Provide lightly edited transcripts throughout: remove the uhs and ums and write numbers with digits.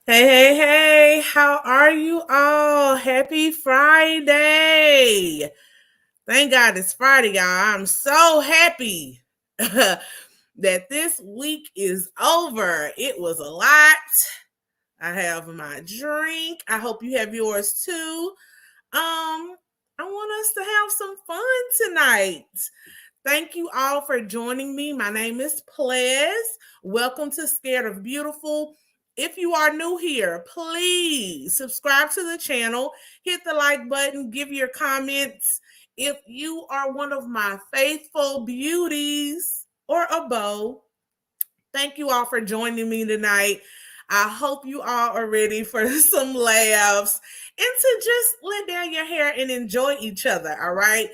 Hey, hey, hey, how are you all? Happy Friday. Thank God it's Friday, y'all. I'm so happy that this week is over. It was a lot. I have my drink. I hope you have yours too. I want us to have some fun tonight. Thank you all for joining me. My name is Plez. Welcome to Scared of Beautiful. If you are new here, please subscribe to the channel, hit the like button, give your comments. If you are one of my faithful beauties or a beau, thank you all for joining me tonight. I hope you all are ready for some laughs and to just let down your hair and enjoy each other, all right?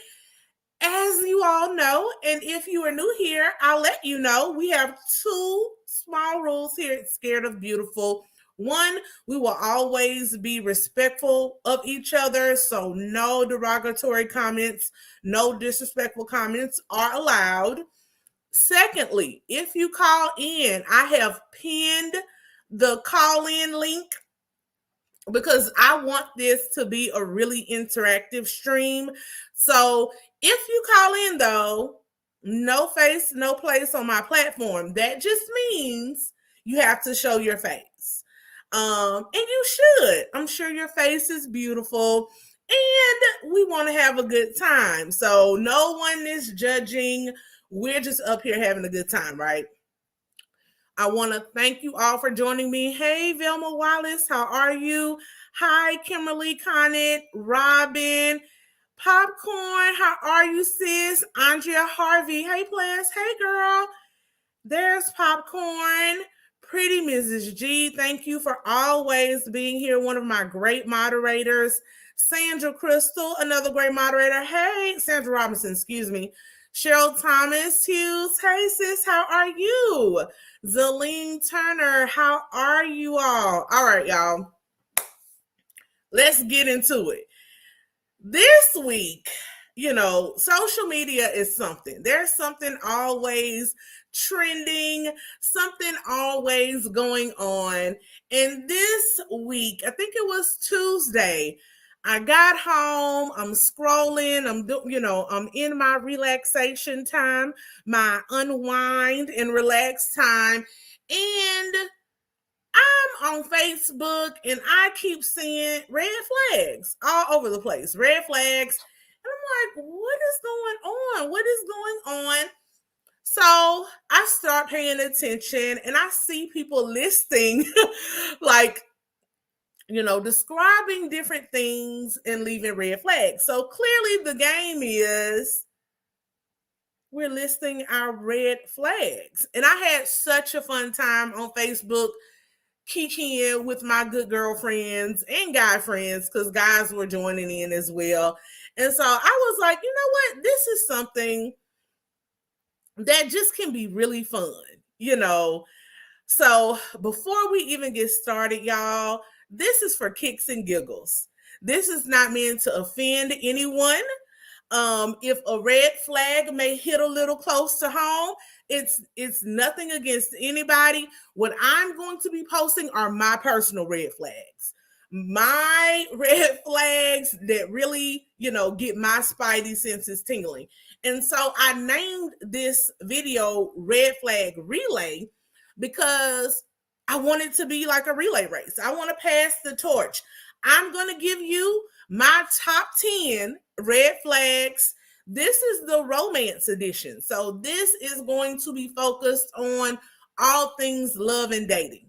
As you all know, and if you are new here, I'll let you know we have two small rules here at Scared of Beautiful. One, we will always be respectful of each other, so no derogatory comments, no disrespectful comments are allowed. Secondly, if you call in, I have pinned the call in link because I want this to be a really interactive stream. So if you call in, though, no face, no place on my platform. That just means you have to show your face. And you should. I'm sure your face is beautiful and we want to have a good time. So no one is judging. We're just up here having a good time, right? I want to thank you all for joining me. Hey, Velma Wallace, how are you? Hi, Kimberly Connet, Robin, Popcorn, how are you, sis? Andrea Harvey, hey, Plans, hey, girl. There's Popcorn. Pretty Mrs. G, thank you for always being here. One of my great moderators. Sandra Crystal, another great moderator. Hey, Sandra Robinson, excuse me. Cheryl Thomas Hughes. Hey, sis, how are you? Zaleen Turner, how are you all? All right, y'all. Let's get into it. This week, social media is something. There's something always trending, something always going on. And this week, I think it was Tuesday, I got home, I'm scrolling, I'm in my relaxation time, my unwind and relax time. And I'm on Facebook and I keep seeing red flags all over the place. Red flags. And I'm like, what is going on? What is going on? So I start paying attention and I see people listing like, describing different things and leaving red flags. So clearly the game is we're listing our red flags. And I had such a fun time on Facebook kikiing with my good girlfriends and guy friends because guys were joining in as well. And so I was like, you know what? This is something that just can be really fun. So before we even get started, y'all, this is for kicks and giggles. This is not meant to offend anyone. If a red flag may hit a little close to home, it's nothing against anybody. What I'm going to be posting are my personal red flags. My red flags that really, get my spidey senses tingling. And so I named this video Red Flag Relay because I want it to be like a relay race. I want to pass the torch. I'm going to give you my top 10 red flags. This is the romance edition. So this is going to be focused on all things love and dating.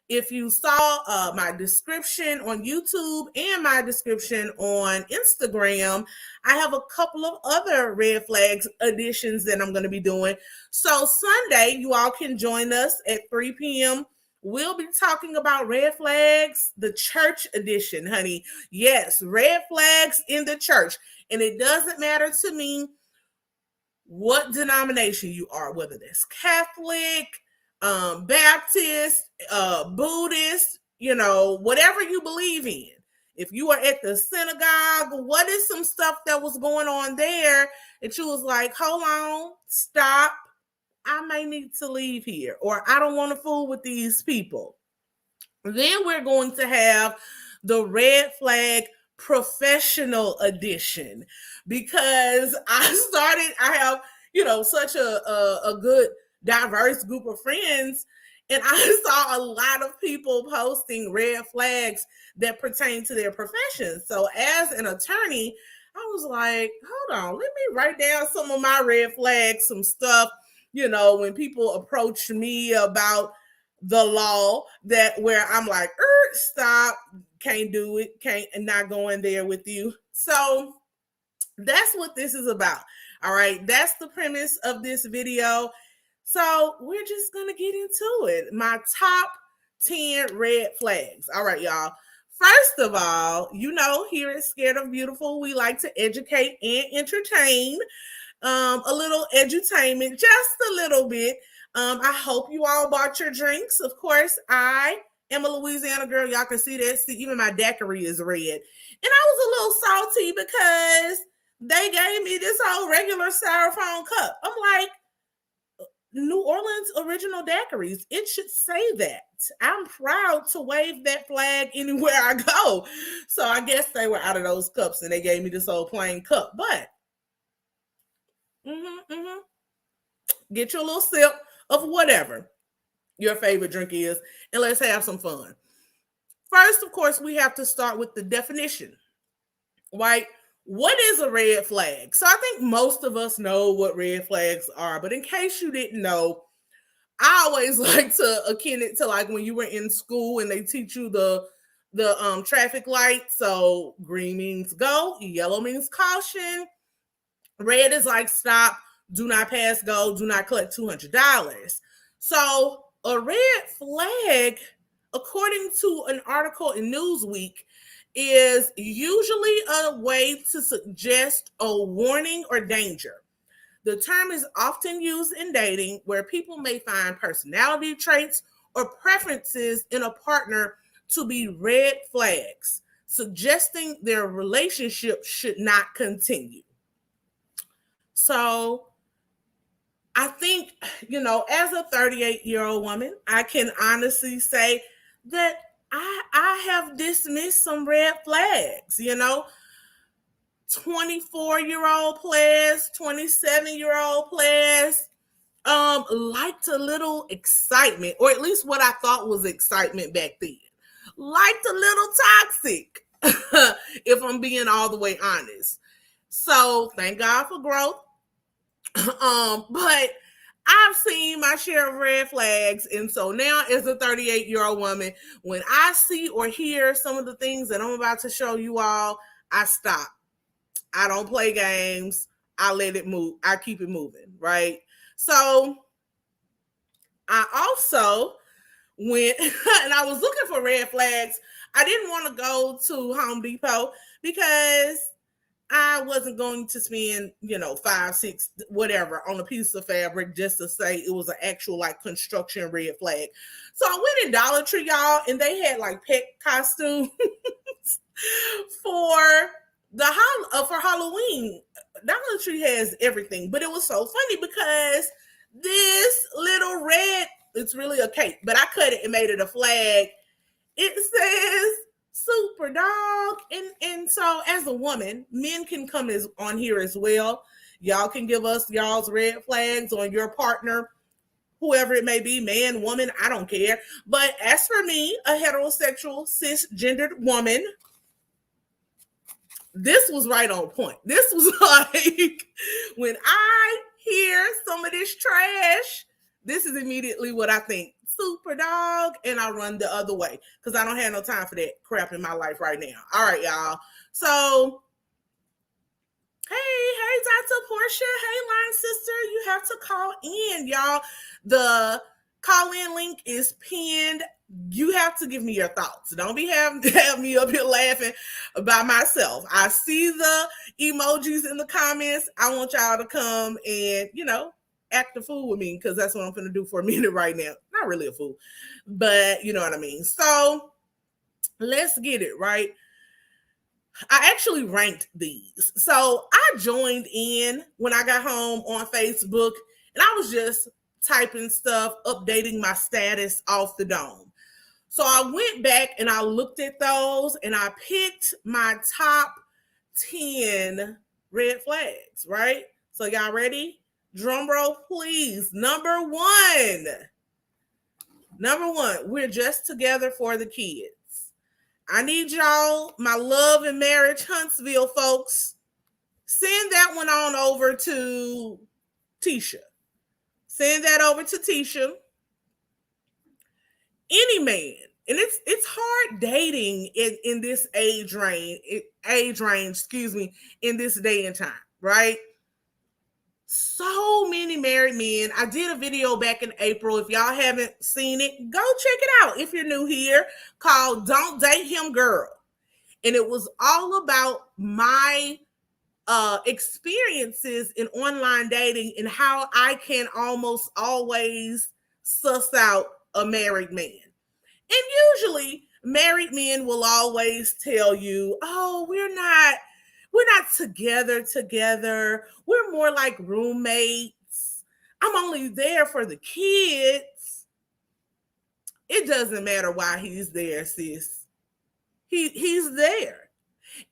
If you saw my description on YouTube and my description on Instagram, I have a couple of other red flags editions that I'm going to be doing. So Sunday, you all can join us at 3 p.m. We'll be talking about red flags, the church edition, honey. Yes, red flags in the church. And it doesn't matter to me what denomination you are, whether that's Catholic, Baptist, Buddhist, whatever you believe in. If you are at the synagogue, what is some stuff that was going on there that you was like, hold on, stop. I may need to leave here, or I don't want to fool with these people. Then we're going to have the red flag professional edition, because I have, such a good diverse group of friends. And I saw a lot of people posting red flags that pertain to their profession. So as an attorney, I was like, hold on, let me write down some of my red flags, some stuff, when people approach me about the law, that where I'm like, stop, can't do it, can't, and not going there with you. So that's what this is about. All right, that's the premise of this video. So we're just gonna get into it. My top 10 red flags. All right, y'all. First of all, here at Scared of Beautiful, we like to educate and entertain. A little edutainment, just a little bit. I hope you all bought your drinks. Of course, I am a Louisiana girl. Y'all can see that. See, even my daiquiri is red. And I was a little salty because they gave me this whole regular styrofoam cup. I'm like, New Orleans original daiquiris. It should say that. I'm proud to wave that flag anywhere I go. So I guess they were out of those cups and they gave me this old plain cup. But get you a little sip of whatever your favorite drink is, and let's have some fun. First, of course, we have to start with the definition, right? What is a red flag? So I think most of us know what red flags are, but in case you didn't know, I always like to akin it to like when you were in school and they teach you the traffic light. So green means go, yellow means caution, red is like stop, do not pass go, do not collect $200. So a red flag, according to an article in Newsweek, is usually a way to suggest a warning or danger. The term is often used in dating where people may find personality traits or preferences in a partner to be red flags, suggesting their relationship should not continue. So I think, as a 38-year-old woman, I can honestly say that I have dismissed some red flags, 24-year-old plez, 27-year-old plez, liked a little excitement, or at least what I thought was excitement back then. Liked a little toxic, if I'm being all the way honest. So thank God for growth. But I've seen my share of red flags. And so now, as a 38-year-old woman, when I see or hear some of the things that I'm about to show you all, I stop. I don't play games. I let it move. I keep it moving, right? So I also went and I was looking for red flags. I didn't want to go to Home Depot because I wasn't going to spend, $5, $6, whatever on a piece of fabric just to say it was an actual like construction red flag. So I went in Dollar Tree, y'all, and they had like pet costumes for for Halloween. Dollar Tree has everything, but it was so funny because this little red, it's really a cape, but I cut it and made it a flag. It says super dog. And so as a woman, men can come on here as well. Y'all can give us y'all's red flags on your partner, whoever it may be, man, woman, I don't care. But as for me, a heterosexual, cisgendered woman, this was right on point. This was like, when I hear some of this trash, this is immediately what I think. Super dog, and I run the other way because I don't have no time for that crap in my life right now. All right, y'all. So, hey, Dr. Portia. Hey, line sister. You have to call in, y'all. The call-in link is pinned. You have to give me your thoughts. Don't be have me up here laughing by myself. I see the emojis in the comments. I want y'all to come and, act a fool with me because that's what I'm going to do for a minute right now. Not really a fool, but you know what I mean. So let's get it right. I actually ranked these. So I joined in when I got home on Facebook and I was just typing stuff, updating my status off the dome. So I went back and I looked at those and I picked my top 10 red flags, right? So y'all ready? Drum roll, please. Number one, we're just together for the kids. I need y'all, my love and marriage Huntsville folks, send that one on over to Tisha. Send that over to Tisha. Any man, and it's hard dating in this age range, in this day and time, right? So many married men. I did a video back in April. If y'all haven't seen it, go check it out if you're new here, called Don't Date Him Girl. And it was all about my experiences in online dating and how I can almost always suss out a married man. And usually married men will always tell you, oh, we're not together. We're more like roommates. I'm only there for the kids. It doesn't matter why he's there, sis. He's there.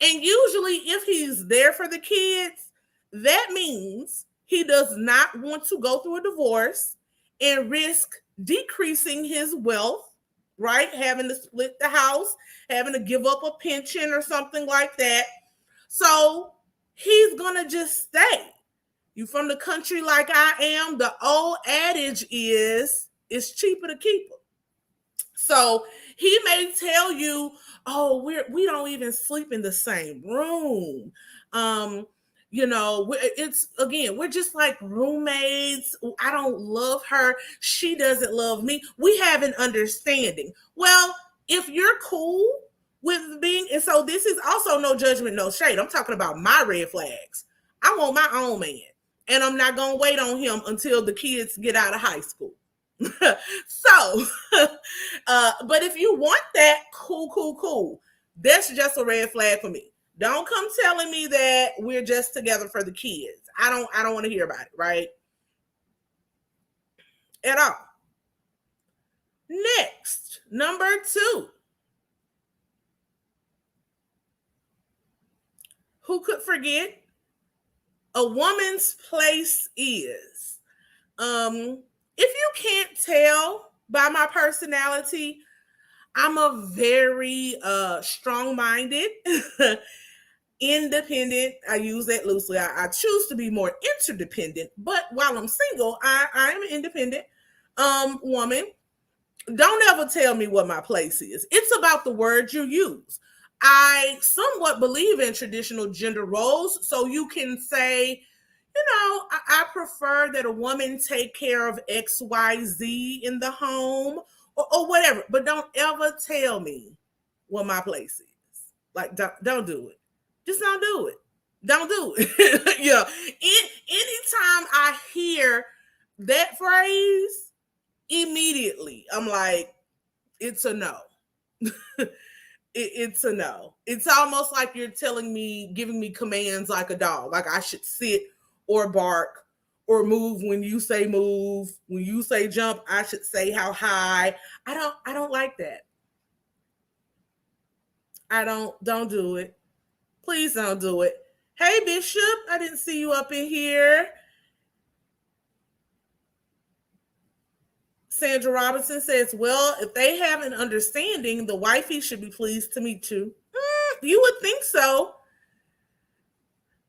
And usually if he's there for the kids, that means he does not want to go through a divorce and risk decreasing his wealth, right? Having to split the house, having to give up a pension or something like that. So he's going to just stay. You from the country like I am, the old adage is it's cheaper to keep them. So he may tell you, oh, we don't even sleep in the same room. We're just like roommates. I don't love her. She doesn't love me. We have an understanding. Well, if you're cool with being, and so this is also no judgment, no shade. I'm talking about my red flags. I want my own man, and I'm not going to wait on him until the kids get out of high school. So, but if you want that, cool. That's just a red flag for me. Don't come telling me that we're just together for the kids. I don't want to hear about it, right? At all. Next, number 2. Who could forget? A woman's place is. If you can't tell by my personality, I'm a very strong-minded, independent. I use that loosely. I choose to be more interdependent, but while I'm single, I am an independent woman. Don't ever tell me what my place is. It's about the words you use. I somewhat believe in traditional gender roles, so you can say, I prefer that a woman take care of XYZ in the home or whatever, but don't ever tell me what my place is. Like, don't do it. Just don't do it. Don't do it. Anytime I hear that phrase, immediately I'm like, it's a no. It's a no. It's almost like you're giving me commands like a dog. Like I should sit or bark or move when you say move. When you say jump, I should say how high. I don't like that. Don't do it. Please don't do it. Hey Bishop, I didn't see you up in here. Sandra Robinson says, well, if they have an understanding, the wifey should be pleased to meet you. You would think so.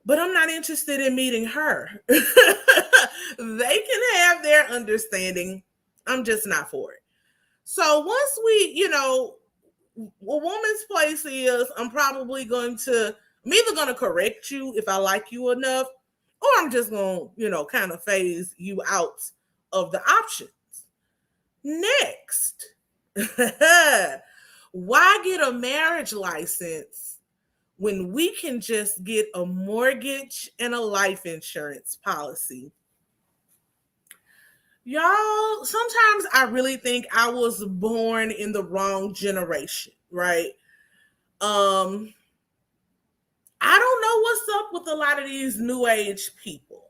But I'm not interested in meeting her. They can have their understanding. I'm just not for it. So once a woman's place is, I'm either going to correct you if I like you enough, or I'm just going to, kind of phase you out of the options. Next, why get a marriage license when we can just get a mortgage and a life insurance policy? Y'all, sometimes I really think I was born in the wrong generation, right? I don't know what's up with a lot of these new age people.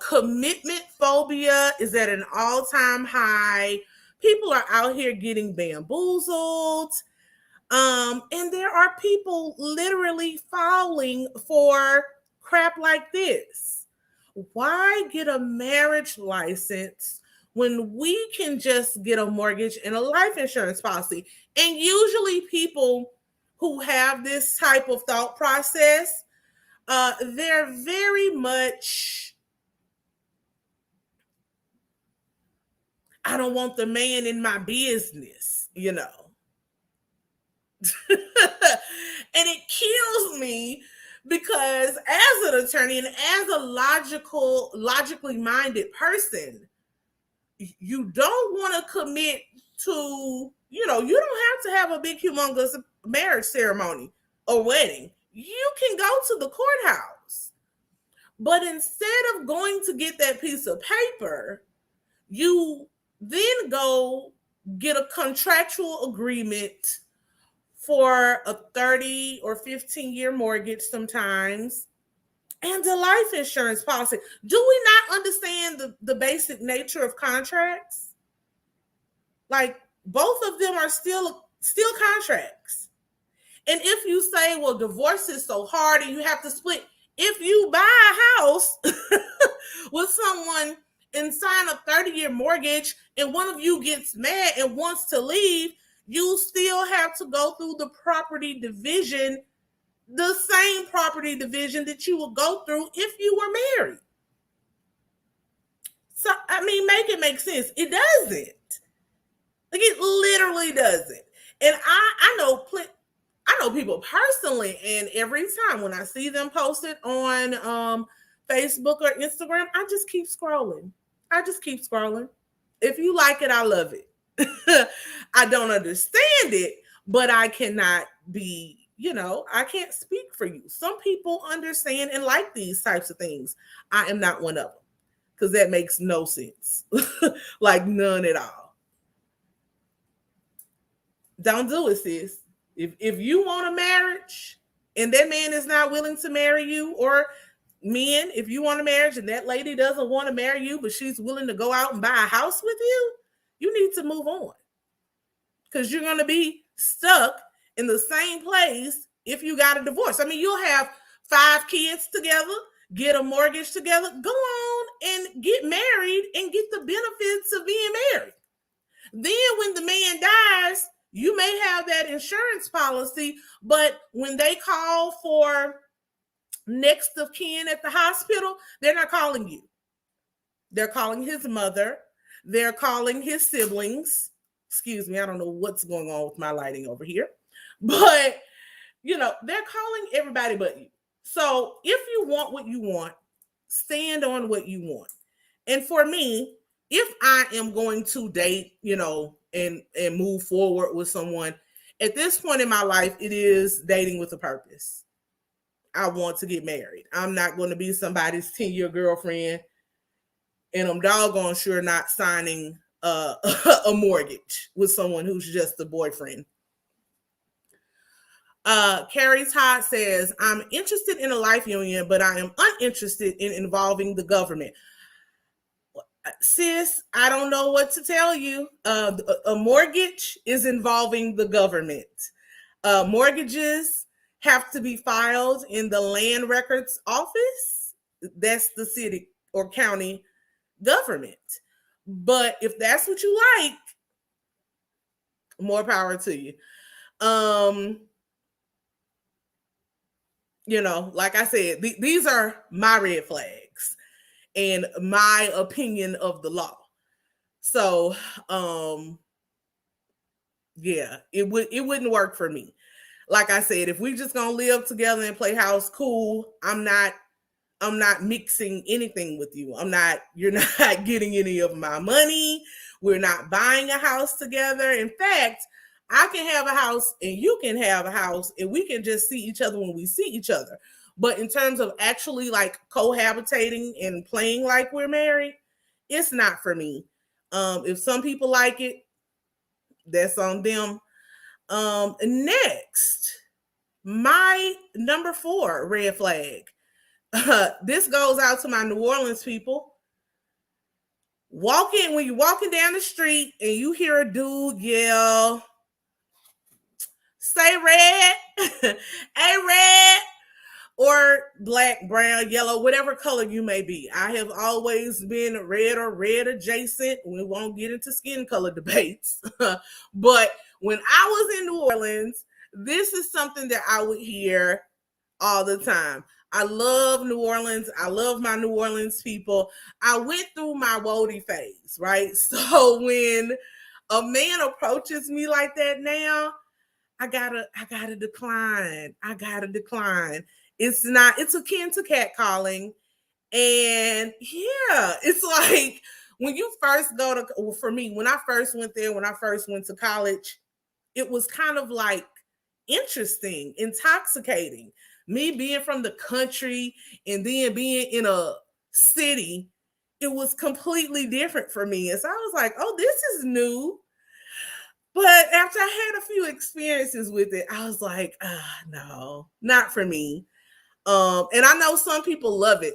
Commitment phobia is at an all-time high. People are out here getting bamboozled. And there are people literally falling for crap like this. Why get a marriage license when we can just get a mortgage and a life insurance policy? And usually people who have this type of thought process, they're very much, I don't want the man in my business, you know. And it kills me because as an attorney and as a logically minded person, you don't want to commit to, you don't have to have a big, humongous marriage ceremony or wedding. You can go to the courthouse. But instead of going to get that piece of paper, you then go get a contractual agreement for a 30 or 15-year mortgage sometimes, and a life insurance policy. Do we not understand the basic nature of contracts? Like, both of them are still contracts. And if you say, well, divorce is so hard and you have to split, if you buy a house with someone and sign a 30-year mortgage and one of you gets mad and wants to leave, you still have to go through the property division, the same property division that you would go through if you were married. So, I mean, make it make sense. It doesn't. Like, it literally doesn't. And I know people personally, and every time when I see them posted on Facebook or Instagram, I just keep scrolling. If you like it, I love it. I don't understand it, but I cannot be, I can't speak for you. Some people understand and like these types of things. I am not one of them because that makes no sense. Like, none at all. Don't do it, sis. If you want a marriage and that man is not willing to marry you, or men, if you want a marriage and that lady doesn't want to marry you, but she's willing to go out and buy a house with you, you need to move on. Because you're going to be stuck in the same place if you got a divorce. I mean, you'll have 5 kids together, get a mortgage together, go on and get married and get the benefits of being married. Then when the man dies, you may have that insurance policy, but when they call for next of kin at the hospital, they're not calling you. They're calling his mother. They're calling his siblings. Excuse me, I don't know what's going on with my lighting over here. But, they're calling everybody but you. So if you want what you want, stand on what you want. And for me, if I am going to date, and move forward with someone, at this point in my life, it is dating with a purpose. I want to get married. I'm not going to be somebody's 10-year girlfriend, and I'm doggone sure not signing a mortgage with someone who's just a boyfriend. Carrie Todd says, I'm interested in a life union, but I am uninterested in involving the government. Sis, I don't know what to tell you. A mortgage is involving the government. Mortgages have to be filed in the land records office. That's the city or county government. But if that's what you like, more power to you. Like I said, these are my red flags and my opinion of the law. So, yeah, it wouldn't work for me. Like I said, if we just gonna live together and play house, cool. I'm not mixing anything with you. You're not getting any of my money. We're not buying a house together. In fact, I can have a house and you can have a house and we can just see each other when we see each other. But in terms of actually like cohabitating and playing like we're married, it's not for me. If some people like it, that's on them. Next, my number 4 red flag. This goes out to my New Orleans people. when you're walking down the street and you hear a dude yell, say red, hey red, or black, brown, yellow, whatever color you may be. I have always been red or red adjacent. We won't get into skin color debates. But when I was in New Orleans, this is something that I would hear all the time. I love New Orleans. I love my New Orleans people. I went through my woody phase, right? So when a man approaches me like that now, I gotta decline. I gotta decline. It's akin to catcalling. And yeah, it's like when you first go to, well, for me, when I first went there, when I first went to college, it was kind of like interesting, intoxicating. Me being from the country and then being in a city, it was completely different for me. And so I was like, oh, this is new. But after I had a few experiences with it, I was like, no, not for me. And I know some people love it.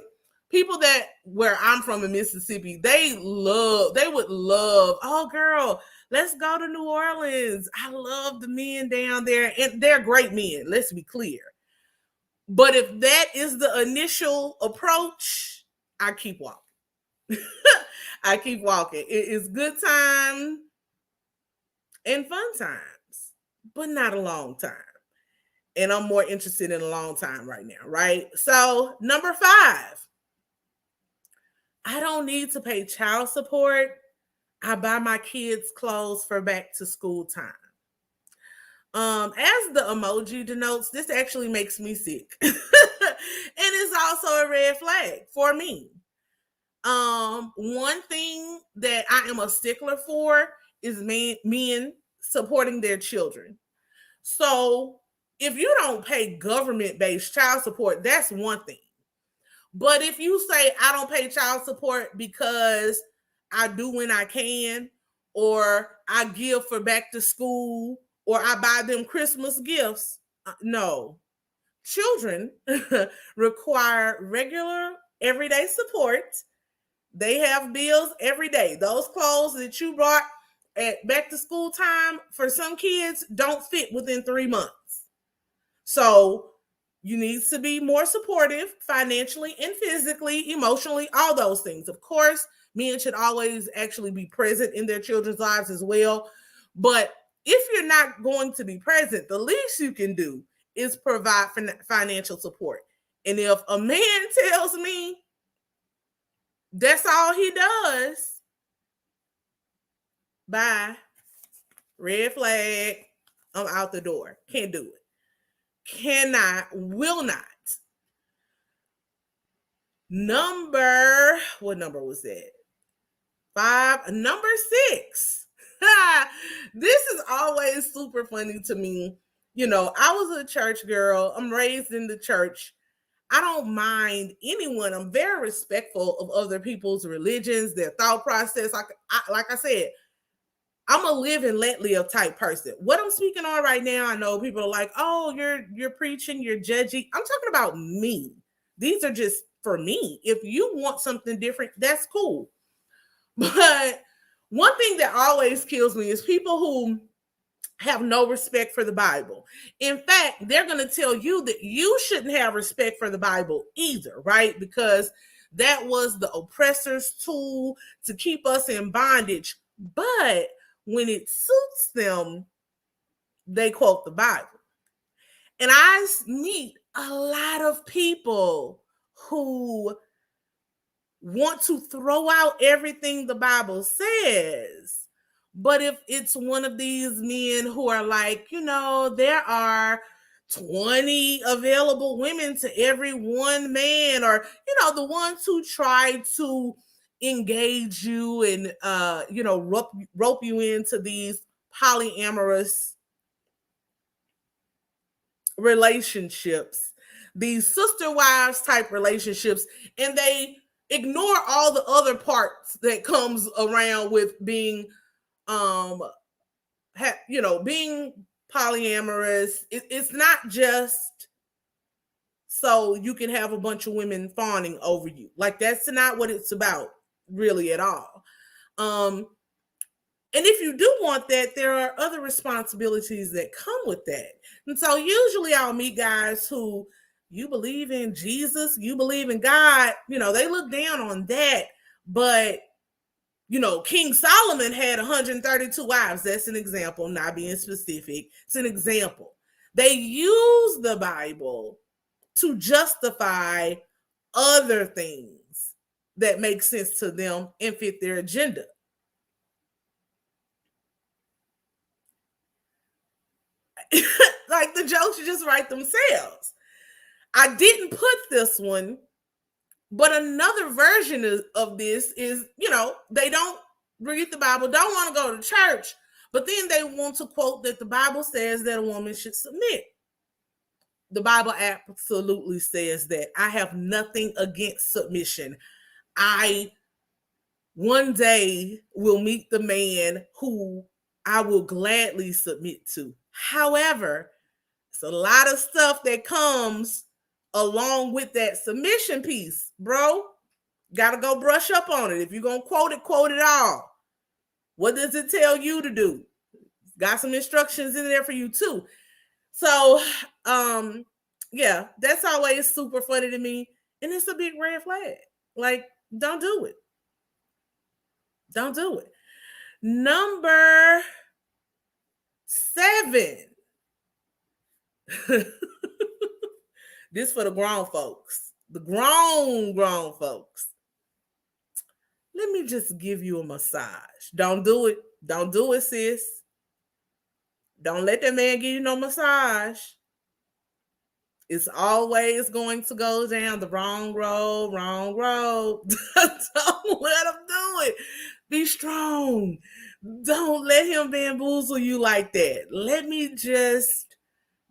People that where I'm from in Mississippi, they would love, oh girl, let's go to New Orleans. I love the men down there, and they're great men, let's be clear. But if that is the initial approach, I keep walking. I keep walking. It is good time and fun times, but not a long time. And I'm more interested in a long time right now, right? So, number 5, I don't need to pay child support. I buy my kids clothes for back to school time. As the emoji denotes, this actually makes me sick. And it's also a red flag for me. One thing that I am a stickler for is men supporting their children. So if you don't pay government-based child support, that's one thing. But if you say, I don't pay child support because I do when I can, or I give for back to school, or I buy them Christmas gifts, no. Children require regular, everyday support. They have bills every day. Those clothes that you bought at back to school time for some kids don't fit within 3 months. So you need to be more supportive financially and physically, emotionally, all those things. Of course, men should always actually be present in their children's lives as well. But if you're not going to be present, the least you can do is provide financial support. And if a man tells me that's all he does, bye. Red flag. I'm out the door. Can't do it. Cannot, will not. What number was that? 5. Number 6. This is always super funny to me. You know, I was a church girl. I'm raised in the church. I don't mind anyone. I'm very respectful of other people's religions, their thought process. Like I said, I'm a live and let live type person. What I'm speaking on right now, I know people are like, oh, you're preaching, you're judging. I'm talking about me. These are just for me. If you want something different, that's cool. But one thing that always kills me is people who have no respect for the Bible. In fact, they're going to tell you that you shouldn't have respect for the Bible either, right? Because that was the oppressor's tool to keep us in bondage. But when it suits them, they quote the Bible. And I meet a lot of people who want to throw out everything the Bible says. But if it's one of these men who are like, you know, there are 20 available women to every one man, or, you know, the ones who try to engage you and, rope you into these polyamorous relationships, these sister wives type relationships, and they ignore all the other parts that comes around with being being polyamorous. It's not just so you can have a bunch of women fawning over you. Like, that's not what it's about really at all. And if you do want that, there are other responsibilities that come with that. And so usually I'll meet guys who, you believe in Jesus, you believe in God, they look down on that. But, King Solomon had 132 wives. That's an example, not being specific. It's an example. They use the Bible to justify other things that make sense to them and fit their agenda. Like the jokes just write themselves. I didn't put this one, but another version of this is, they don't read the Bible, don't want to go to church, but then they want to quote that the Bible says that a woman should submit. The Bible absolutely says that. I have nothing against submission. I one day will meet the man who I will gladly submit to. However, it's a lot of stuff that comes along with that submission piece, bro. Gotta go brush up on it. If you're gonna quote it all. What does it tell you to do? Got some instructions in there for you too. So, yeah, that's always super funny to me. And it's a big red flag. Like, don't do it. Don't do it. Number 7. This for the grown folks. The grown folks. Let me just give you a massage. Don't do it. Don't do it, sis. Don't let that man give you no massage. It's always going to go down the wrong road. Don't let him do it. Be strong. Don't let him bamboozle you like that. Let me just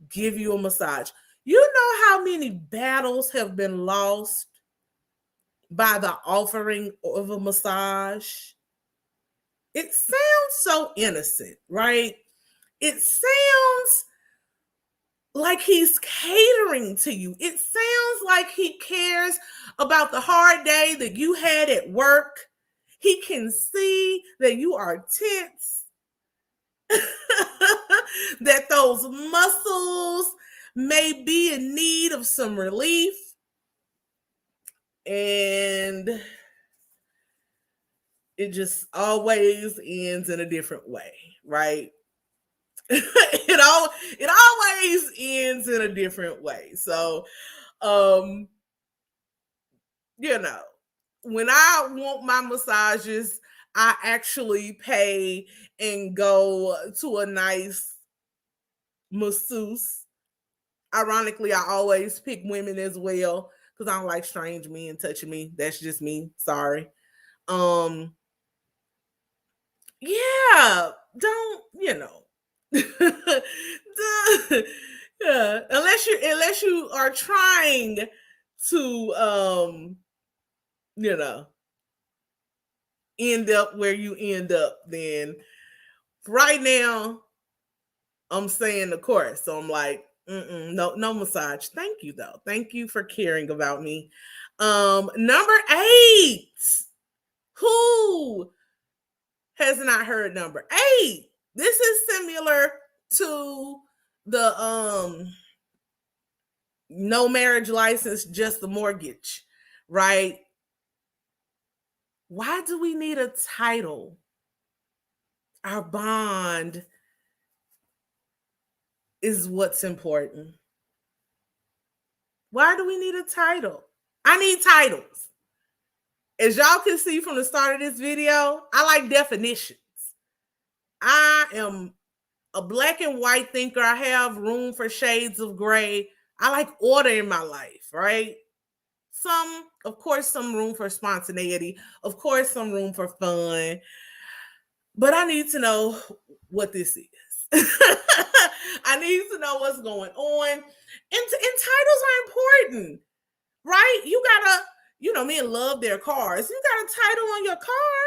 give you a massage. You know how many battles have been lost by the offering of a massage? It sounds so innocent, right? It sounds like he's catering to you. It sounds like he cares about the hard day that you had at work. He can see that you are tense, that those muscles may be in need of some relief. And it just always ends in a different way, right? It always ends in a different way. So, when I want my massages, I actually pay and go to a nice masseuse. Ironically, I always pick women as well because I don't like strange men touching me. That's just me. Sorry. Yeah, don't, yeah, unless you are trying to end up where you end up, then right now I'm saying the course. So I'm like, no massage. Thank you though. Thank you for caring about me. Number 8. Who has not heard number 8? This is similar to the no marriage license, just the mortgage, right? Why do we need a title? Our bond is what's important. Why do we need a title? I need titles. As y'all can see from the start of this video, I like definitions. I am a black and white thinker. I have room for shades of gray. I like order in my life, right? Of course, some room for spontaneity. Of course, some room for fun. But I need to know what this is. I need to know what's going on. And titles are important, right? You gotta, men love their cars. You got a title on your car.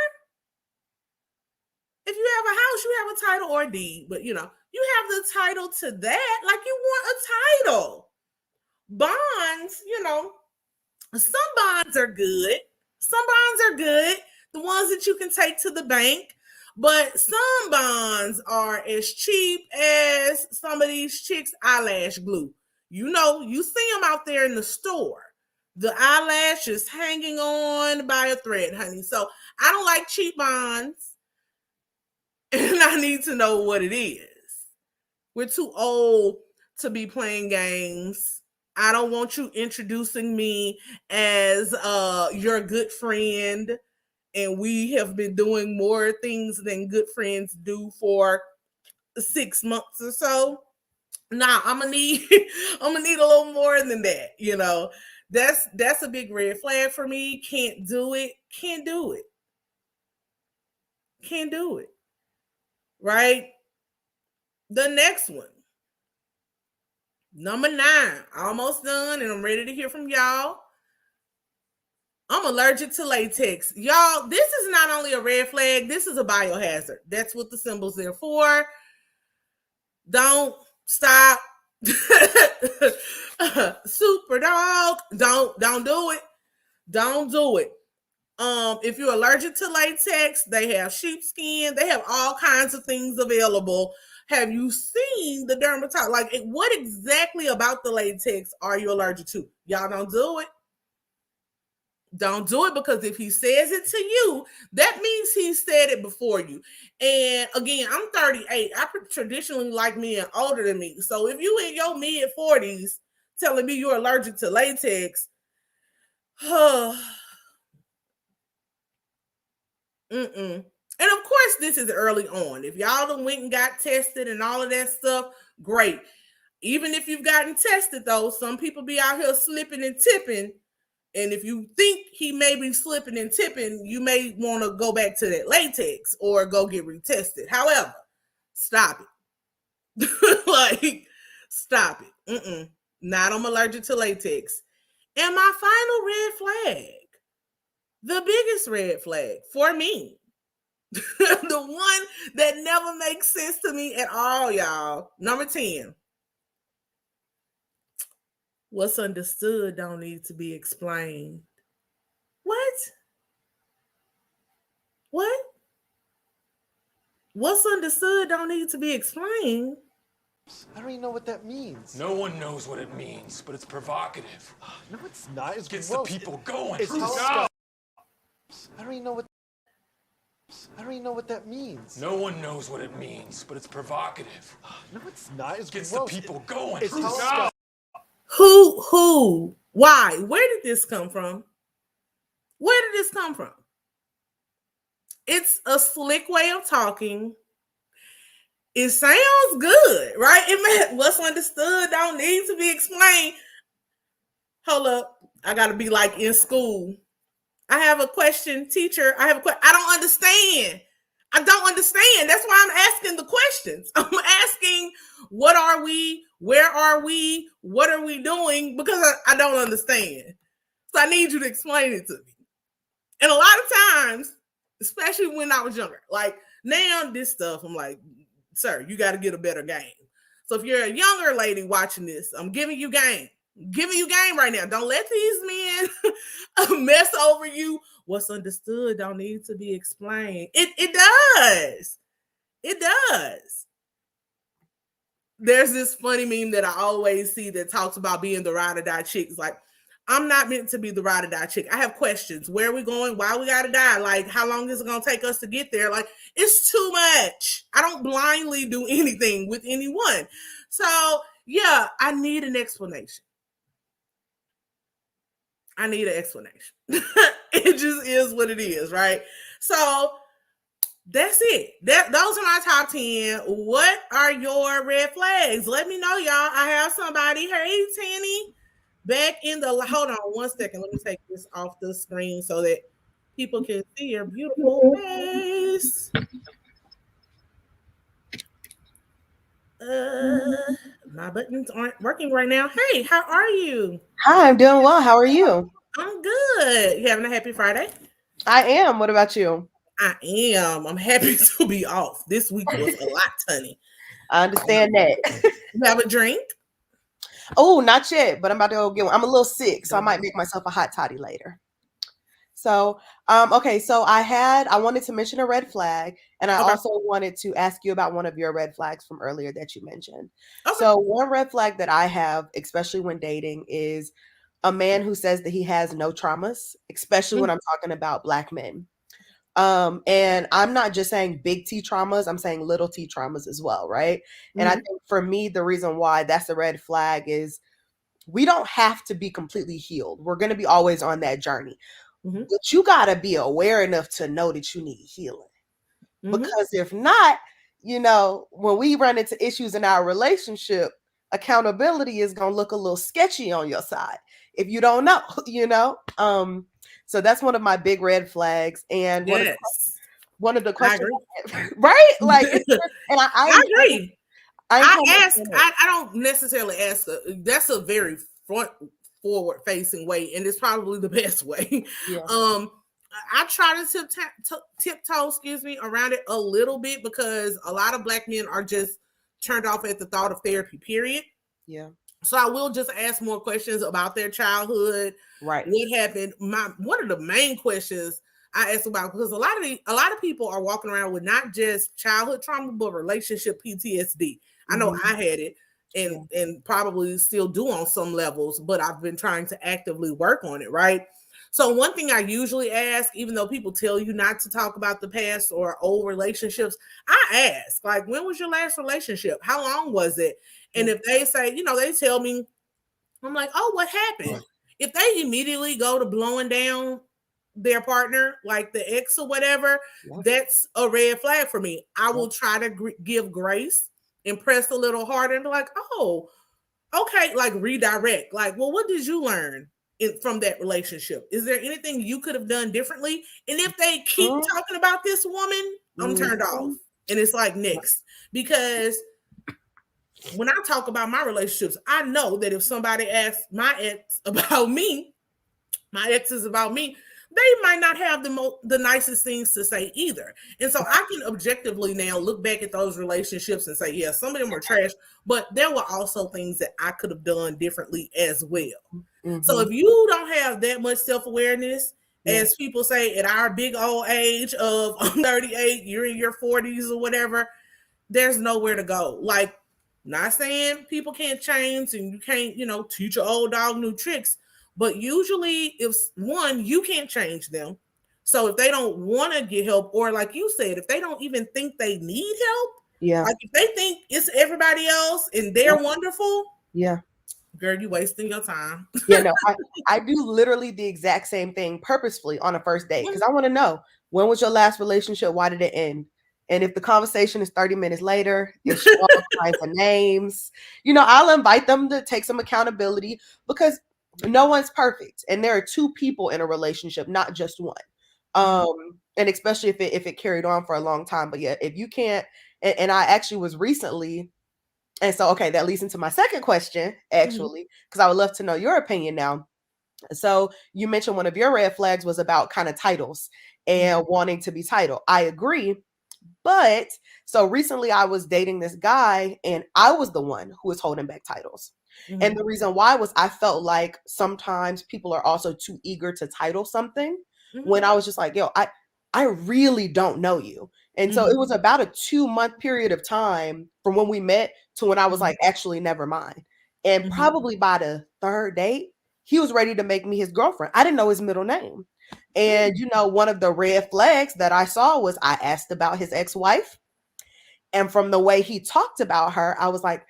If you have a house, you have a title or a deed. But, you have the title to that. Like, you want a title. Bonds, some bonds are good. Some bonds are good. the ones that you can take to the bank. But some bonds are as cheap as some of these chicks' eyelash glue. You know, you see them out there in the store. The eyelash is hanging on by a thread, honey. So I don't like cheap bonds, and I need to know what it is. We're too old to be playing games. I don't want you introducing me as your good friend, and we have been doing more things than good friends do for 6 months or so. Nah, I'm gonna need I'm gonna need a little more than that. You know, that's a big red flag for me. Can't do it. Can't do it. Can't do it. Right. The next one, number 9, almost done, and I'm ready to hear from y'all. I'm allergic to latex. Y'all, this is not only a red flag, this is a biohazard. That's what the symbol's there for. Don't stop. Super dog. Don't do it. Don't do it. If you're allergic to latex, they have sheepskin, they have all kinds of things available. Have you seen the dermatologist? Like, what exactly about the latex are you allergic to? Y'all don't do it. Don't do it, because if he says it to you, that means he said it before you. And again, I'm 38. I traditionally like men older than me. So if you in your mid 40s telling me you're allergic to latex, And of course, this is early on. If y'all done went and got tested and all of that stuff, great. Even if you've gotten tested, though, some people be out here slipping and tipping. And if you think he may be slipping and tipping, you may want to go back to that latex or go get retested. However, stop it. Like, stop it. Not I'm allergic to latex. And my final red flag, the biggest red flag for me, the one that never makes sense to me at all, y'all. Number 10. What's understood don't need to be explained. What? What? What's understood don't need to be explained. I don't even know what that means. No one knows what it means, but it's provocative. No, it's not. It gets the people going. It's no. I don't even know what that means. No one knows what it means, but it's provocative. No, it's not. It gets the people going. It's Who? Why? Where did this come from? Where did this come from? It's a slick way of talking. It sounds good, right? It meant what's understood don't need to be explained. Hold up. I got to be like in school. I have a question, teacher. I don't understand. I don't understand. That's why I'm asking the questions. I'm asking, what are we? Where are we? What are we doing? Because I don't understand. So I need you to explain it to me. And a lot of times, especially when I was younger, like now this stuff, I'm like, sir, you got to get a better game. So if you're a younger lady watching this, I'm giving you game. I'm giving you game right now. Don't let these men mess over you. What's understood don't need to be explained. It does. It does. There's this funny meme that I always see that talks about being the ride or die chick. It's like, I'm not meant to be the ride or die chick. I have questions. Where are we going? Why we gotta die? Like, how long is it gonna take us to get there? Like, it's too much. I don't blindly do anything with anyone. So yeah, I need an explanation. I need an explanation. It just is what it is, right? So that's it. Those are my top 10. What are your red flags? Let me know, y'all. I have somebody. Hey, Tanny. Back in the, hold on one second. Let me take this off the screen so that people can see your beautiful face. My buttons aren't working right now. Hey, how are you? Hi, I'm doing well. How are you? I'm good. You having a happy Friday? I am. What about you? I am. I'm happy to be off. This week was a lot, honey. I understand that. You have a drink? Oh, not yet, but I'm about to go get one. I'm a little sick, so I might make myself a hot toddy later. So, okay, so I wanted to mention a red flag, and I Okay. also wanted to ask you about one of your red flags from earlier that you mentioned. Okay. So, one red flag that I have, especially when dating, is a man who says that he has no traumas, especially when Mm-hmm. I'm talking about Black men. And I'm not just saying big T traumas, I'm saying little T traumas as well, right? And I Mm-hmm. think for me, the reason why that's a red flag is we don't have to be completely healed. We're going to be always on that journey. Mm-hmm. But you got to be aware enough to know that you need healing. Mm-hmm. Because if not, when we run into issues in our relationship, accountability is going to look a little sketchy on your side if you don't know, so that's one of my big red flags. And Yes, one of the I questions, agree. right? Like, and I agree. I ain't I trying ask. to. I don't necessarily ask. That's a very front forward facing way, and it's probably the best way. Yeah. I try to tiptoe, excuse me, around it a little bit because a lot of Black men are just turned off at the thought of therapy. Period. Yeah. So I will just ask more questions about their childhood, Right. what happened. One of the main questions I ask about, because a lot of people are walking around with not just childhood trauma but relationship PTSD. I know Mhm. I had it Yeah. and probably still do on some levels, but I've been trying to actively work on it, right? So one thing I usually ask, even though people tell you not to talk about the past or old relationships, I ask, like, when was your last relationship? How long was it? And Yeah. if they say, they tell me, I'm like, oh, what happened? If they immediately go to blowing down their partner, like the ex or whatever, Yeah. that's a red flag for me. I Yeah. will try to give grace and press a little harder and be like, oh, okay, like redirect. Like, well, what did you learn from that relationship? Is there anything you could have done differently? And if they keep Mhm. talking about this woman, I'm turned off. Mhm. And it's like next. Because when I talk about my relationships, I know that if somebody asks my ex about me, my exes about me, they might not have the nicest things to say either. And so I can objectively now look back at those relationships and say, yeah, some of them were trash, but there were also things that I could have done differently as well. So Mhm. if you don't have that much self-awareness, Yeah. as people say at our big old age of I'm 38, you're in your 40s or whatever, there's nowhere to go. Like, not saying people can't change and you can't, teach your old dog new tricks, but usually if one, you can't change them. So if they don't want to get help, or like you said, if they don't even think they need help, Yeah. like if they think it's everybody else and Yeah. they're wonderful, Yeah. girl, you wasting your time. Yeah, no, I do literally the exact same thing purposefully on a first date because I want to know, when was your last relationship? Why did it end? And if the conversation is 30 minutes later, it's all kinds of names, I'll invite them to take some accountability because no one's perfect. And there are two people in a relationship, not just one. And especially if it carried on for a long time. But yeah, if you can't, and I actually was recently, and so, okay, that leads into my second question, Mhm. actually, because I would love to know your opinion now. So, you mentioned one of your red flags was about kind of titles Mhm. and wanting to be titled. I agree. But so recently I was dating this guy and I was the one who was holding back titles. And Mhm. the reason why was I felt like sometimes people are also too eager to title something Mhm. when I was just like, yo, I really don't know you. And so Mhm. it was about a 2-month period of time from when we met to when I was Mhm. like, actually, never mind. And Mhm. probably by the third date, he was ready to make me his girlfriend. I didn't know his middle name. And one of the red flags that I saw was I asked about his ex-wife. And from the way he talked about her, I was like,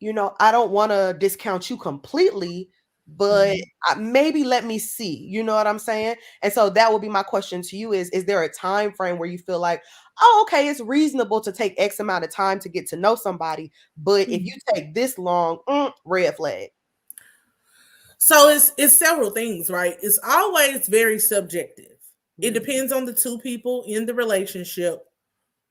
I don't want to discount you completely, but Mhm. maybe let me see. You know what I'm saying? And so that would be my question to you is there a time frame where you feel like, oh, okay, it's reasonable to take X amount of time to get to know somebody, but if you Mhm. take this long, red flag. So it's several things, right? It's always very subjective. It Mm, depends on the two people in the relationship.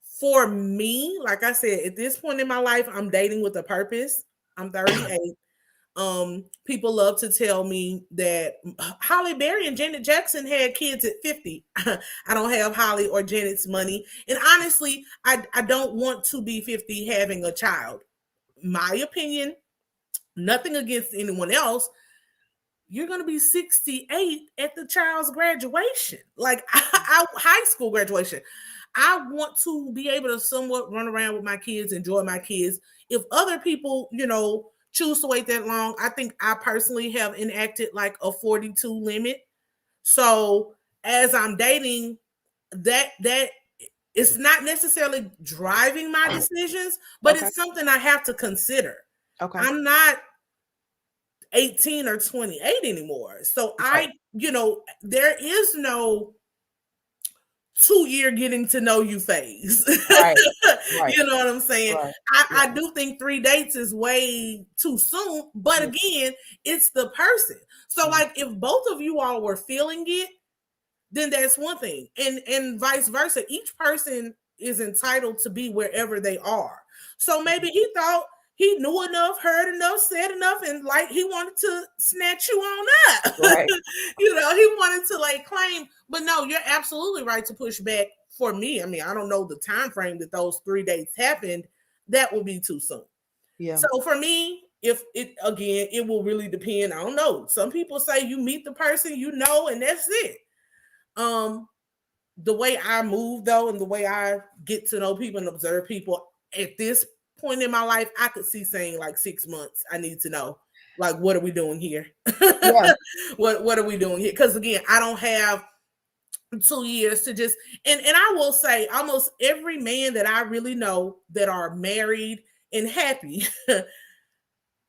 For me, like I said, at this point in my life, I'm dating with a purpose. I'm 38. People love to tell me that Holly Berry and Janet Jackson had kids at 50. I don't have Holly or Janet's money. And honestly, I don't want to be 50 having a child. My opinion, nothing against anyone else. you're going to be 68 at the child's graduation, like high school graduation. I want to be able to somewhat run around with my kids, enjoy my kids. If other people, choose to wait that long, I think I personally have enacted like a 42 limit. So as I'm dating, that it's not necessarily driving my decisions, but Okay. it's something I have to consider. Okay. I'm not 18 or 28 anymore. So Right. there is no 2-year getting to know you phase. Right. Right. You know what I'm saying? Right. I do think 3 dates is way too soon, but Yeah. again, it's the person. So like if both of you all were feeling it, then that's one thing. And vice versa. Each person is entitled to be wherever they are. So maybe he thought he knew enough, heard enough, said enough, and like he wanted to snatch you on up. Right. He wanted to like claim, but no, you're absolutely right to push back. For me, I mean, I don't know the time frame that those 3 dates happened. That would be too soon. Yeah. So for me, if it will really depend. I don't know. Some people say you meet the person, and that's it. The way I move though, and the way I get to know people and observe people at this point in my life, I could see saying like 6 months. I need to know, like, what are we doing here? Yeah. What are we doing here? Because again, I don't have 2 years to just and I will say almost every man that I really know that are married and happy,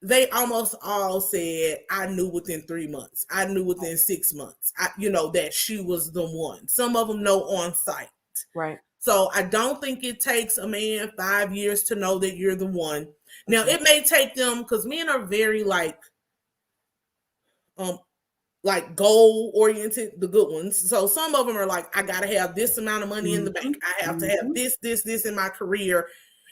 they almost all said, I knew within 3 months. I knew within 6 months, that she was the one. Some of them know on sight. Right. So I don't think it takes a man 5 years to know that you're the one. Now, Okay. it may take them, because men are very like goal oriented, the good ones. So some of them are like, I gotta have this amount of money in the bank. I have to have this in my career.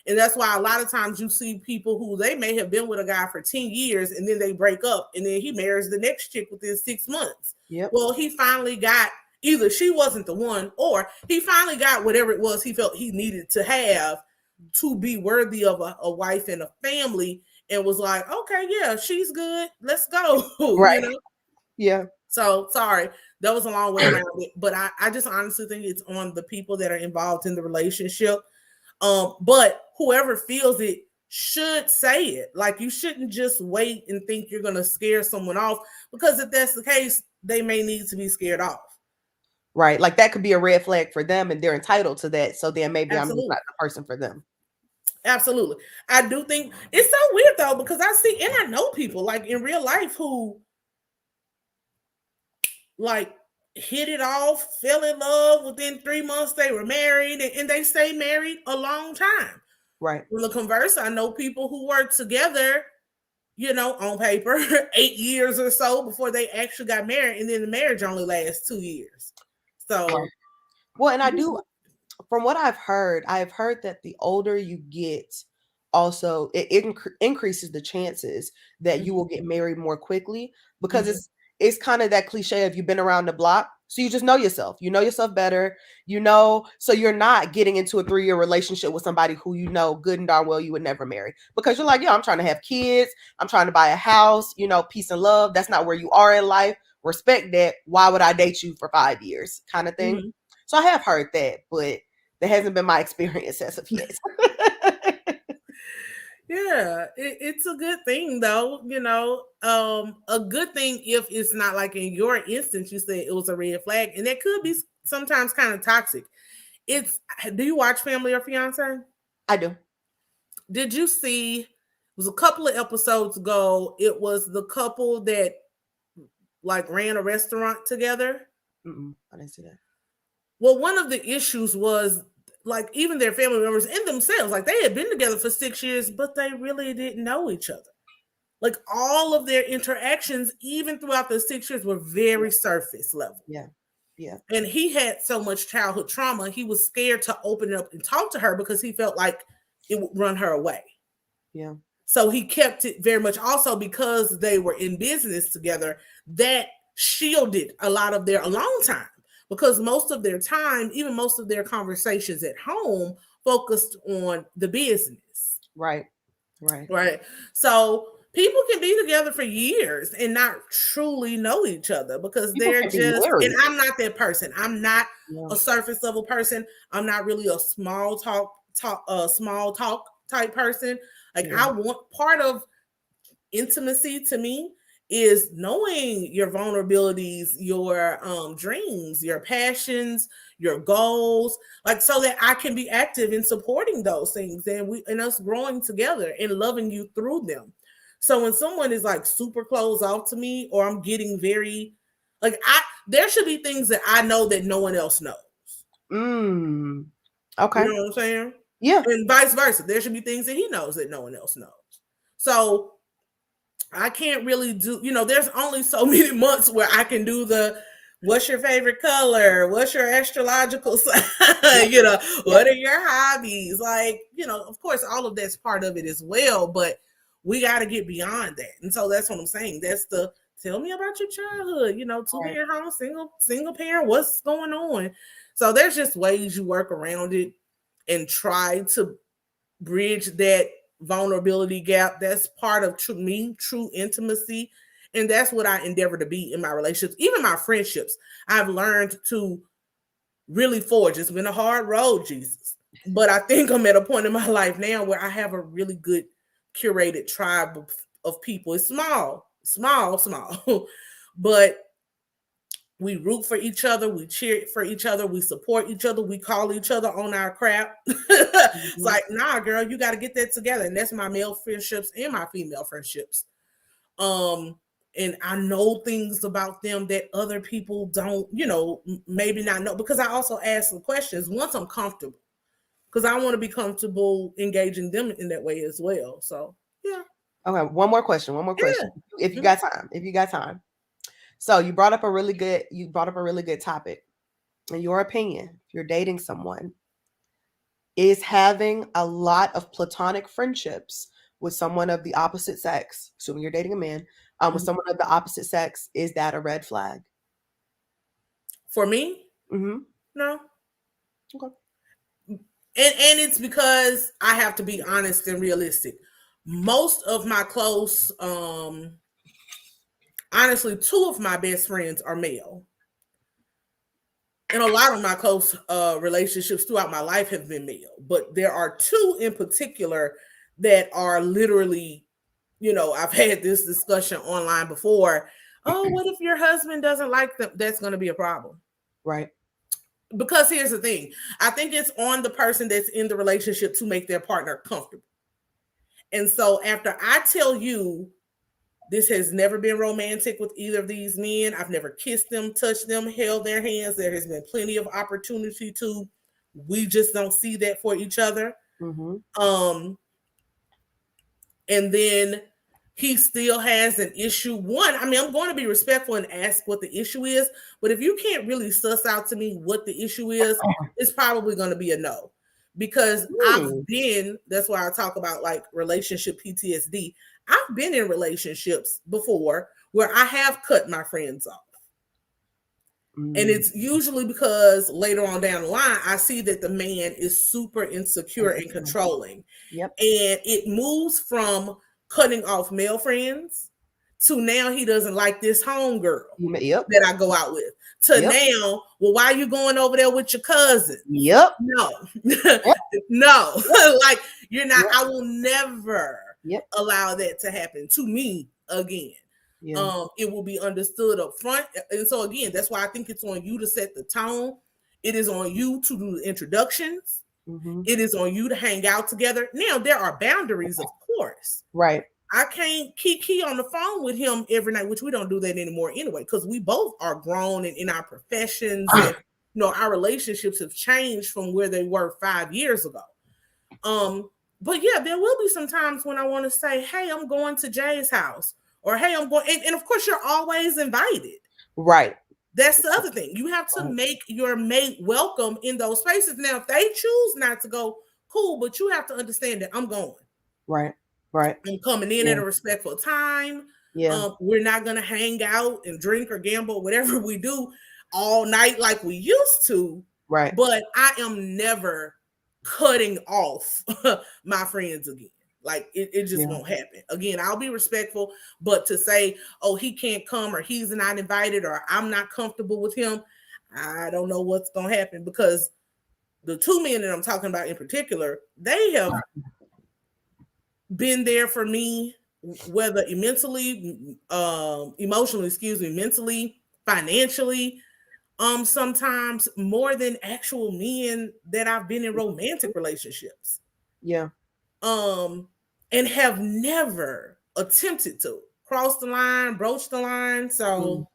And that's why a lot of times you see people who they may have been with a guy for 10 years and then they break up and then he marries the next chick within 6 months. Yep. Well, he finally got, either she wasn't the one or he finally got whatever it was he felt he needed to have to be worthy of a wife and a family, and was like, okay, yeah, she's good. Let's go. Right. Yeah. So sorry, that was a long way around it. But I just honestly think it's on the people that are involved in the relationship. But whoever feels it should say it. Like, you shouldn't just wait and think you're going to scare someone off, because if that's the case, they may need to be scared off. Right. Like that could be a red flag for them and they're entitled to that. So then maybe Absolutely. I'm not the person for them. Absolutely. I do think it's so weird though, because I see and I know people like in real life who like hit it off, fell in love within 3 months, they were married, and they stay married a long time. Right. On the converse, I know people who worked together, on paper, 8 years or so before they actually got married, and then the marriage only lasts 2 years. So, well, and I do, from what I've heard that the older you get, also it increases the chances that you will get married more quickly, because it's kind of that cliche of you've been around the block. So you just know yourself. You know yourself better, so you're not getting into a 3-year relationship with somebody who good and darn well you would never marry, because you're like, I'm trying to have kids. I'm trying to buy a house, peace and love. That's not where you are in life. Respect that. Why would I date you for 5 years kind of thing? So I have heard that, but that hasn't been my experience as of yet. Yeah, it's a good thing though, a good thing if it's not like in your instance, you said it was a red flag, and that could be sometimes kind of toxic. Do you watch Family or Fiance? I do. Did you see, it was a couple of episodes ago, it was the couple that like ran a restaurant together? I didn't see that. Well, one of the issues was like even their family members and themselves, like they had been together for 6 years, but they really didn't know each other. Like all of their interactions, even throughout the 6 years, were very surface level. Yeah. Yeah. And he had so much childhood trauma, he was scared to open it up and talk to her because he felt like it would run her away. Yeah. So he kept it very much, also because they were in business together, that shielded a lot of their alone time. Because most of their time, even most of their conversations at home, focused on the business. Right. So people can be together for years and not truly know each other because People they're can be just, married. and I'm not that person. I'm not a surface level person. I'm not really a small talk type person. Like I want part of intimacy to me is knowing your vulnerabilities, your dreams, your passions, your goals, like so that I can be active in supporting those things and us growing together and loving you through them. So when someone is like super closed off to me, or I'm getting very like there should be things that I know that no one else knows. Okay. You know what I'm saying? Yeah. And vice versa. There should be things that he knows that no one else knows. So I can't really do, there's only so many months where I can do what's your favorite color? What's your astrological sign? What are your hobbies? Like, of course, all of that's part of it as well, but we got to get beyond that. And so that's what I'm saying. That's tell me about your childhood, 2-parent home, single parent, what's going on? So there's just ways you work around it and try to bridge that vulnerability gap. That's part of true intimacy. And that's what I endeavor to be in my relationships, even my friendships. I've learned to really forge. It's been a hard road, Jesus. But I think I'm at a point in my life now where I have a really good curated tribe of people. It's small, but we root for each other. We cheer for each other. We support each other. We call each other on our crap. It's like, nah, girl, you got to get that together. And that's my male friendships and my female friendships. And I know things about them that other people don't, maybe not know, because I also ask them questions once I'm comfortable, because I want to be comfortable engaging them in that way as well. So, yeah. Okay. One more question. Yeah. If you got time. So you brought up a really good topic. In your opinion, if you're dating someone, is having a lot of platonic friendships with someone of the opposite sex, assuming you're dating a man, with someone of the opposite sex, is that a red flag? For me? No. Okay. And it's because I have to be honest and realistic. Most of my close, honestly, 2 of my best friends are male. And a lot of my close relationships throughout my life have been male. But there are 2 in particular that are literally, I've had this discussion online before. Oh, what if your husband doesn't like them? That's going to be a problem. Right. Because here's the thing. I think it's on the person that's in the relationship to make their partner comfortable. And so after I tell you, this has never been romantic with either of these men. I've never kissed them, touched them, held their hands. There has been plenty of opportunity to. We just don't see that for each other. And then he still has an issue. One, I'm going to be respectful and ask what the issue is. But if you can't really suss out to me what the issue is, it's probably going to be a no. Because that's why I talk about like relationship PTSD. I've been in relationships before where I have cut my friends off. And it's usually because later on down the line, I see that the man is super insecure and controlling. Yep. And it moves from cutting off male friends to now he doesn't like this homegirl that I go out with. To now, well, why are you going over there with your cousin? Yep. No. No. Like, you're not, I will never allow that to happen to me again. It will be understood up front. And so again, that's why I think it's on you to set the tone. It is on you to do the introductions. It is on you to hang out together. Now, there are boundaries, of course. Right. I can't kiki on the phone with him every night, which we don't do that anymore anyway, because we both are grown and in our professions. And, our relationships have changed from where they were 5 years ago. But yeah, there will be some times when I want to say, hey, I'm going to Jay's house. Or, hey, I'm going. And of course, you're always invited. Right. That's the other thing. You have to make your mate welcome in those spaces. Now, if they choose not to go, cool. But you have to understand that I'm going. Right. Right. I'm coming in at a respectful time. Yeah. We're not going to hang out and drink or gamble, whatever we do, all night like we used to. Right. But I am never cutting off my friends again. Like it just won't happen. Again, I'll be respectful, but to say, oh, he can't come or he's not invited or I'm not comfortable with him, I don't know what's going to happen, because the two men that I'm talking about in particular, they have been there for me, whether mentally, emotionally, mentally, financially, sometimes more than actual men that I've been in romantic relationships. Yeah. And have never attempted to cross the line, broach the line. So,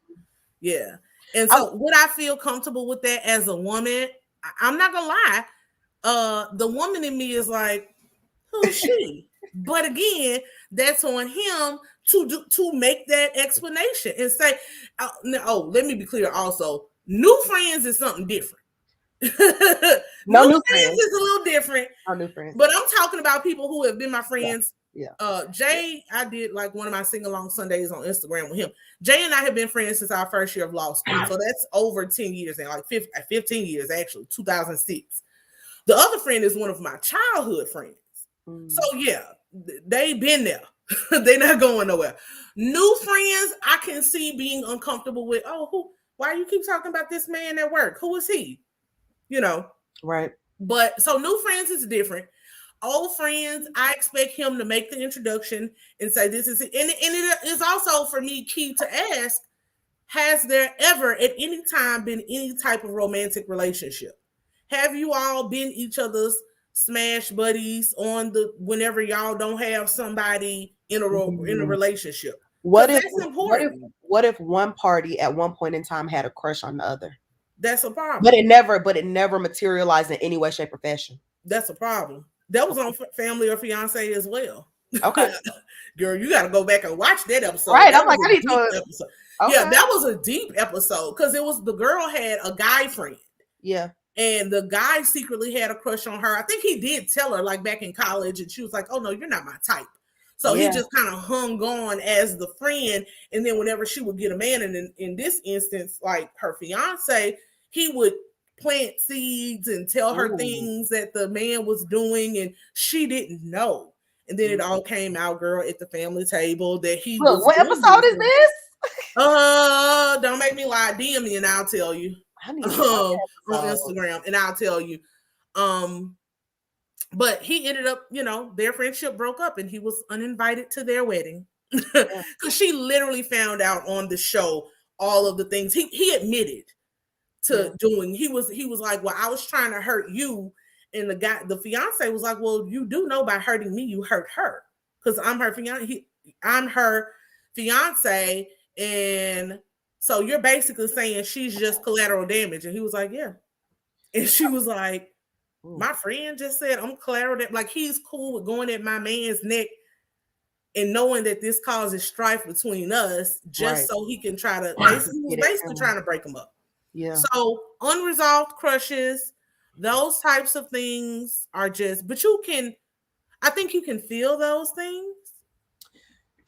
yeah. And so, would I feel comfortable with that as a woman? I'm not gonna lie. The woman in me is like, who's she? But again, that's on him to make that explanation and say, oh, let me be clear also. New friends is something different. No new friends is a little different. No new friends. But I'm talking about people who have been my friends. Yeah. Jay, I did like one of my sing-along Sundays on Instagram with him. Jay and I have been friends since our first year of law school. So that's over 10 years now, like 15 years actually, 2006. The other friend is one of my childhood friends. So yeah, they been there. They're not going nowhere. New friends, I can see being uncomfortable with, why you keep talking about this man at work? Who is he? You know. Right. But so new friends is different. Old friends, I expect him to make the introduction and say this is it. And it is also for me key to ask, has there ever at any time been any type of romantic relationship? Have you all been each other's smash buddies on the whenever y'all don't have somebody in a relationship? What if one party at one point in time had a crush on the other? That's a problem. But it never materialized in any way, shape, or fashion. That's a problem. That was on Family or Fiance as well. Okay. Girl, you got to go back and watch that episode. Right. That I'm like, I need to. Episode. Okay. Yeah, that was a deep episode because it was the girl had a guy friend. Yeah. And the guy secretly had a crush on her. I think he did tell her like back in college, and she was like, oh no, you're not my type. So he just kind of hung on as the friend. And then whenever she would get a man, and in this instance, like her fiance, he would plant seeds and tell her things that the man was doing, and she didn't know. And then it all came out, girl, at the family table that he was. What episode is this? Don't make me lie. DM me and I'll tell you. I need on Instagram, and I'll tell you. But he ended up, their friendship broke up, and he was uninvited to their wedding because she literally found out on the show all of the things he admitted to doing. He was like, well, I was trying to hurt you, and the fiance was like, well, you do know by hurting me, you hurt her because I'm her fiance. I'm her fiance, and so you're basically saying she's just collateral damage. And he was like, yeah. And she was like, my friend just said I'm collateral damage. Like, he's cool with going at my man's neck and knowing that this causes strife between us just so he can try to basically trying to break them up. Yeah. So unresolved crushes, those types of things are just, but I think you can feel those things.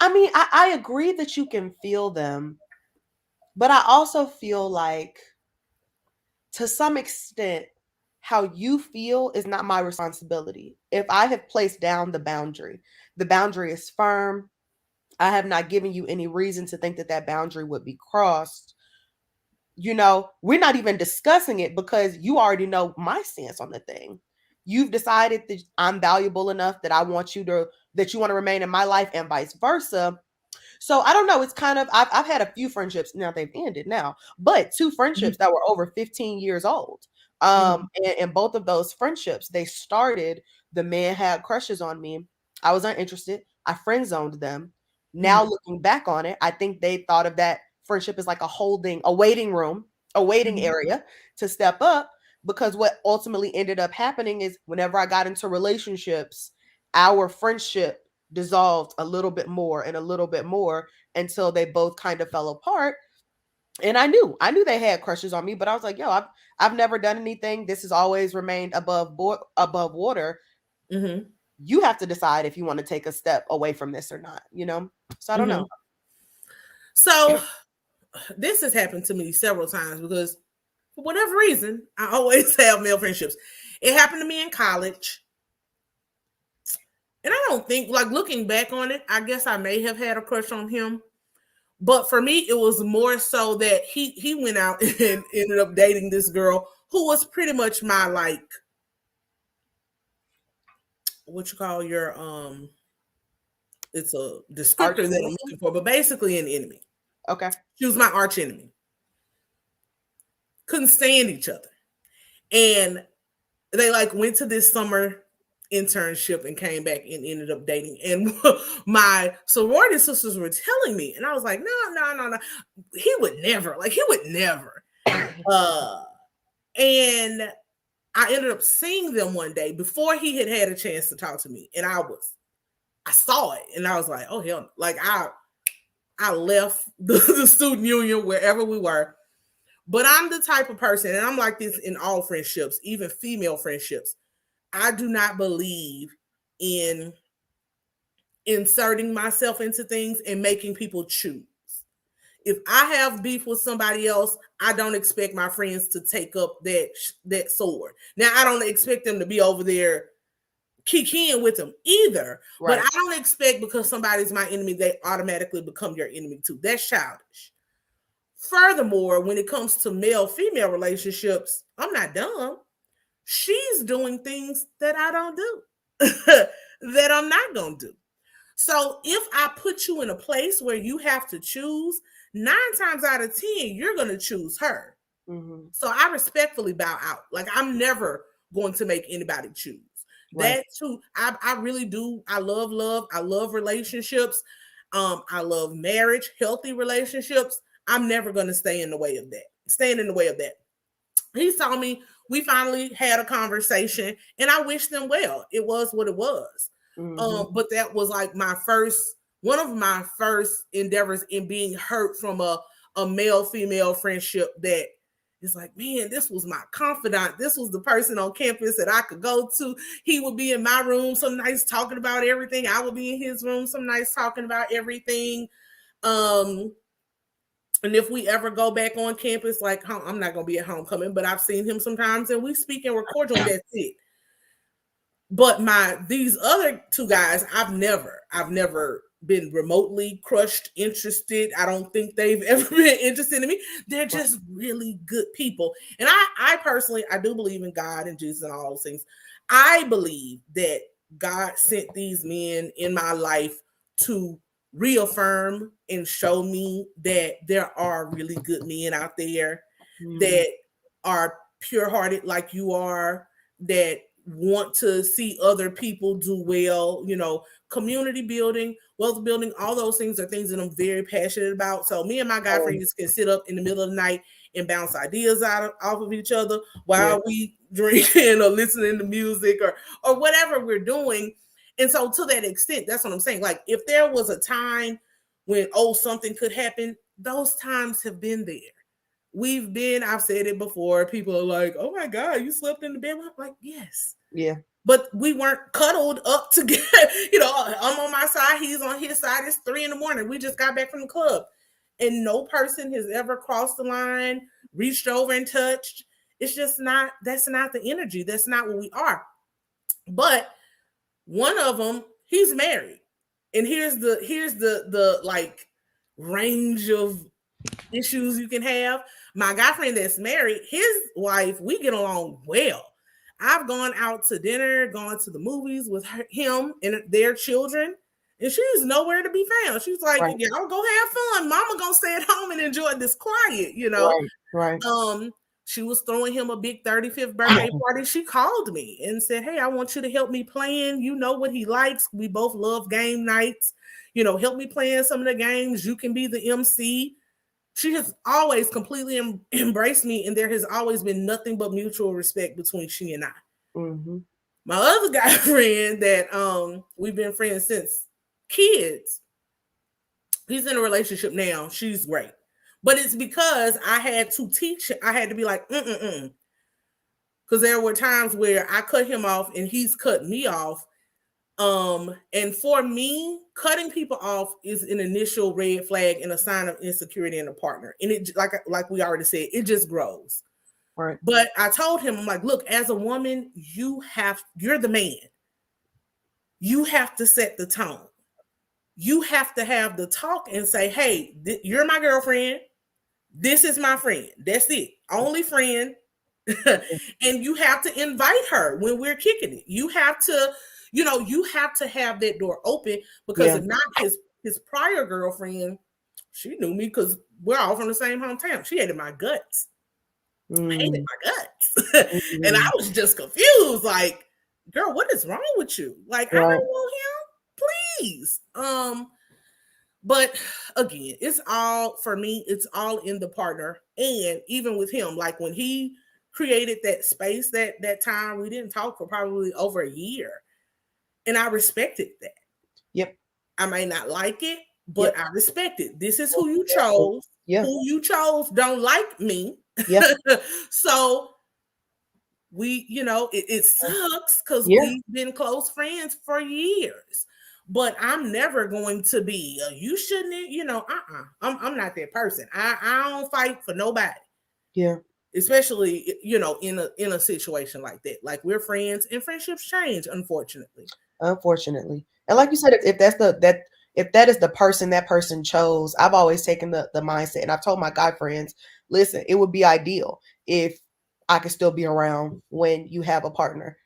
I mean, I agree that you can feel them. But I also feel like, to some extent, how you feel is not my responsibility. If I have placed down the boundary is firm. I have not given you any reason to think that boundary would be crossed. We're not even discussing it because you already know my stance on the thing. You've decided that I'm valuable enough that I want that you want to remain in my life, and vice versa. So I don't know. It's kind of, I've had a few friendships now, they've ended now, but two friendships that were over 15 years old. And both of those friendships, they started, the man had crushes on me. I was uninterested. I friend zoned them. Now looking back on it, I think they thought of that friendship as like a waiting room, a waiting area to step up, because what ultimately ended up happening is whenever I got into relationships, our friendship dissolved a little bit more and a little bit more until they both kind of fell apart. And I knew they had crushes on me, but I was like, yo, I've never done anything. This has always remained above water. You have to decide if you want to take a step away from this or not, So I don't know. So this has happened to me several times because for whatever reason, I always have male friendships. It happened to me in college. And I don't think, like, looking back on it, I guess I may have had a crush on him. But for me, it was more so that he went out and ended up dating this girl who was pretty much my, like, what you call your it's a descriptor that I'm looking for, but basically an enemy. Okay. She was my arch enemy. Couldn't stand each other. And they like went to this summer internship and came back and ended up dating. And my sorority sisters were telling me, and I was like, no. He would never. And I ended up seeing them one day before he had a chance to talk to me. And I saw it and I was like, oh hell, like I left the student union wherever we were. But I'm the type of person, and I'm like this in all friendships, even female friendships. I do not believe in inserting myself into things and making people choose. If I have beef with somebody else, I don't expect my friends to take up that sword. Now, I don't expect them to be over there kikiing with them either. Right. But I don't expect because somebody's my enemy, they automatically become your enemy too. That's childish. Furthermore, when it comes to male-female relationships, I'm not dumb. She's doing things that I don't do, that I'm not going to do. So if I put you in a place where you have to choose, 9 times out of 10, you're going to choose her. Mm-hmm. So I respectfully bow out. Like, I'm never going to make anybody choose. Right. That too, I really do. I love love. I love relationships. I love marriage, healthy relationships. I'm never going to stand in the way of that. He saw me. We finally had a conversation, and I wish them well. It was what it was. Mm-hmm. But that was like one of my first endeavors in being hurt from a male-female friendship that is like, man, this was my confidant. This was the person on campus that I could go to. He would be in my room some nights talking about everything. I would be in his room some nights talking about everything. And if we ever go back on campus, like, I'm not going to be at homecoming, but I've seen him sometimes and we speak and we're cordial and that's it. But these other 2 guys, I've never been remotely crushed, interested. I don't think they've ever been interested in me. They're just really good people. And I personally, I do believe in God and Jesus and all those things. I believe that God sent these men in my life to reaffirm and show me that there are really good men out there that are pure-hearted like you are, that want to see other people do well, community building, wealth building, all those things are things that I'm very passionate about. So me and my guy friends can sit up in the middle of the night and bounce ideas off of each other while we drinking or listening to music or whatever we're doing. And so to that extent, that's what I'm saying. Like, if there was a time when, something could happen, those times have been there. I've said it before. People are like, oh my God, you slept in the bed. I'm like, yes. Yeah. But we weren't cuddled up together. I'm on my side, he's on his side. It's 3 a.m. We just got back from the club. And no person has ever crossed the line, reached over and touched. It's just that's not the energy. That's not what we are. But one of them, he's married. And here's the like range of issues you can have. My guy friend that's married, his wife, we get along well. I've gone out to dinner, gone to the movies with him and their children, and she's nowhere to be found. She's like, right. Y'all go have fun. Mama gonna stay at home and enjoy this quiet, Right. She was throwing him a big 35th birthday party. She called me and said, hey, I want you to help me plan. You know what he likes. We both love game nights. Help me plan some of the games. You can be the MC. She has always completely embraced me, and there has always been nothing but mutual respect between she and I. Mm-hmm. My other guy friend that we've been friends since kids, he's in a relationship now. She's great. But it's because I had to be like, because there were times where I cut him off and he's cut me off. And for me, cutting people off is an initial red flag and a sign of insecurity in a partner. And it, like we already said, it just grows. Right. But I told him, I'm like, look, as a woman, you're the man. you have to set the tone. You have to have the talk and say, hey, you're my girlfriend. This is my friend. That's it. Only friend. And you have to invite her when we're kicking it. You have to, you have to have that door open, because if not, his prior girlfriend, she knew me because we're all from the same hometown. She hated my guts. Hated my guts. And I was just confused. Like, girl, what is wrong with you? Like, I don't want him. Please. But again, it's all, for me, it's all in the partner. And even with him, like when he created that space, that time, we didn't talk for probably over a year. And I respected that. Yep. I may not like it, but I respect it. This is who you chose. Yeah. Who you chose don't like me. Yeah. So we, it sucks because we've been close friends for years. But I'm never going to be, you shouldn't, I'm not that person. I don't fight for nobody. Yeah. Especially, in a situation like that. Like, we're friends and friendships change, unfortunately. And like you said, if that is the person that person chose, I've always taken the mindset, and I've told my guy friends, listen, it would be ideal if I could still be around when you have a partner.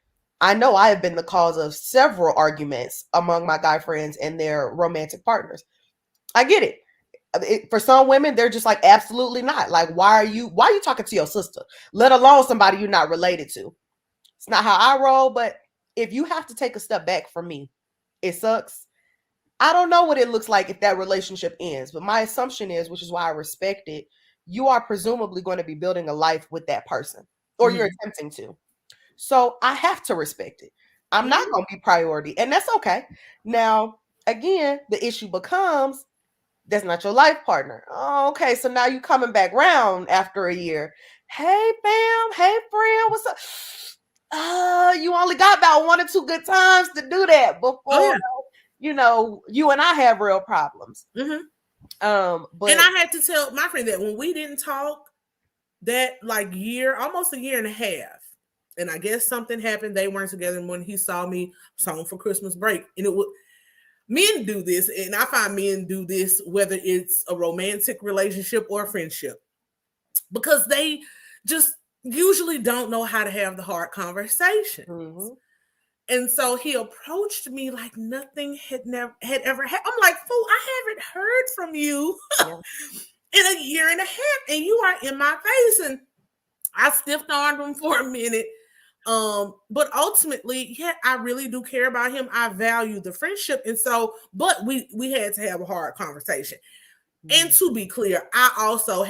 I know I have been the cause of several arguments among my guy friends and their romantic partners. I get it. For some women, they're just like, absolutely not. Like, why are you talking to your sister, let alone somebody you're not related to? It's not how I roll. But if you have to take a step back from me, it sucks. I don't know what it looks like if that relationship ends, but my assumption is, which is why I respect it, you are presumably going to be building a life with that person, or you're attempting to. So I have to respect it. I'm not going to be priority, and that's okay. Now, again, the issue becomes, that's not your life partner. Oh, okay, so now you coming back round after a year. Hey, fam. Hey, friend. What's up? You only got about 1 or 2 good times to do that before, you and I have real problems. But and I had to tell my friend that when we didn't talk that almost a year and a half, and I guess something happened. They weren't together. And when he saw me, I saw him for Christmas break, and men do this, and I find men do this whether it's a romantic relationship or a friendship, because they just usually don't know how to have the hard conversations. And so he approached me like nothing had ever happened. I'm like, fool, I haven't heard from you in a year and a half, and you are in my face. And I stiff-armed him for a minute. But ultimately, I really do care about him. I value the friendship. And so, but we had to have a hard conversation. And to be clear, I also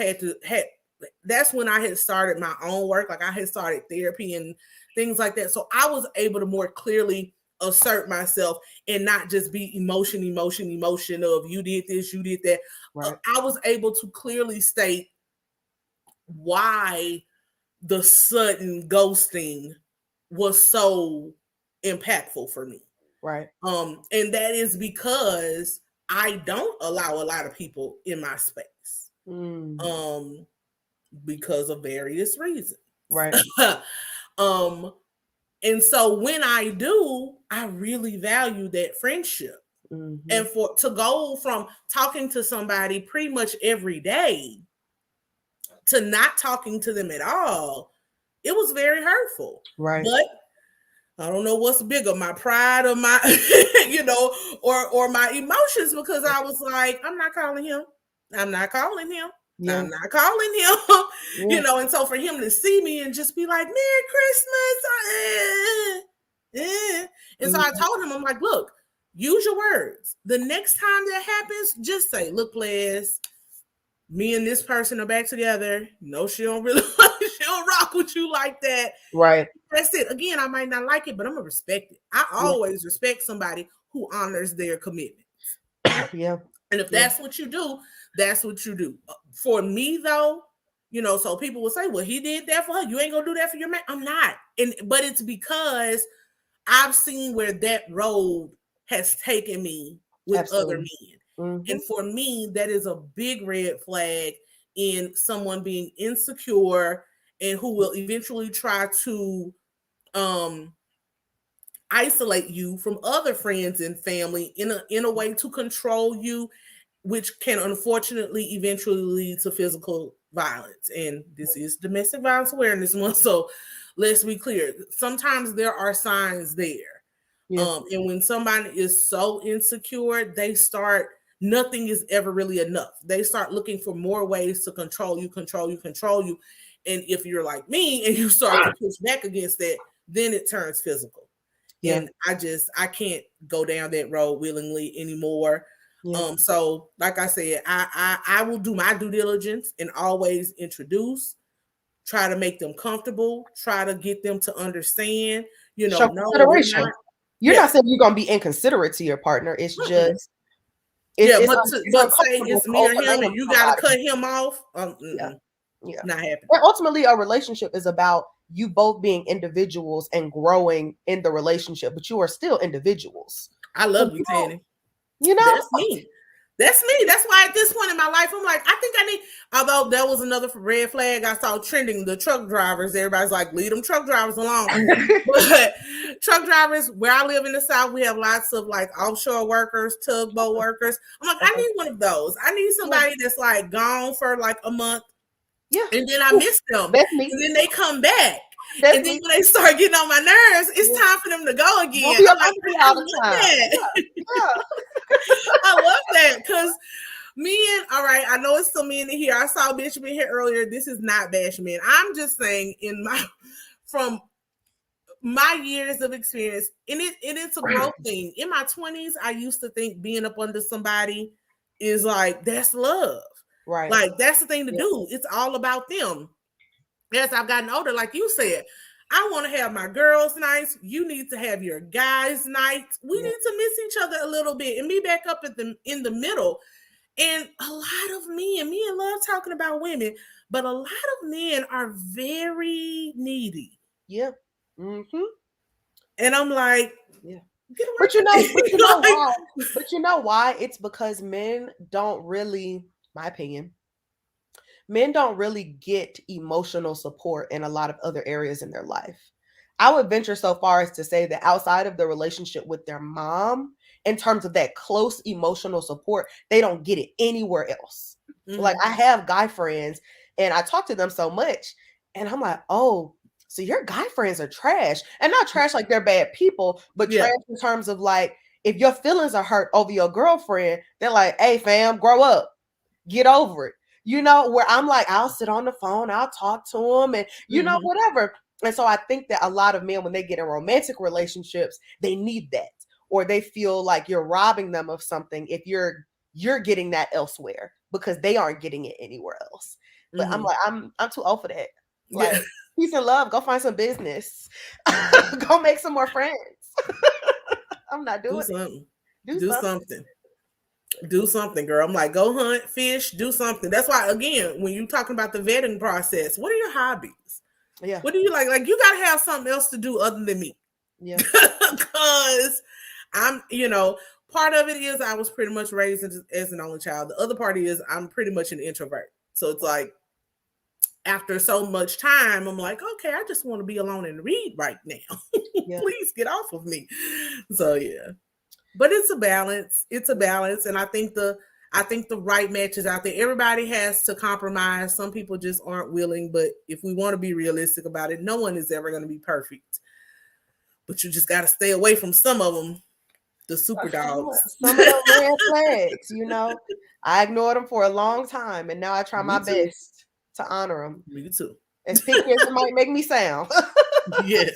that's when I had started my own work. Like, I had started therapy and things like that. So I was able to more clearly assert myself and not just be emotion of you did this, you did that. Right. I was able to clearly state why the sudden ghosting was so impactful for me. Right. And that is because I don't allow a lot of people in my space. Because of various reasons. Right. And so when I do, I really value that friendship. And to go from talking to somebody pretty much every day to not talking to them at all, it was very hurtful. Right. But I don't know what's bigger, my pride or my, or my emotions, because I was like, I'm not calling him. I'm not calling him. Yeah. I'm not calling him. Yeah. And so for him to see me and just be like, Merry Christmas. And so I told him, I'm like, look, use your words. The next time that happens, just say, look, plez, me and this person are back together. No, she don't rock with you like that. Right. That's it. Again, I might not like it, but I'm gonna respect it. I always respect somebody who honors their commitment. Yeah. And if that's what you do, that's what you do. For me, though, so people will say, well, he did that for her. You ain't gonna do that for your man. I'm not. But it's because I've seen where that road has taken me with other men. And for me, that is a big red flag in someone being insecure and who will eventually try to isolate you from other friends and family in a way to control you, which can unfortunately eventually lead to physical violence. And this is Domestic Violence Awareness Month, so let's be clear. Sometimes there are signs there. Yeah. And when somebody is so insecure, they start, nothing is ever really enough. They start looking for more ways to control you, control you, control you. And if you're like me and you start to push back against that, then it turns physical. Yeah. And I can't go down that road willingly anymore. Yeah. So like I said, I will do my due diligence and always introduce, try to make them comfortable, try to get them to understand, you know, Show no, consideration. we're not. You're not saying you're gonna be inconsiderate to your partner. It's just but say it's me or him and you gotta cut him off. Yeah. Not happening. And ultimately, a relationship is about you both being individuals and growing in the relationship, but you are still individuals. I love you, Tanny. You know, that's me. That's me. That's why at this point in my life, I'm like, I think I need, although that was another red flag I saw trending, the truck drivers. Everybody's like, leave them truck drivers alone. But truck drivers, where I live in the South, we have lots of like offshore workers, tugboat workers. I'm like, I need one of those. I need somebody that's like gone for like a month. Yeah. And then I miss them. That's me. And then they come back. That's and then me. when they start getting on my nerves, it's time for them to go again. I'm like, I love that. Yeah. I love that because all right, I know it's some men in here. I saw Bishop in here earlier. This is not bashing men. I'm just saying from my years of experience, and it's a growth thing. In my 20s, I used to think being up under somebody is like, that's love. Right. Like, that's the thing to do. It's all about them. As I've gotten older, like you said, I want to have my girls' nights. You need to have your guys' nights. We need to miss each other a little bit and be back up in the middle. And a lot of men love talking about women, but a lot of men are very needy. Yeah. Mm-hmm. And I'm like, yeah. But you know why? But you know why? It's because men don't really, my opinion, men don't really get emotional support in a lot of other areas in their life. I would venture so far as to say that outside of the relationship with their mom, in terms of that close emotional support, they don't get it anywhere else. Mm-hmm. Like, I have guy friends and I talk to them so much and I'm like, oh, so your guy friends are trash. And not trash like they're bad people, but trash in terms of like, if your feelings are hurt over your girlfriend, they're like, hey fam, grow up, get over it. You know, where I'm like, I'll sit on the phone, I'll talk to them and, you know, whatever. And so I think that a lot of men, when they get in romantic relationships, they need that, or they feel like you're robbing them of something if you're getting that elsewhere because they aren't getting it anywhere else. But I'm like, I'm too old for that. Like, peace and love, go find some business. Go make some more friends. I'm not doing it. Do something. Do something, girl. I'm like, go hunt, fish, do something. That's why, again, when you're talking about the vetting process, what are your hobbies? Yeah. What do you like? Like, you got to have something else to do other than me. Yeah. Because I'm, part of it is I was pretty much raised as an only child. The other part is I'm pretty much an introvert. So it's like, after so much time, I'm like, okay, I just want to be alone and read right now. Please get off of me. So yeah. But it's a balance. It's a balance. And I think the right match is out there. Everybody has to compromise. Some people just aren't willing. But if we want to be realistic about it, no one is ever going to be perfect. But you just got to stay away from some of them, the super dogs. Some of the red flags, I ignored them for a long time. And now I try my best to honor them. Me too. As picky as it might make me sound. Yes.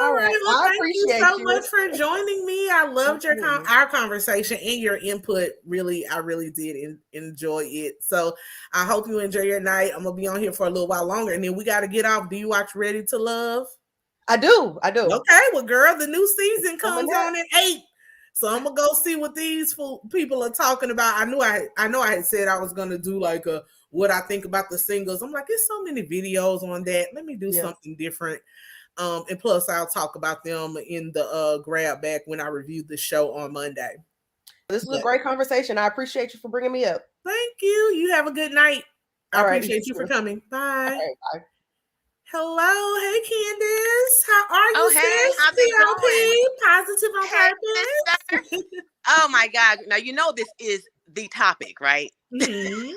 All right. Well, thank you so much for joining me. I loved our conversation and your input. I really did enjoy it. So I hope you enjoy your night. I'm going to be on here for a little while longer. And then we got to get off. Do you watch Ready to Love? I do. Okay. Well, girl, the new season comes on at 8. So I'm going to go see what these people are talking about. I know I had said I was going to do like what I think about the singles. I'm like, there's so many videos on that. Let me do something different. And plus, I'll talk about them in the grab back when I review the show on Monday. This was a great conversation. I appreciate you for bringing me up. Thank you. You have a good night. I appreciate you for coming. Bye. Okay, bye. Hello, hey Candace. How are Oh, you, hey, sis? how's it going? Positive on Hey, sister. purpose. Oh my God. Now you know this is the topic, right? Mm-hmm.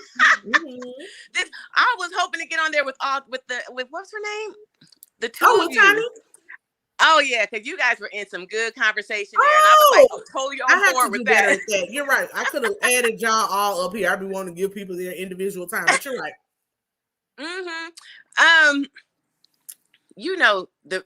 Mm-hmm. This I was hoping to get on there with what's her name? The two Oh, of with Tiny? you. Oh yeah, because you guys were in some good conversation there, and I was like, Oh, oh, totally I on have to board with do better that. at that. You're right. I could have added y'all all up here. I'd be wanting to give people their individual time, but you're right. Mm-hmm. You know, the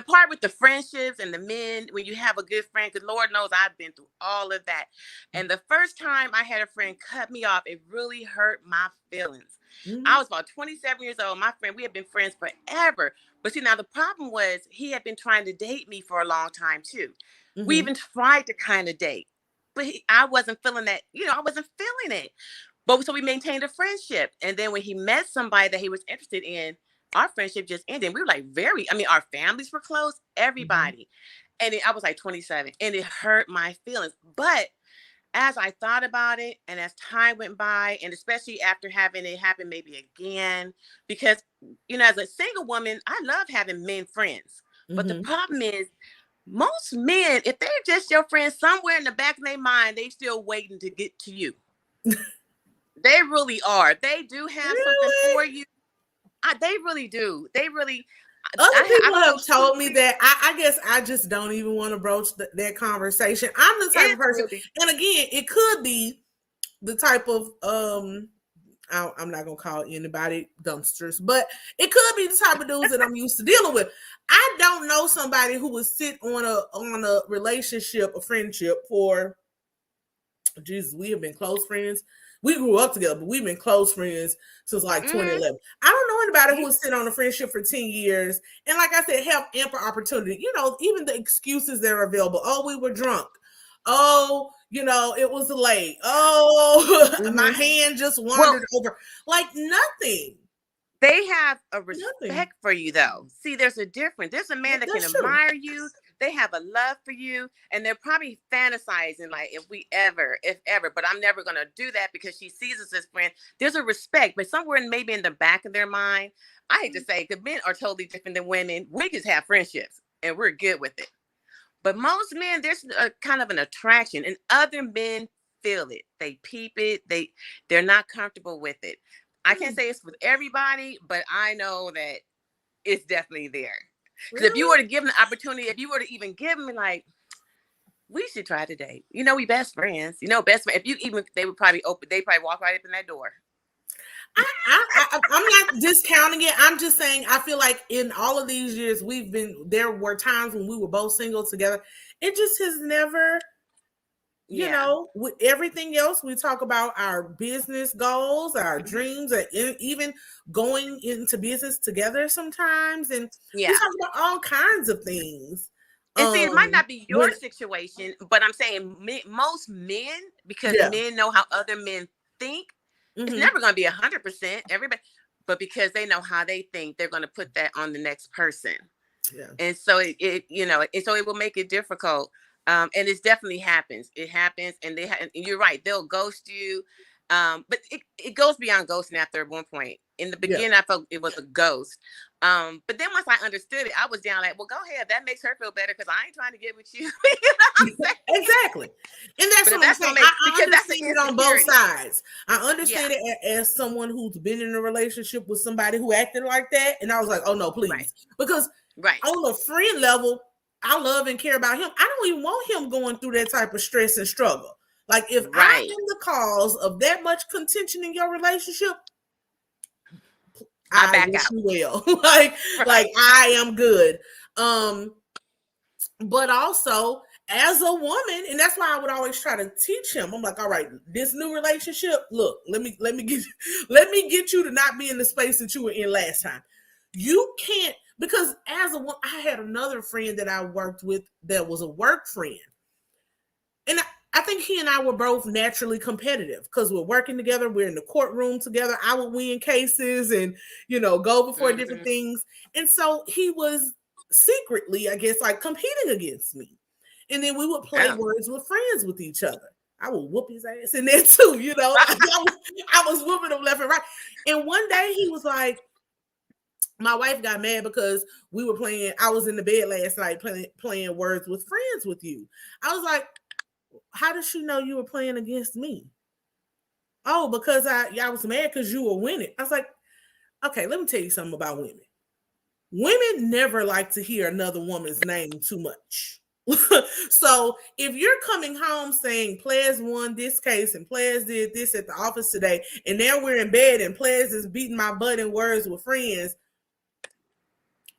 part with the friendships and the men, when you have a good friend, because Lord knows I've been through all of that. And the first time I had a friend cut me off, it really hurt my feelings. Mm-hmm. I was about 27 years old. My friend, we had been friends forever. But see, now the problem was he had been trying to date me for a long time too. We Mm-hmm. even tried to kind of date, but I wasn't feeling that. I wasn't feeling it. But so we maintained a friendship. And then when he met somebody that he was interested in, our friendship just ended. We were like our families were close, everybody. And I was like 27 and it hurt my feelings. But as I thought about it and as time went by, and especially after having it happen maybe again, because, as a single woman, I love having men friends. But the Mm-hmm. problem is, most men, if they're just your friends, somewhere in the back of their mind, they still waiting to get to you. They really are. They do have something for Really? you. They really do. They really. Other I people don't know. have told me that. I guess I just don't even want to broach that conversation. I'm the type of It's person, really. and again, it could be the type of I'm not gonna call anybody dumpsters, but it could be the type of dudes that I'm used to dealing with. I don't know somebody who would sit on a relationship, a friendship for Jesus. We have been close friends. We grew up together, but we've been close friends since like 2011. I don't know anybody who would sit on a friendship for 10 years and, like I said, have ample opportunity. Even the excuses that are available. Oh, we were drunk. Oh, it was late. Oh, my hand just Well, wandered over. Like nothing. they have a Nothing. respect for you, though. See, there's a difference. There's a man that can That's true. admire you. They have a love for you, and they're probably fantasizing like, if ever, but I'm never gonna do that because she sees us as friends. There's a respect, but somewhere maybe in the back of their mind, I hate to say, because men are totally different than women. We just have friendships, and we're good with it. But most men, there's a kind of an attraction, and other men feel it. They peep it. They're not comfortable with it. I can't say it's with everybody, but I know that it's definitely there. Because if you Really? were to give them the opportunity, if you were to even give them like, we should try today. We best friends. Best friend. If you even, they would probably open. They probably walk right up in that door. I'm not discounting it. I'm just saying I feel like in all of these years there were times when we were both single together. It just has never, with everything else, we talk about our business goals, our dreams, and even going into business together sometimes. And we Yeah. talk about all kinds of things. And see, it might not be your when situation, but I'm saying most men, because Yeah. men know how other men think, it's Mhm. never going to be 100%. Everybody, but because they know how they think, they're going to put that on the next person. Yeah. And so it will make it difficult. And it definitely happens. It happens, and and you're right. They'll ghost you. But it goes beyond ghosting after one point. In the beginning, I felt it was a ghost. But then once I understood it, I was down like, well, go ahead. That makes her feel better because I ain't trying to get with you. You know what I'm saying? Exactly. And that's But if what I'm that's saying. gonna make, I because that's the understand it on both insecurity. sides. I Yeah. understand it as someone who's been in a relationship with somebody who acted like that. And I was like, oh no, please. Right. Because Right. on a friend level, I love and care about him. I don't even want him going through that type of stress and struggle. Like if I Right. am the cause of that much contention in your relationship, I I back wish out. you well. like Right. I am good. But also as a woman, and that's why I would always try to teach him. I'm like, all right, this new relationship, look, let me get you to not be in the space that you were in last time. You can't, because I had another friend that I worked with that was a work friend. And I think he and I were both naturally competitive because we're working together. We're in the courtroom together. I would win cases and, go before different things. And so he was secretly, I guess, like competing against me. And then we would play words with friends with each other. I would whoop his ass in there too, I was whooping him left and right. And one day he was like, my wife got mad because I was in the bed last night playing Words with Friends with you. I was like, how did she know you were playing against me? Oh, because I was mad because you were winning. I was like, okay, let me tell you something about women. Women never like to hear another woman's name too much. So if you're coming home saying Plez won this case and Plez did this at the office today, and now we're in bed and Plez is beating my butt in Words with Friends,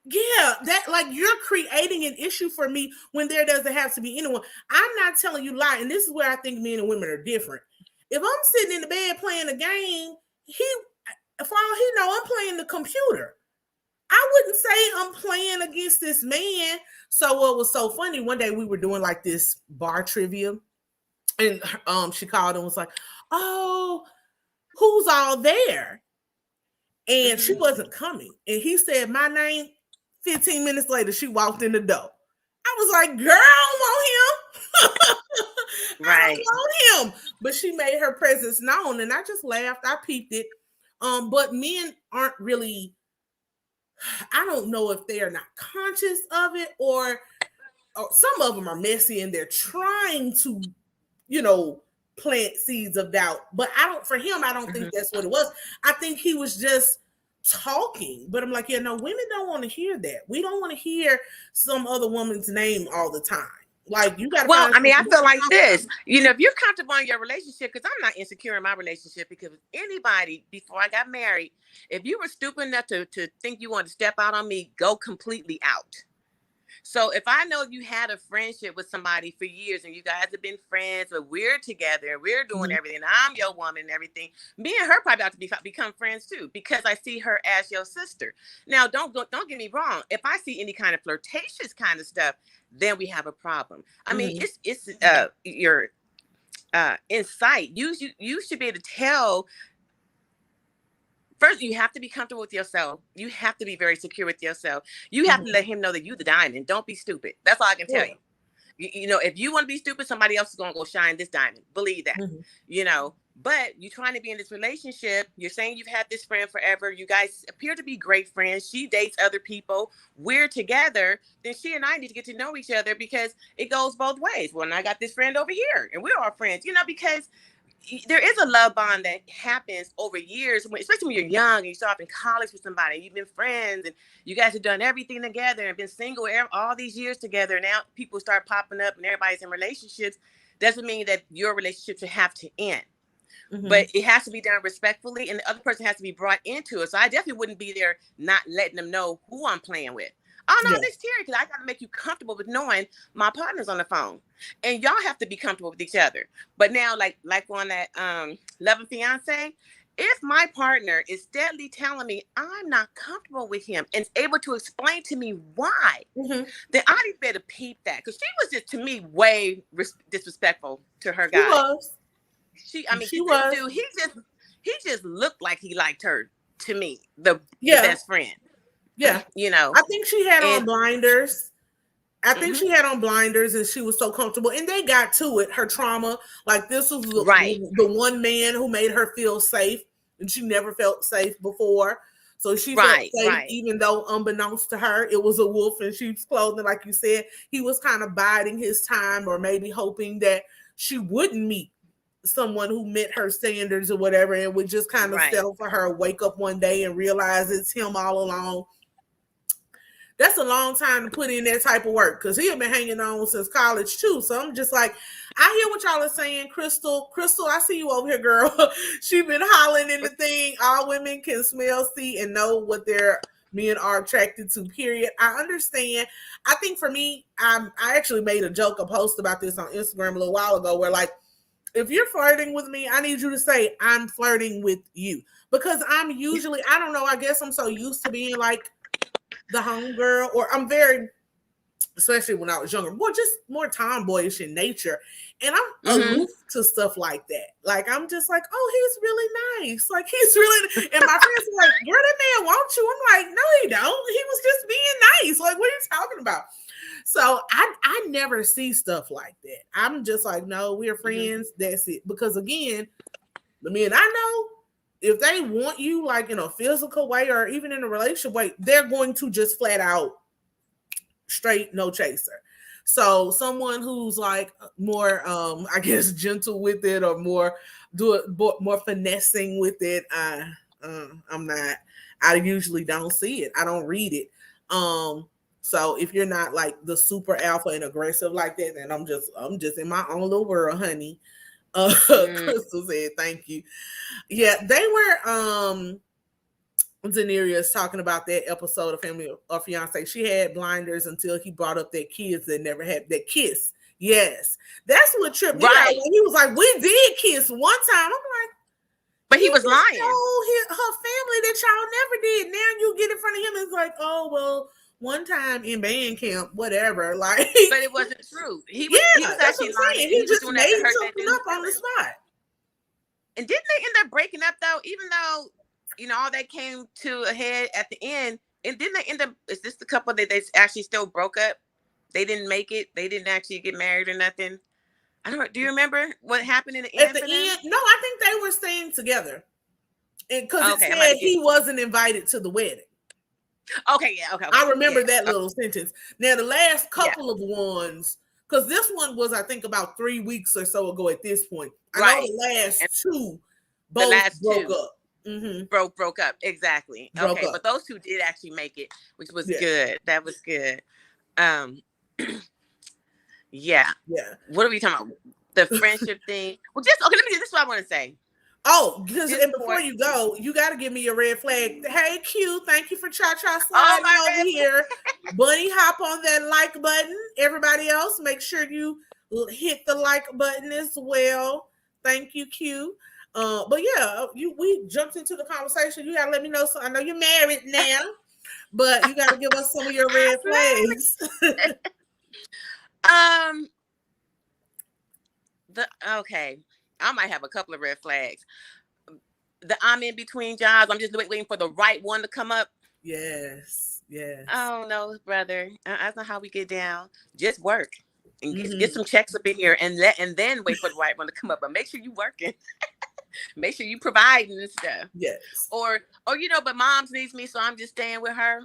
yeah, that like you're creating an issue for me when there doesn't have to be anyone. I'm not telling you lie, and this is where I think men and women are different. If I'm sitting in the bed playing a game, for all he know, I'm playing the computer. I wouldn't say I'm playing against this man. So what was so funny, one day we were doing like this bar trivia, and she called and was like, oh, who's all there? And she wasn't coming. And he said my name. 15 minutes later, she walked in the door. I was like, girl, I don't want him. Right. I don't want him. But she made her presence known, and I just laughed. I peeped it. But men aren't really, I don't know if they are not conscious of it, or some of them are messy and they're trying to, plant seeds of doubt. But for him, I don't think that's what it was. I think he was just talking. But I'm like, women don't want to hear that. We don't want to hear some other woman's name all the time. Like, you got to. Well, I mean, I feel like this. If you're comfortable in your relationship, because I'm not insecure in my relationship, because anybody before I got married, if you were stupid enough to think you wanted to step out on me, go completely out. So if I know you had a friendship with somebody for years and you guys have been friends, but we're together and we're doing everything, I'm your woman and everything, me and her probably have to become friends too, because I see her as your sister. Now, don't get me wrong. If I see any kind of flirtatious kind of stuff, then we have a problem. I mean, it's your insight. You should be able to tell. First, you have to be comfortable with yourself. You have to be very secure with yourself. You have to let him know that you the diamond. Don't be stupid. That's all I can tell you. If you want to be stupid, somebody else is going to go shine this diamond. Believe that. But you're trying to be in this relationship. You're saying you've had this friend forever. You guys appear to be great friends. She dates other people. We're together. Then she and I need to get to know each other, because it goes both ways. Well, and I got this friend over here and we're all friends, because there is a love bond that happens over years, especially when you're young and you start off in college with somebody, you've been friends and you guys have done everything together and been single all these years together. Now people start popping up and everybody's in relationships. Doesn't mean that your relationship should have to end. But it has to be done respectfully, and the other person has to be brought into it. So I definitely wouldn't be there not letting them know who I'm playing with. Oh, no, this Terry, because I got to make you comfortable with knowing my partner's on the phone. And y'all have to be comfortable with each other. But now, like on that Love and Fiance, if my partner is steadily telling me I'm not comfortable with him and is able to explain to me why, then I need to be able to peep that. Because she was just, to me, way disrespectful to her guy. She was. Dude, he just looked like he liked her, to me, the best friend. Yeah. I think she had on blinders. She had on blinders and she was so comfortable, and they got to it. Her trauma, like this was the one man who made her feel safe, and she never felt safe before. So she felt safe, even though unbeknownst to her, it was a wolf in sheep's clothing. Like you said, he was kind of biding his time, or maybe hoping that she wouldn't meet someone who met her standards or whatever, and would just kind of settle for her, wake up one day and realize it's him all along. That's a long time to put in that type of work, because he had been hanging on since college too. So I'm just like, I hear what y'all are saying. Crystal, I see you over here, girl. She been hollering in the thing. All women can smell, see, and know what their men are attracted to, period. I understand. I think for me, I actually made a post about this on Instagram a little while ago, where like, if you're flirting with me, I need you to say, I'm flirting with you. Because I'm usually, I don't know, I guess I'm so used to being like the homegirl, or I'm very, especially when I was younger, just more tomboyish in nature. And I'm aloof to stuff like that. Like, I'm just like, oh, he's really nice. Like, he's really, and my friends are like, girl, that man wants you. I'm like, no, he don't. He was just being nice. Like, what are you talking about? So I never see stuff like that. I'm just like, no, we're friends. That's it. Because again, the men I know, if they want you like in a physical way or even in a relationship way, they're going to just flat out straight no chaser. So someone who's like more I guess gentle with it or more more finessing with it, I'm not. I usually don't see it. I don't read it. So if you're not like the super alpha and aggressive like that, then I'm just in my own little world, honey. Crystal said thank you. Yeah, they were Daenerys talking about that episode of Family or Fiance. She had blinders until he brought up that kids that never had that kiss. Yes, that's what tripped me out Right. when he was like, "We did kiss one time." I'm like, But he was lying. Her family that y'all never did. Now you get in front of him and it's like, oh well, one time in band camp, whatever. Like, but it wasn't true. He yeah, was that's actually what I'm saying. lying. He was just doing that to made hurt that something dude's up on the feelings. spot. And didn't they end up breaking up though? Even though all that came to a head at the end. And didn't they end up? Is this the couple that they actually still broke up? They didn't make it. They didn't actually get married or nothing. I don't. Do you remember what happened in the end? At the end, no, I think they were staying together, because it said he wasn't invited to the wedding. Okay, yeah, okay. I remember that little sentence. Now the last couple of ones, because this one was, I think, about 3 weeks or so ago at this point. I know the last two both broke up. Mm-hmm. Broke up, exactly. Broke up. But those two did actually make it, which was good. That was good. Yeah. What are we talking about? The friendship thing. Well, just okay. This is what I want to say. Oh, because and before you go, you got to give me your red flag. Hey, Q, thank you for cha-cha sliding over here. Bunny, hop on that like button. Everybody else, make sure you hit the like button as well. Thank you, Q. But yeah, we jumped into the conversation. You got to let me know. So I know you're married now, but you got to give us some of your red flags. Okay. I might have a couple of red flags. I'm in between jobs. I'm just waiting for the right one to come up. Yes. Oh no, brother. That's not how we get down. Just work and get some checks up in here, and then wait for the right one to come up. But make sure you working. Make sure you providing and stuff. Yes. Or but mom's needs me, so I'm just staying with her.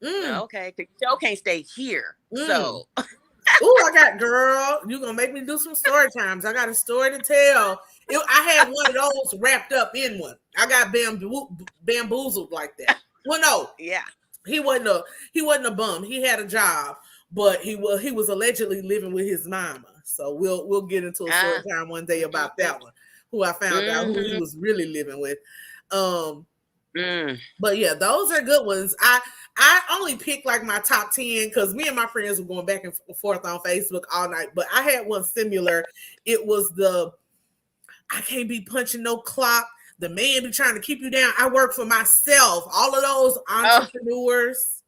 Okay, Joe can't stay here. So. I got, girl, you gonna make me do some story times. I got a story to tell. I had one of those wrapped up in one. I got bamboozled like that. Well, no, he wasn't a bum. He had a job, but he was allegedly living with his mama. So we'll get into a story time one day about that one. Who I found out who he was really living with. But yeah, those are good ones. I only picked like my top 10 because me and my friends were going back and forth on Facebook all night. But I had one similar. It was I can't be punching no clock. The man be trying to keep you down. I work for myself. All of those entrepreneurs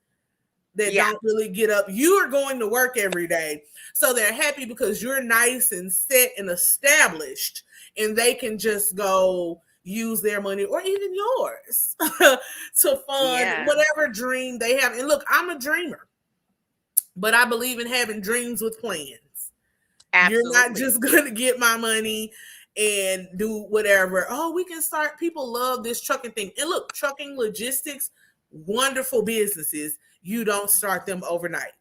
that don't really get up. You are going to work every day. So they're happy because you're nice and set and established. And they can just go use their money or even yours to fund whatever dream they have. And look, I'm a dreamer, but I believe in having dreams with plans. Absolutely. You're not just going to get my money and do whatever. Oh, we can start. People love this trucking thing. And look, trucking, logistics, wonderful businesses. You don't start them overnight.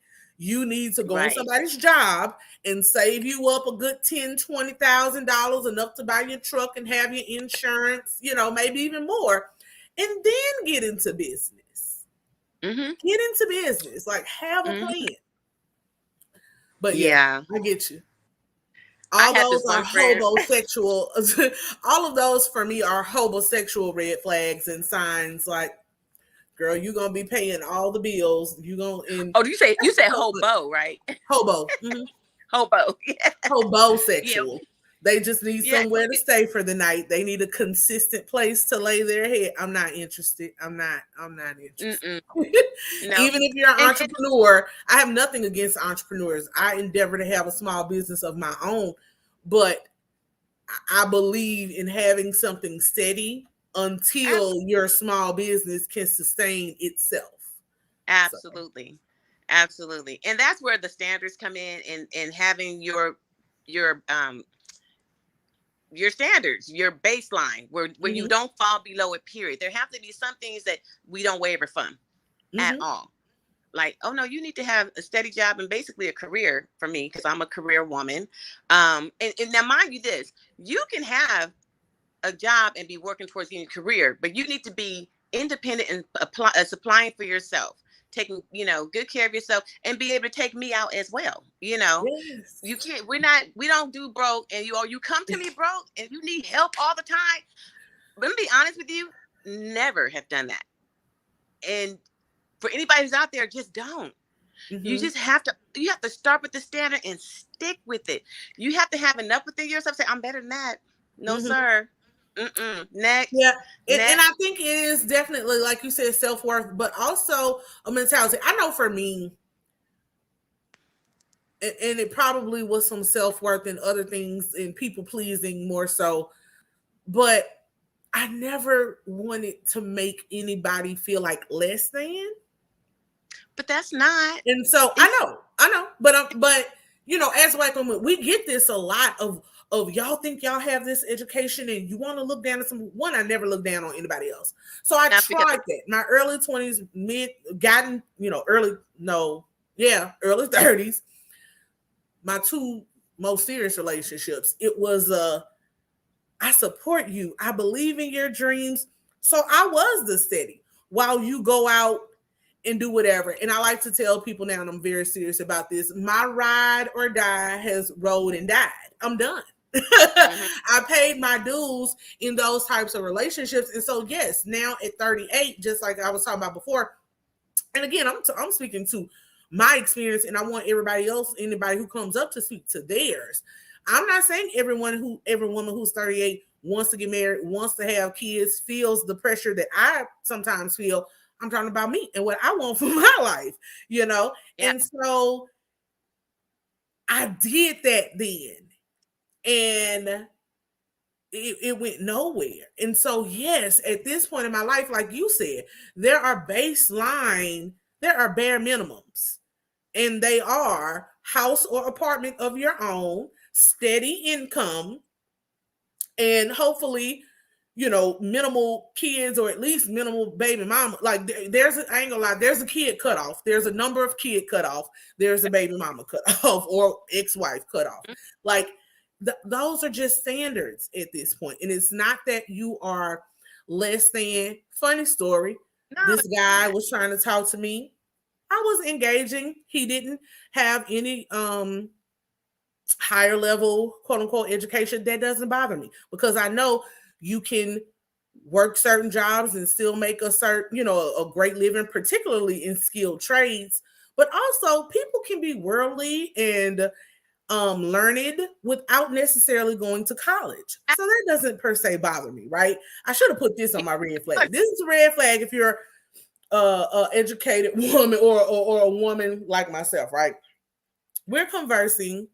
You need to go on somebody's job and save you up a good $10,000, $20,000, enough to buy your truck and have your insurance, maybe even more, and then get into business. Get into business, like have a plan. But yeah, I get you. All those are homosexual. All of those for me are homosexual red flags and signs. Like, girl, you're gonna be paying all the bills. You said hobo, right? Hobo. Hobo. Yeah. Hobosexual. Yeah. They just need somewhere to stay for the night. They need a consistent place to lay their head. I'm not interested. I'm not interested. No. Even if you're an entrepreneur, I have nothing against entrepreneurs. I endeavor to have a small business of my own, but I believe in having something steady until your small business can sustain itself. Absolutely. Absolutely. And that's where the standards come in and having your your standards, your baseline, where you don't fall below it, period. There have to be some things that we don't waver from at all. Like, oh no, you need to have a steady job and basically a career for me, because I'm a career woman. And now mind you this, you can have a job and be working towards your career, but you need to be independent and supplying for yourself, taking, good care of yourself, and be able to take me out as well. Yes. You can't, we don't do broke, and you come to me broke and you need help all the time. Let me be honest with you, never have done that. And for anybody who's out there, just don't. You just have to start with the standard and stick with it. You have to have enough within yourself. Say, I'm better than that. No, sir. Next. Yeah. Next. And I think it is definitely, like you said, self-worth, but also a mentality. I know for me, and it probably was some self-worth and other things and people pleasing more so, but I never wanted to make anybody feel like less than. But that's not. And so I know, but as Black women, we get this a lot of y'all think y'all have this education and you want to look down at someone. I never look down on anybody else. So I tried that. My early 20s, early 30s. My two most serious relationships, it was I support you. I believe in your dreams. So I was the steady while you go out and do whatever. And I like to tell people now, and I'm very serious about this, my ride or die has rolled and died. I'm done. I paid my dues in those types of relationships. And so, yes, now at 38, just like I was talking about before, and again, I'm speaking to my experience, and I want anybody who comes up, to speak to theirs. I'm not saying every woman who's 38 wants to get married, wants to have kids, feels the pressure that I sometimes feel. I'm talking about me and what I want for my life, Yeah. And so I did that then, and it went nowhere. And so, yes, at this point in my life, like you said, there are bare minimums, and they are house or apartment of your own, steady income, and hopefully, minimal kids, or at least minimal baby mama. Like I ain't gonna lie, there's a kid cutoff. There's a number of kid cutoff. There's a baby mama cutoff or ex-wife cutoff. Like those are just standards at this point. And it's not that you are less than. Funny story. No, this guy was trying to talk to me. I was engaging. He didn't have any higher level, quote unquote, education. That doesn't bother me, because I know you can work certain jobs and still make a certain, a great living, particularly in skilled trades. But also, people can be worldly and learned without necessarily going to college. So that doesn't per se bother me, right? I should have put this on my red flag. This is a red flag if you're an educated woman or a woman like myself, right? We're conversing,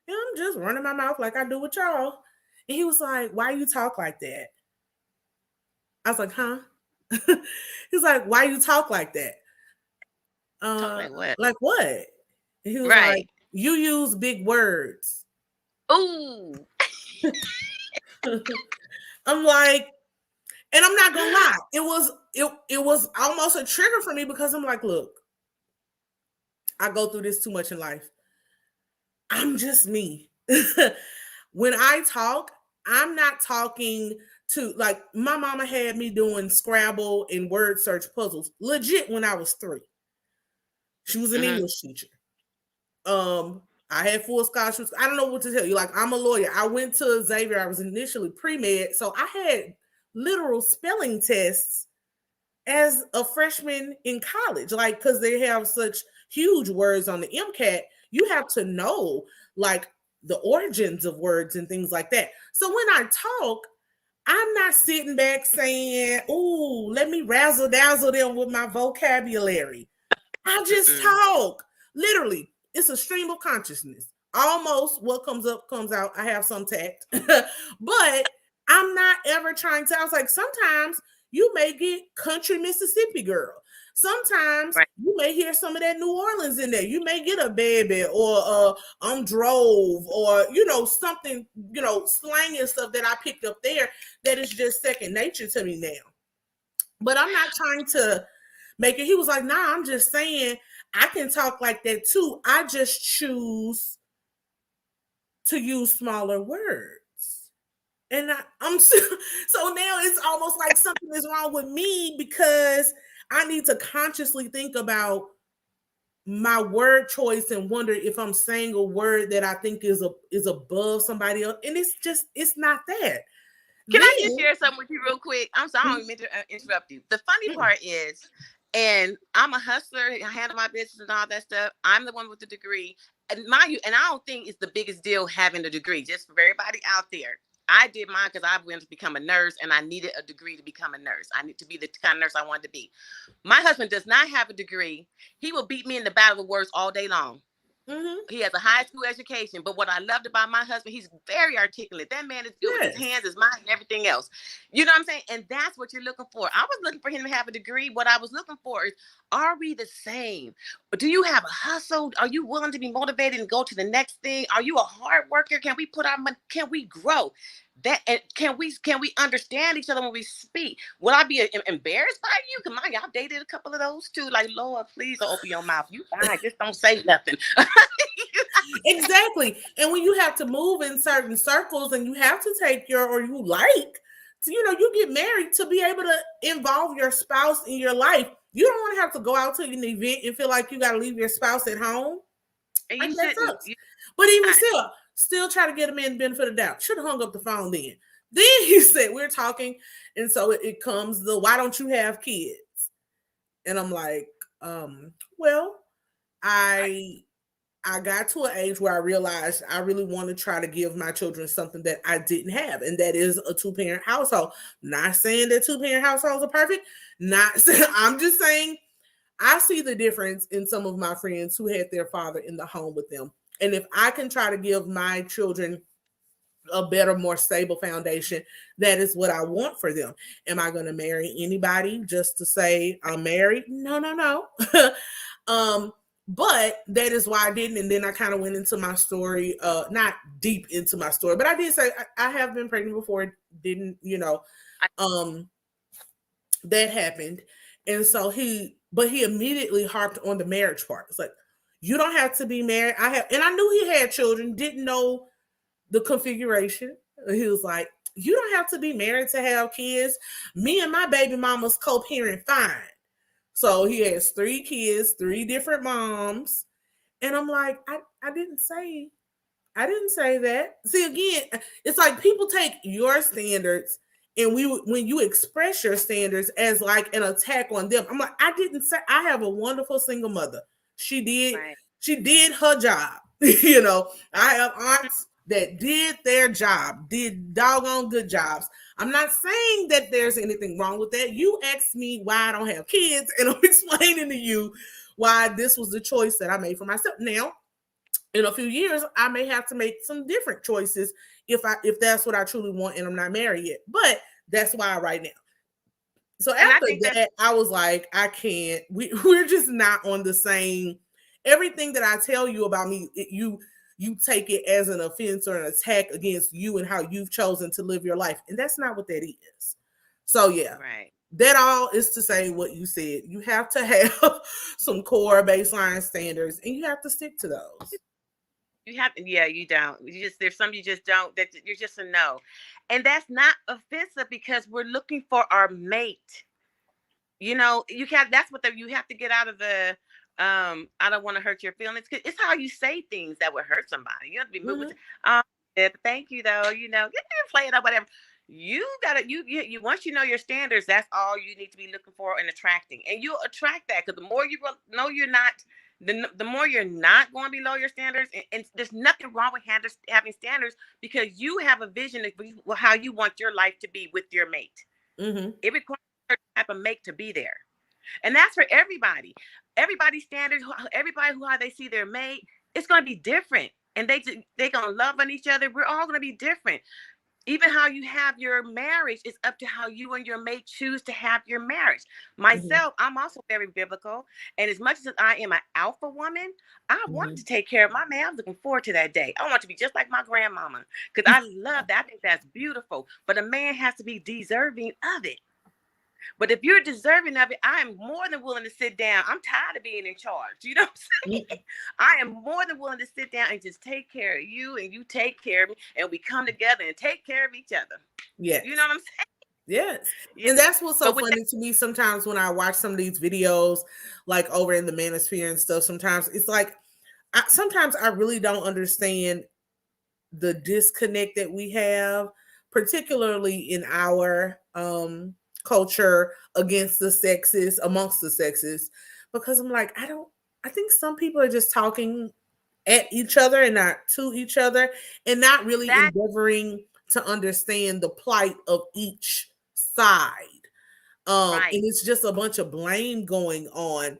and I'm just running my mouth like I do with y'all. And he was like, "Why you talk like that?" I was like, "Huh?" He's like, "Why you talk like that?" Like what? Like what? And he was like, "You use big words." Ooh. I'm like, and I'm not gonna lie, it was almost a trigger for me, because I'm like, look, I go through this too much in life. I'm just me. When I talk, I'm not talking to, like, my mama had me doing Scrabble and word search puzzles legit when I was 3. She was an English teacher. I had full scholarships. I don't know what to tell you. Like, I'm a lawyer. I went to Xavier. I was initially pre-med. So I had literal spelling tests as a freshman in college. Like, because they have such huge words on the MCAT, you have to know, like, the origins of words and things like that. So when I talk, I'm not sitting back saying, "Ooh, let me razzle dazzle them with my vocabulary." I just talk. Literally, it's a stream of consciousness. Almost what comes up comes out. I have some tact, but I'm not ever trying to. I was like, sometimes you may get country Mississippi girl. Sometimes Right. you may hear some of that New Orleans in there. You may get a baby or drove or something, slang and stuff that I picked up there that is just second nature to me now. But I'm not trying to make it. He was like, nah, I'm just saying I can talk like that too. I just choose to use smaller words. And I'm so now it's almost like something is wrong with me because I need to consciously think about my word choice and wonder if I'm saying a word that I think is above somebody else. And it's not that. Can Then, I just share something with you real quick? I'm sorry, I don't mean to interrupt you. The funny part is, and I'm a hustler, I handle my business and all that stuff. I'm the one with the degree. And mind you, and I don't think it's the biggest deal having a degree, just for everybody out there. I did mine because I went to become a nurse and I needed a degree to become a nurse. I need to be the kind of nurse I wanted to be. My husband does not have a degree. He will beat me in the battle of words all day long. mm-hmm. He has a high school education, but what I loved about my husband, he's very articulate. That man is good with his hands, his mind, and everything else. You know what I'm saying? And that's what you're looking for. I was looking for him to have a degree. What I was looking for is, are we the same? Do you have a hustle? Are you willing to be motivated and go to the next thing? Are you a hard worker? Can we put our money? Can we grow? That and can we understand each other when we speak? Will I be embarrassed by you? Come on, y'all dated a couple of those too. Like, Lord, please don't open your mouth. You fine, just don't say nothing. Exactly. And when you have to move in certain circles and you have to take you like to, you get married to be able to involve your spouse in your life. You don't want to have to go out to an event and feel like you got to leave your spouse at home. And like you that shouldn't. sucks. But even still try to get him in the benefit of the doubt. Should have hung up the phone then. Then he said, we're talking. And so it comes why don't you have kids? And I'm like, well, I got to an age where I realized I really want to try to give my children something that I didn't have, and that is a 2-parent household. Not saying that 2-parent households are perfect. Not saying, I'm just saying I see the difference in some of my friends who had their father in the home with them. And if I can try to give my children a better, more stable foundation, that is what I want for them. Am I going to marry anybody just to say I'm married? No. But that is why I didn't. And then I kind of went into my story, not deep into my story, but I did say I have been pregnant before. Didn't, that happened. And so he immediately harped on the marriage part. It's like, you don't have to be married. And I knew he had children, didn't know the configuration. He was like, you don't have to be married to have kids. Me and my baby mama's co-parent fine. So he has 3 kids, 3 different moms. And I'm like, I didn't say that. See, again, it's like people take your standards and when you express your standards as like an attack on them. I'm like, I didn't say. I have a wonderful single mother. She did her job. I have aunts that did their job, did doggone good jobs. I'm not saying that there's anything wrong with that. You asked me why I don't have kids, and I'm explaining to you why this was the choice that I made for myself. Now, in a few years, I may have to make some different choices if that's what I truly want and I'm not married yet. But that's why right now. So after that, I was like, I can't. We're just not on the same. Everything that I tell you about me, you take it as an offense or an attack against you and how you've chosen to live your life. And that's not what that is. So yeah. Right. That all is to say what you said. You have to have some core baseline standards and you have to stick to those. You have to, you don't. There's some you just don't, that you're just a no. And that's not offensive because we're looking for our mate. You have to get out of the I don't want to hurt your feelings. It's how you say things that would hurt somebody. You have to be moved with thank you though, you play it up, whatever. You gotta you once you know your standards, that's all you need to be looking for and attracting. And you'll attract that because the more you know you're not, the more you're not going below your standards. And there's nothing wrong with having standards because you have a vision of how you want your life to be with your mate. Mm-hmm. It requires a certain type of mate to be there. And that's for everybody. Everybody's standards, everybody how they see their mate, it's going to be different. And they're going to love on each other. We're all going to be different. Even how you have your marriage is up to how you and your mate choose to have your marriage. Myself, I'm also very biblical. And as much as I am an alpha woman, I want to take care of my man. I'm looking forward to that day. I want to be just like my grandmama because I love that. I think that's beautiful. But a man has to be deserving of it. But if you're deserving of it, I am more than willing to sit down. I'm tired of being in charge. You know what I'm saying? I am more than willing to sit down and just take care of you and you take care of me. And we come together and take care of each other. Yes. You know what I'm saying? Yes. Yeah. And that's what's so But with funny to me sometimes when I watch some of these videos, like over in the manosphere and stuff. Sometimes it's like, sometimes I really don't understand the disconnect that we have, particularly in our culture against the sexes, amongst the sexes, because I'm like, I think some people are just talking at each other and not to each other and not really that, endeavoring to understand the plight of each side. And right. it's just a bunch of blame going on.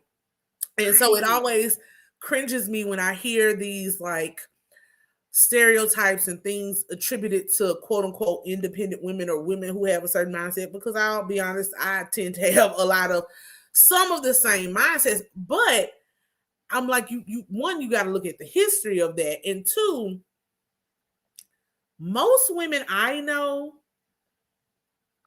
And so it Right. always cringes me when I hear these like stereotypes and things attributed to quote unquote independent women or women who have a certain mindset, because I'll be honest, I tend to have a lot of some of the same mindsets, but I'm like, you one, you got to look at the history of that. And two, most women I know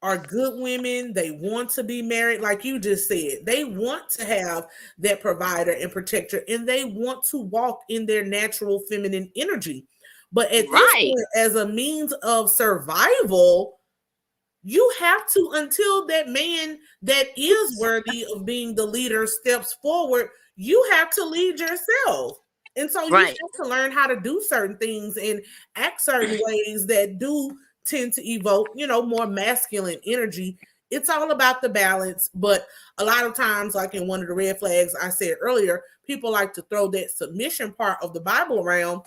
are good women. They want to be married, like you just said. They want to have that provider and protector, and they want to walk in their natural feminine energy. But at this point, as a means of survival, you have to, until that man that is worthy of being the leader steps forward, you have to lead yourself. And so you have to learn how to do certain things and act certain ways that do tend to evoke, more masculine energy. It's all about the balance. But a lot of times, like in one of the red flags I said earlier, people like to throw that submission part of the Bible around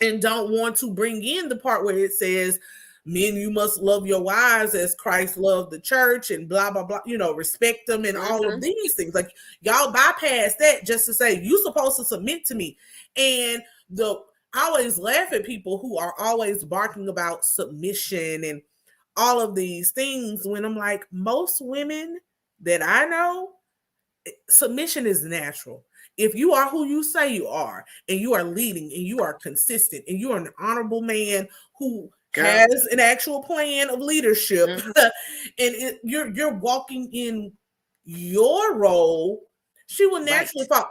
and don't want to bring in the part where it says, men, you must love your wives as Christ loved the church and blah, blah, blah, respect them and all of these things. Like, y'all bypass that just to say, you're supposed to submit to me. And I always laugh at people who are always barking about submission and all of these things when I'm like, most women that I know, submission is natural. If you are who you say you are, and you are leading, and you are consistent, and you are an honorable man who has an actual plan of leadership, and you're walking in your role, she will naturally fall.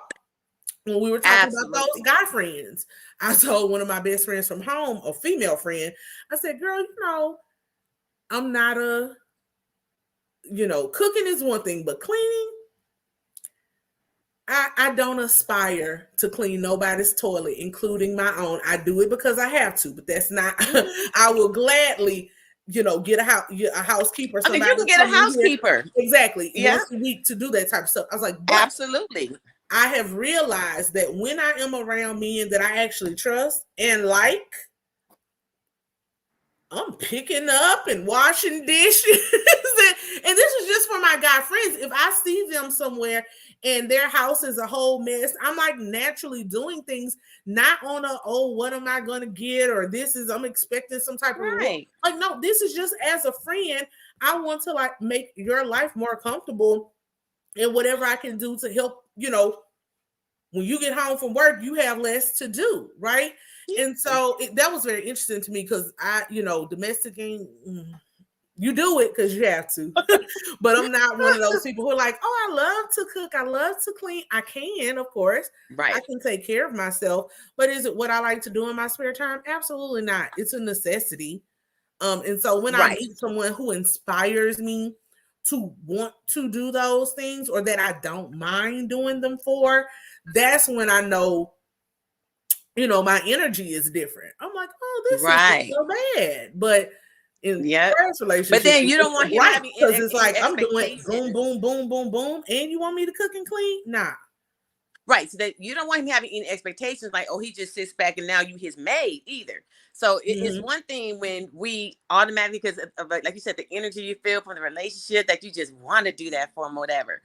When we were talking about those guy friends, I told one of my best friends from home, a female friend, I said, girl, I'm not cooking is one thing, but cleaning, I don't aspire to clean nobody's toilet, including my own. I do it because I have to, but that's not, I will gladly, get a housekeeper. I mean, you can get a housekeeper. Exactly. Once a week to do that type of stuff. I was like, absolutely. I have realized that when I am around men that I actually trust and like, I'm picking up and washing dishes. And this is just for my guy friends. If I see them somewhere and their house is a whole mess, I'm like naturally doing things, not on what am I going to get? Or I'm expecting some type of, like, no, this is just as a friend. I want to like make your life more comfortable, and whatever I can do to help, when you get home from work, you have less to do. Right. And so that was very interesting to me because domesticating, you do it because you have to, but I'm not one of those people who are like, oh, I love to cook. I love to clean. I can, of course, I can take care of myself, but is it what I like to do in my spare time? Absolutely not. It's a necessity. And so when I meet someone who inspires me to want to do those things, or that I don't mind doing them for, that's when I know, my energy is different. I'm like, oh, this isn't so bad. But in past relationships, but then you don't want him having, because it's like I'm doing boom, boom, boom, boom, boom, and you want me to cook and clean? Nah. Right. So that you don't want him having any expectations like, oh, he just sits back and now you his maid either. So it's one thing when we automatically, because of, like you said, the energy you feel from the relationship, that you just want to do that for him, whatever.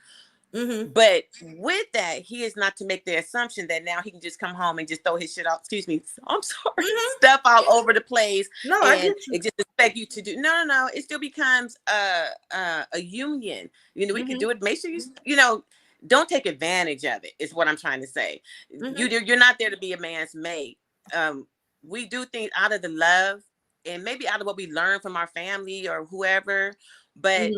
Mm-hmm. But with that, he is not to make the assumption that now he can just come home and just throw his shit out. Excuse me, I'm sorry, stuff all over the place, No, I and get you. it just expect you to do. No. It still becomes a union. You know, we can do it. Make sure you know, don't take advantage of it. Is what I'm trying to say. You're not there to be a man's mate. We do things out of the love and maybe out of what we learn from our family or whoever, but.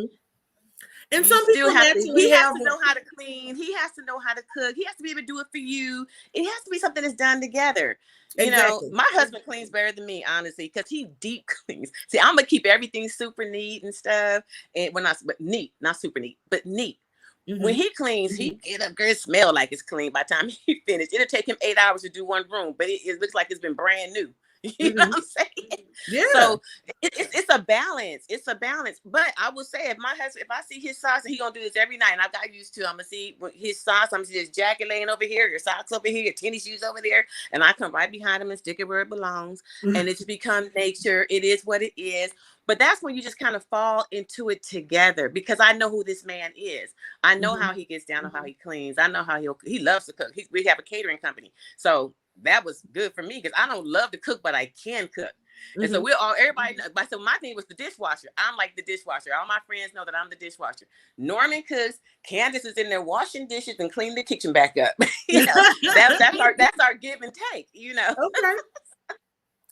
And You some still people have to, naturally he has have to know how to clean. He has to know how to cook. He has to be able to do it for you. It has to be something that's done together. You know, exactly. my husband cleans better than me, honestly, because he deep cleans. See, I'm gonna keep everything super neat and stuff. And when I but neat, not super neat, but neat. When he cleans, he get up there, smell like it's clean by the time he finished. It'll take him 8 hours to do one room, but it looks like it's been brand new. You know what I'm saying? Yeah. So it's a balance. It's a balance. But I will say, if my husband, if I see his socks, and he gonna do this every night, and I got used to, I'm gonna see his socks. I'm gonna see his jacket laying over here, your socks over here, your tennis shoes over there, and I come right behind him and stick it where it belongs. And it's become nature. It is what it is. But that's when you just kind of fall into it together, because I know who this man is. I know how he gets down and how he cleans. I know how he loves to cook. We have a catering company, so that was good for me because I don't love to cook, but I can cook. And so everybody, so my thing was the dishwasher. I'm like the dishwasher. All my friends know that I'm the dishwasher. Norman cooks. Candace is in there washing dishes and cleaning the kitchen back up. You know, that's our give and take, you know. Okay.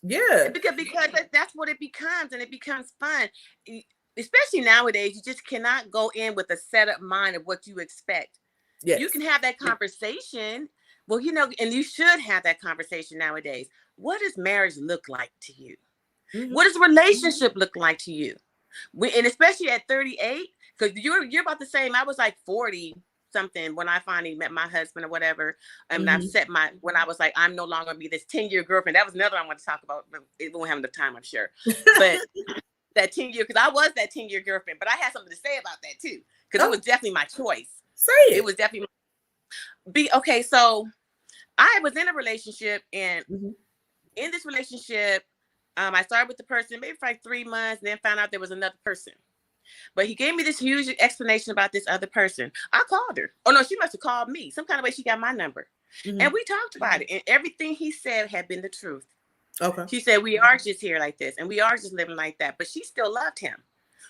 Yeah. Because that's what it becomes, and it becomes fun. Especially nowadays, you just cannot go in with a set up mind of what you expect. Yes. You can have that conversation. Well, you know, and you should have that conversation nowadays. What does marriage look like to you? What does a relationship look like to you? And especially at 38, because you're about the same. I was like 40 something when I finally met my husband or whatever. And I've set when I was like, I'm no longer gonna be this 10-year girlfriend. That was another one I want to talk about, but it won't have enough time, I'm sure. But that 10-year, because I was that 10-year girlfriend, but I had something to say about that too, because it was definitely my choice. Say it. It was definitely okay. So I was in a relationship, and in this relationship, I started with the person maybe for like 3 months, and then found out there was another person. But he gave me this huge explanation about this other person. I called her. Oh no, she must have called me. Some kind of way she got my number. And we talked about it. And everything he said had been the truth. Okay. She said, we are just here like this, and we are just living like that. But she still loved him.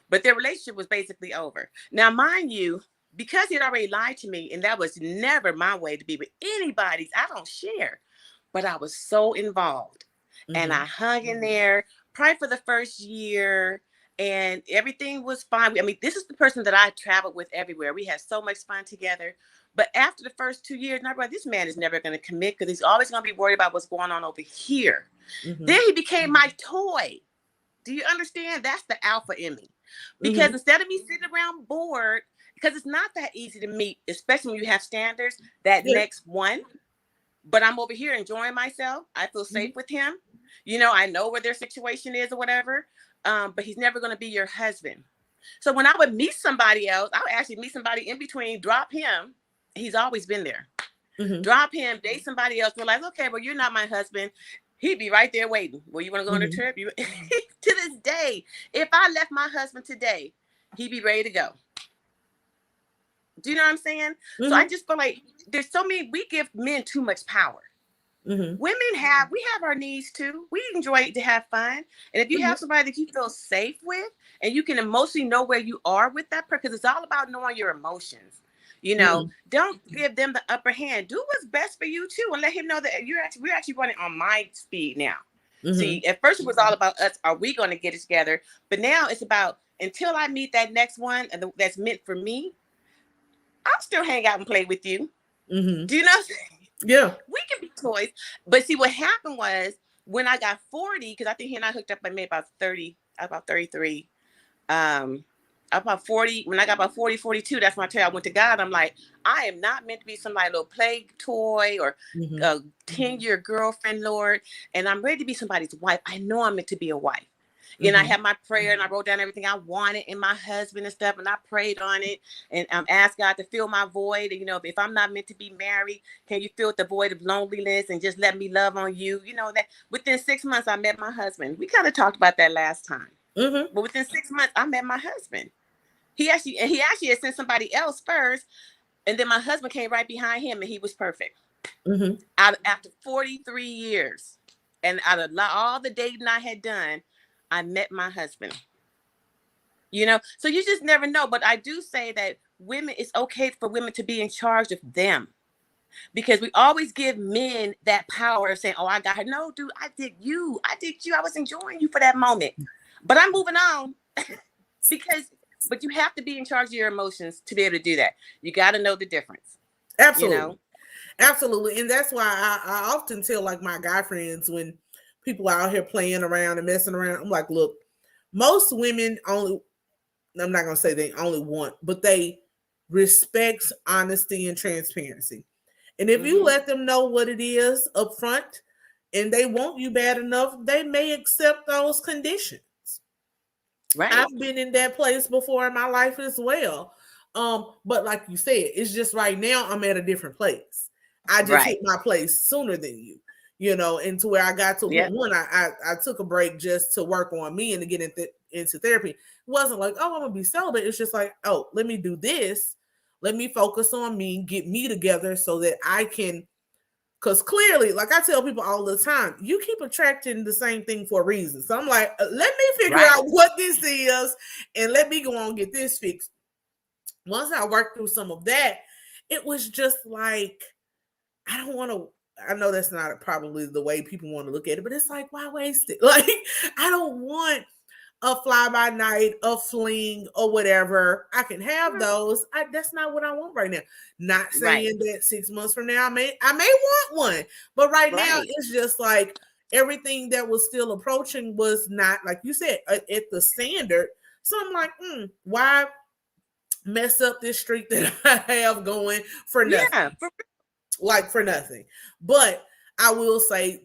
But their relationship was basically over. Now, mind you, because he'd already lied to me, and that was never my way to be with anybody's, I don't share. But I was so involved. And I hung in there probably for the first year, and everything was fine. I mean, this is the person that I traveled with everywhere. We had so much fun together. But after the first 2 years, I'm like, this man is never going to commit, because he's always going to be worried about what's going on over here. Then he became my toy. Do you understand? That's the alpha in me. Because instead of me sitting around bored, because it's not that easy to meet, especially when you have standards, that next one. But I'm over here enjoying myself. I feel safe with him. You know, I know where their situation is or whatever. But he's never going to be your husband. So when I would meet somebody else, I would actually meet somebody in between, drop him. He's always been there. Drop him, date somebody else. We're like, okay, well, you're not my husband. He'd be right there waiting. Well, you want to go on a trip? To this day, if I left my husband today, he'd be ready to go. Do you know what I'm saying? So I just feel like there's so many, we give men too much power. Women we have our needs too. We enjoy to have fun. And if you have somebody that you feel safe with, and you can emotionally know where you are with that person, because it's all about knowing your emotions. You know, don't give them the upper hand. Do what's best for you too, and let him know that we're actually running on my speed now. See, at first it was all about us. Are we going to get it together? But now it's about, until I meet that next one that's meant for me, I'll still hang out and play with you. Do you know what I'm saying? Yeah. We can be toys. But see, what happened was, when I got 40, because I think he and I hooked up by maybe about 30, about 33. About 40, when I got about 40, 42, that's when I tell you I went to God. I'm like, I am not meant to be somebody's little play toy or a 10-year girlfriend, Lord. And I'm ready to be somebody's wife. I know I'm meant to be a wife. And I had my prayer, and I wrote down everything I wanted in my husband and stuff, and I prayed on it, and asked God to fill my void. And, you know, if I'm not meant to be married, can you fill the void of loneliness and just let me love on you? You know, that within 6 months, I met my husband. We kind of talked about that last time. But within 6 months, I met my husband. He actually had sent somebody else first. And then my husband came right behind him, and he was perfect. Mm-hmm. After 43 years, and out of all the dating I had done, I met my husband. So you just never know. But I do say that it's okay for women to be in charge of them, because we always give men that power of saying, "Oh, I got her." No, dude, I did you. I was enjoying you for that moment, but I'm moving on. But you have to be in charge of your emotions to be able to do that. You got to know the difference. Absolutely. Absolutely. And that's why I often tell like my guy friends, when people are out here playing around and messing around, I'm like, look, most women I'm not going to say they only want, but they respect honesty and transparency. And if you let them know what it is up front and they want you bad enough, they may accept those conditions. Right. I've been in that place before in my life as well. But like you said, it's just right now I'm at a different place. I just hit my place sooner than you, and to where I got to one, I took a break just to work on me and to get into therapy. It wasn't like, oh, I'm gonna be celibate. It's just like, oh, let me do this. Let me focus on me, get me together so that I can. Because clearly, like I tell people all the time, you keep attracting the same thing for a reason. So I'm like, let me figure out what this is and let me go on and get this fixed. Once I worked through some of that, it was just like, I don't want to, I know that's not probably the way people want to look at it, but it's like, why waste it? Like, I don't want a fly by night, a fling, or whatever. I can have those. That's not what I want right now. Not saying that 6 months from now I may want one, but right now it's just like everything that was still approaching was not, like you said, at the standard. So I'm like, why mess up this streak that I have going for nothing? Yeah, for nothing. But I will say,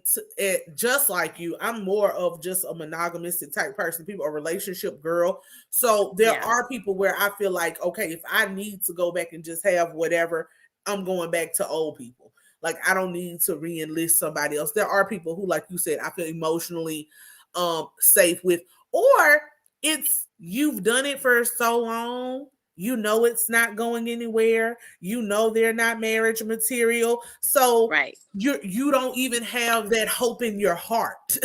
just like you, I'm more of just a monogamistic type person. People, a relationship girl. So there are people where I feel like, okay, if I need to go back and just have whatever, I'm going back to old people. Like, I don't need to re-enlist somebody else. There are people who, like you said, I feel emotionally safe with, or it's you've done it for so long. It's not going anywhere. They're not marriage material. So you don't even have that hope in your heart.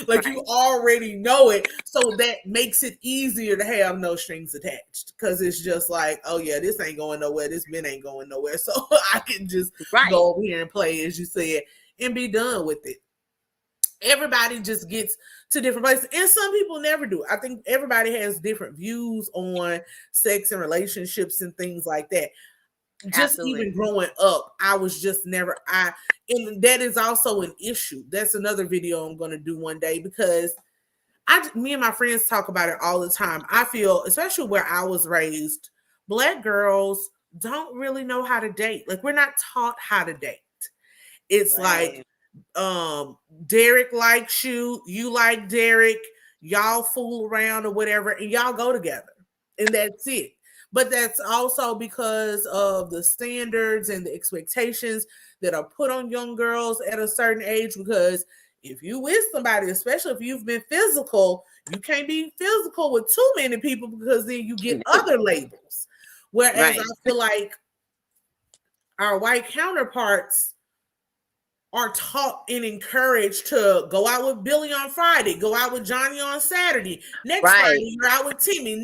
Like you already know it. So that makes it easier to have no strings attached. Because it's just like, oh yeah, this ain't going nowhere. This man ain't going nowhere. So I can just go over here and play, as you said, and be done with it. Everybody just gets to different places, and some people never do. I think everybody has different views on sex and relationships and things like that. Just even growing up, I was just never, and that is also an issue. That's another video I'm going to do one day, because me and my friends talk about it all the time. I feel, especially where I was raised, Black girls don't really know how to date. Like, we're not taught how to date. It's like, Derek likes you, you like Derek, y'all fool around or whatever, and y'all go together, and that's it. But that's also because of the standards and the expectations that are put on young girls at a certain age. Because if you with somebody, especially if you've been physical, you can't be physical with too many people, because then you get other labels. Whereas I feel like our white counterparts are taught and encouraged to go out with Billy on Friday, go out with Johnny on Saturday. Next Friday, you're out with Timmy.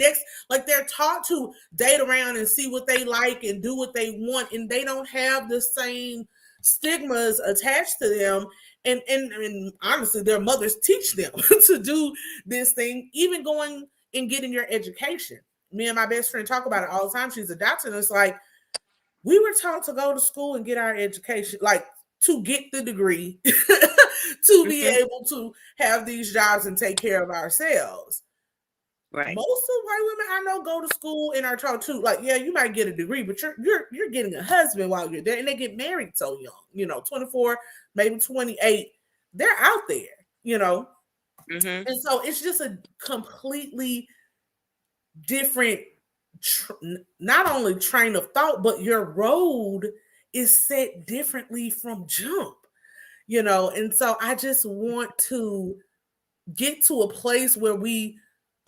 Like they're taught to date around and see what they like and do what they want, and they don't have the same stigmas attached to them. And honestly, their mothers teach them to do this thing, even going and getting your education. Me and my best friend talk about it all the time. She's a doctor, and it's like, we were taught to go to school and get our education, like to get the degree, to be able to have these jobs and take care of ourselves. Most of white women I know go to school and are taught to, like, yeah, you might get a degree, but you're getting a husband while you're there, and they get married so young, 24, maybe 28. They're out there, and so it's just a completely different not only train of thought, but your road is set differently from jump, and so I just want to get to a place where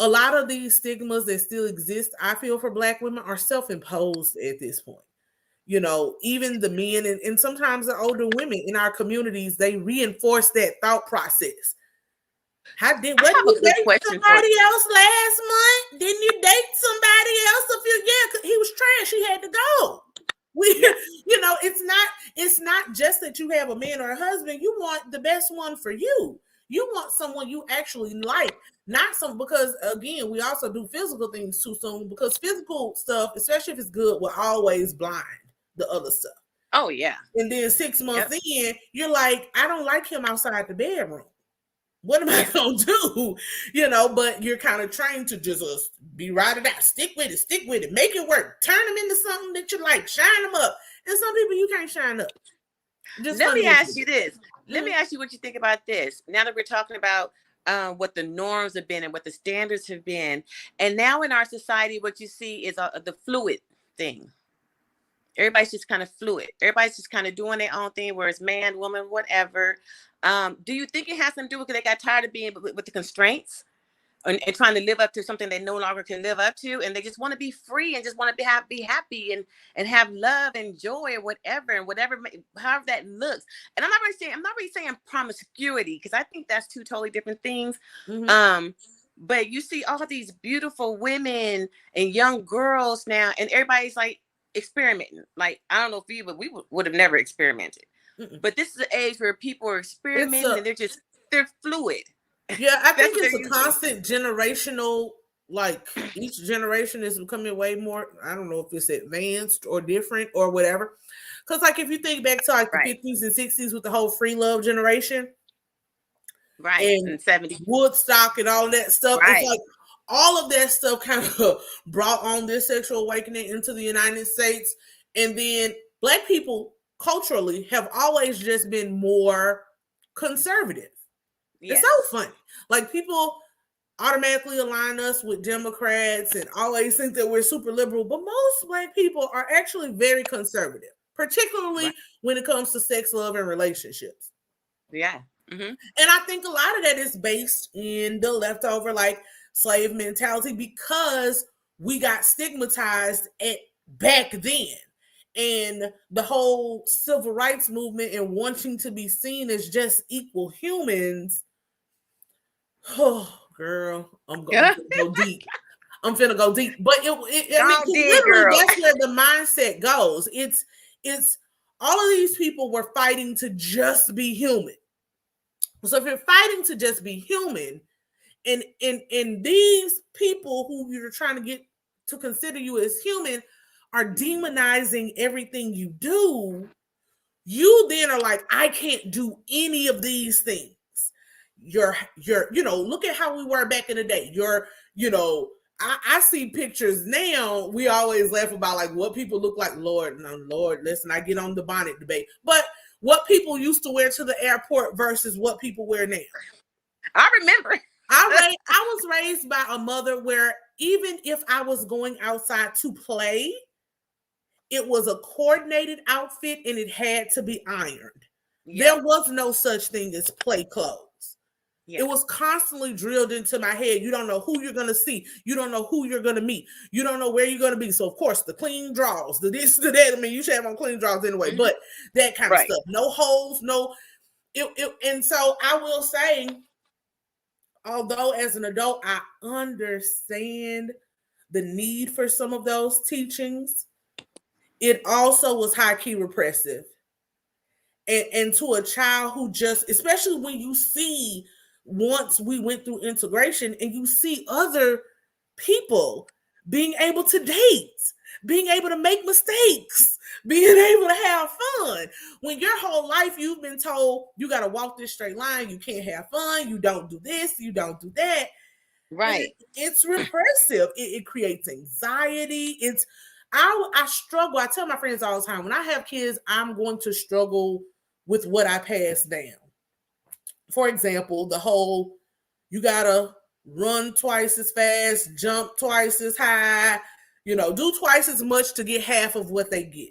a lot of these stigmas that still exist, I feel, for Black women are self-imposed at this point. You know, even the men and sometimes the older women in our communities, they reinforce that thought process. Wasn't I have you a good date question for somebody you. else last month? Didn't you date somebody else a few? Yeah, 'cause he was trash. He had to go. We, Yeah. you know, it's not just that you have a man or a husband. You want the best one for you. You want someone you actually like, not some because again, we also do physical things too soon because physical stuff, especially if it's good, will always blind the other stuff. Oh yeah. And then 6 months Yep. in, you're like, I don't like him outside the bedroom. What am I Yeah. gonna do? You know, but you're kind of trained to just be right it out, stick with it, make it work, turn them into something that you like, shine them up. And some people you can't shine up. Just Let me ask financially. you this. Let me Mhm. ask you what you think about this. Now that we're talking about what the norms have been and what the standards have been, and now in our society, what you see is the fluid thing. Everybody's just kind of fluid. Everybody's just kind of doing their own thing, where it's man, woman, whatever. Do you think it has something to do with because they got tired of being with the constraints and trying to live up to something they no longer can live up to, and they just want to be free and just want to be happy and have love and joy or whatever and whatever however that looks. And I'm not really saying promiscuity because I think that's two totally different things. Mhm. Um, but you see all these beautiful women and young girls now, and everybody's like experimenting. Like I don't know if you, but we would have never experimented. Mm-mm. But this is an age where people are It's experimenting a and they're fluid. yeah, I That's think what it's they're a using. constant generational, like each generation is becoming way more, I don't know if it's advanced or different or whatever. Because like if you think back to like the Right. 50s and 60s with the whole free love generation, Right. and In 70. Woodstock and all that stuff. It's Right. like all of that stuff kind of brought on this sexual awakening into the United States. And then Black people culturally have always just been more conservative. It's Yes. so funny. Like people automatically align us with Democrats and always think that we're super liberal, but most Black people are actually very conservative, Right. particularly when it comes to sex, love, and relationships. Yeah. Mm-hmm. And I think a lot of that is based in the leftover like slave mentality because we got stigmatized at back then. And the whole civil rights movement and wanting to be seen as just equal humans. Oh, girl, I'm Yeah. gonna go deep. I'm finna go deep, but I mean, Don't 'cause dig, literally, girl. that's where the mindset goes. It's all of these people were fighting to just be human. So if you're fighting to just be human, and these people who you're trying to get to consider you as human are demonizing everything you do, you then are like, I can't do any of these things. Look at how we were back in the day. I see pictures now. We always laugh about like what people look like. Lord, no, Lord, let's not get on the bonnet debate. But what people used to wear to the airport versus what people wear now. I remember. I was raised by a mother where even if I was going outside to play, it was a coordinated outfit and it had to be ironed. Yep. There was no such thing as play clothes. It Yeah. was constantly drilled into my head. You don't know who you're going to see. You don't know who you're going to meet. You don't know where you're going to be. So, of course, the clean draws, the this, the that. I mean, you should have on clean draws anyway, Mm-hmm. but that kind of Right. stuff. No holes, no. And so I will say, although as an adult, I understand the need for some of those teachings, it also was high key repressive. And to a child who just, especially when you see, once we went through integration and you see other people being able to date, being able to make mistakes, being able to have fun. When your whole life you've been told you got to walk this straight line, you can't have fun, you don't do this, you don't do that. Right. It's repressive. It creates anxiety. I struggle. I tell my friends all the time, when I have kids, I'm going to struggle with what I pass down. For example, the whole you gotta run twice as fast, jump twice as high, do twice as much to get half of what they get.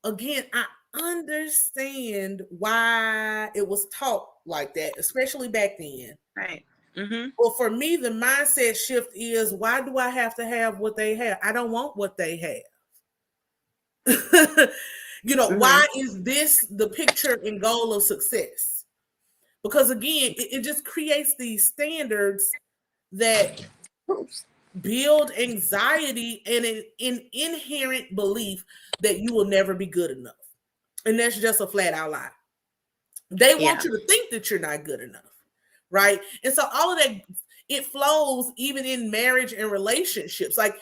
Again, I understand why it was taught like that, especially back then. Right. Mm-hmm. Well, for me, the mindset shift is, why do I have to have what they have? I don't want what they have. Why is this the picture and goal of success? Because again, it just creates these standards that build anxiety and an inherent belief that you will never be good enough. And that's just a flat out lie. They want you to think that you're not good enough, right? And so all of that, it flows even in marriage and relationships. Like,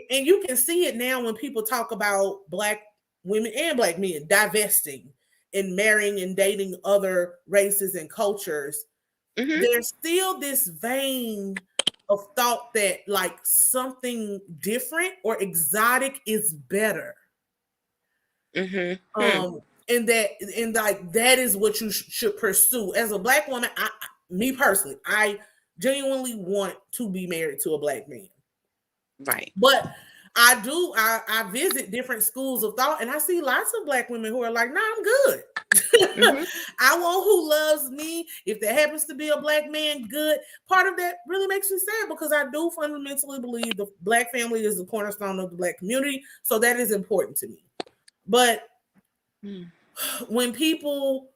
and you can see it now when people talk about Black women and Black men divesting and marrying and dating other races and cultures. There's still this vein of thought that like something different or exotic is better. And that is what you should pursue as a Black woman. Me personally, I genuinely want to be married to a Black man, right? But I visit different schools of thought, and I see lots of Black women who are like, "Nah, I'm good. I want who loves me. If there happens to be a Black man, good." Part of that really makes me sad because I do fundamentally believe the Black family is the cornerstone of the Black community, so that is important to me. But when people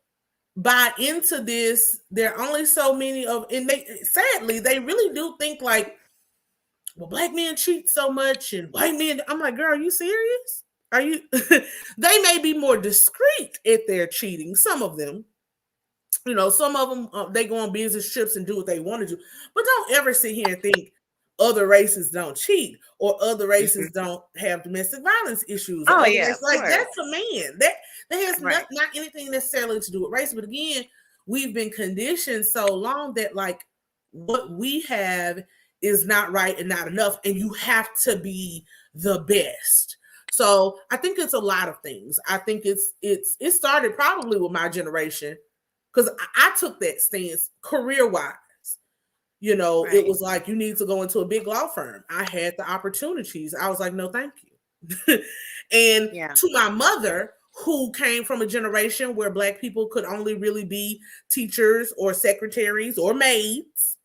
buy into this, there are only so many of, and they really do think like, well, Black men cheat so much and white men. I'm like, girl, are you serious? Are you? They may be more discreet at their cheating. Some of them, some of them, they go on business trips and do what they want to do. But don't ever sit here and think other races don't cheat or other races don't have domestic violence issues. Oh yeah, like that's a man. That has not anything necessarily to do with race. But again, we've been conditioned so long that like what we have is not right and not enough, and you have to be the best. So I think it's a lot of things. I think it started probably with my generation because I took that stance career-wise. It was like, you need to go into a big law firm. I had the opportunities. I was like, no, thank you. And to my mother, who came from a generation where Black people could only really be teachers or secretaries or maids,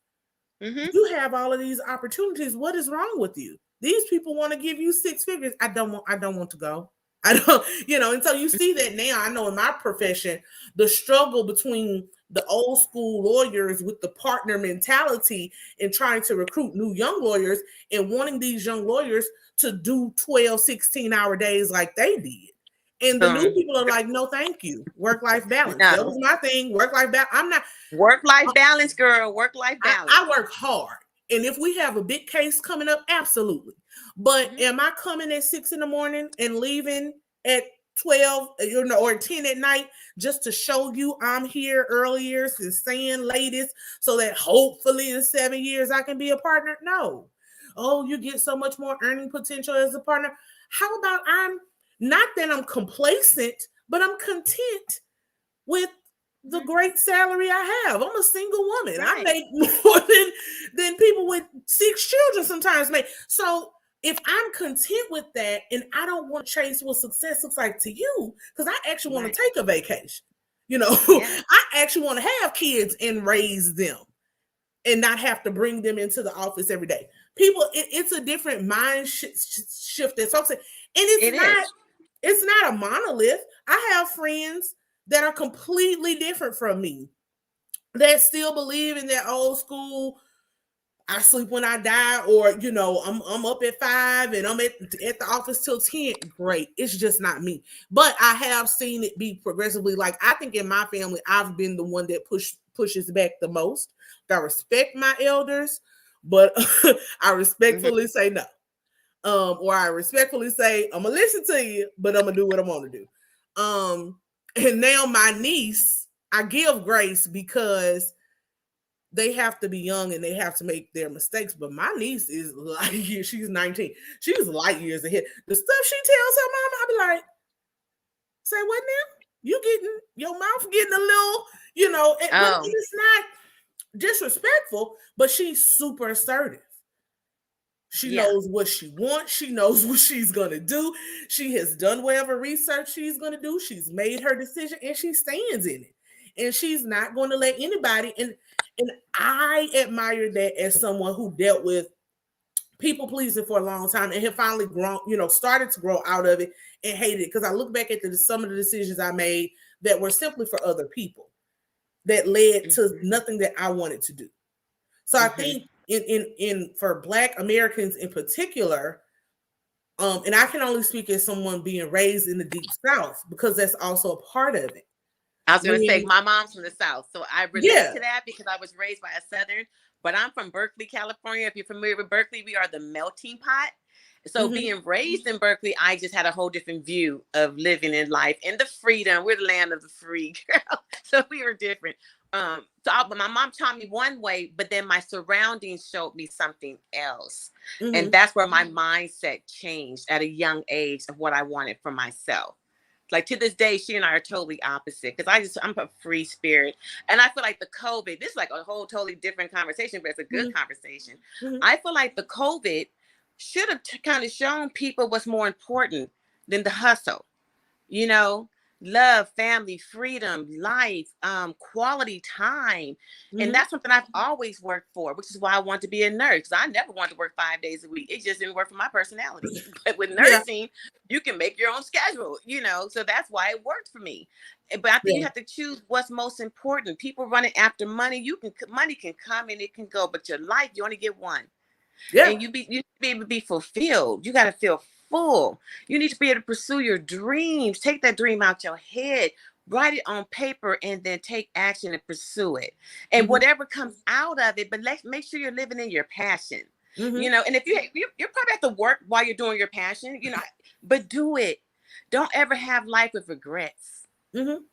you have all of these opportunities. What is wrong with you? These people want to give you six figures. I don't want to go. I don't, and so you see that now. I know in my profession, the struggle between the old school lawyers with the partner mentality and trying to recruit new young lawyers and wanting these young lawyers to do 12, 16-hour days like they did. And the new people are like, no, thank you. Work-life balance. No. That was my thing. Work-life balance. I'm not. Work-life balance, girl. Work-life balance. I work hard. And if we have a big case coming up, absolutely. But am I coming at 6 a.m. and leaving at 12 or 10 at night just to show you I'm here earlier and staying latest so that hopefully in 7 years I can be a partner? No. Oh, you get so much more earning potential as a partner. How about I'm not that I'm complacent, but I'm content with the great salary I have. I'm a single woman. Right. I make more than people with 6 children sometimes make. So if I'm content with that and I don't want to chase what success looks like to you, because I actually want to take a vacation. I actually want to have kids and raise them and not have to bring them into the office every day. People, it's a different mind shift that's also, and it's not a monolith. I have friends that are completely different from me that still believe in that old school, I sleep when I die, or I'm up at 5 and I'm at the office till 10. Great. It's just not me. But I have seen it be progressively, like, I think in my family, I've been the one that pushes back the most. I respect my elders, but I respectfully say no. Or I respectfully say, I'm gonna listen to you, but I'm gonna do what I want to do. And now my niece, I give grace because they have to be young and they have to make their mistakes. But my niece is light years. She's 19. She's light years ahead. The stuff she tells her mama, I be like, say what now? You getting your mouth getting a little, it's not disrespectful, but she's super assertive. She knows what she wants. She knows what she's going to do. She has done whatever research she's going to do. She's made her decision and she stands in it. And she's not going to let anybody. And I admire that as someone who dealt with people pleasing for a long time and have finally grown, started to grow out of it and hated it. Because I look back at some of the decisions I made that were simply for other people that led to nothing that I wanted to do. So I think in for Black Americans in particular, and I can only speak as someone being raised in the Deep South because that's also a part of it. I was going to say, my mom's from the South, so I relate to that because I was raised by a Southern, but I'm from Berkeley, California. If you're familiar with Berkeley, we are the melting pot. So being raised in Berkeley, I just had a whole different view of living in life and the freedom. We're the land of the free, girl. So we were different. My mom taught me one way, but then my surroundings showed me something else. And that's where my mindset changed at a young age of what I wanted for myself. Like to this day, she and I are totally opposite because I'm a free spirit. And I feel like the COVID, this is like a whole totally different conversation, but it's a good conversation. I feel like the COVID should have kind of shown people what's more important than the hustle, love, family, freedom, life, quality time. And that's something I've always worked for, which is why I want to be a nurse. Because I never wanted to work 5 days a week. It just didn't work for my personality. But with nursing, you can make your own schedule, so that's why it worked for me. But I think you have to choose what's most important. People running after money, money can come and it can go, but your life, you only get one. Yeah. And you need to be able to be fulfilled. You got to feel full. You need to be able to pursue your dreams. Take that dream out your head, write it on paper, and then take action and pursue it. And whatever comes out of it, but let's make sure you're living in your passion. And if you're probably have to work while you're doing your passion, but do it. Don't ever have life with regrets.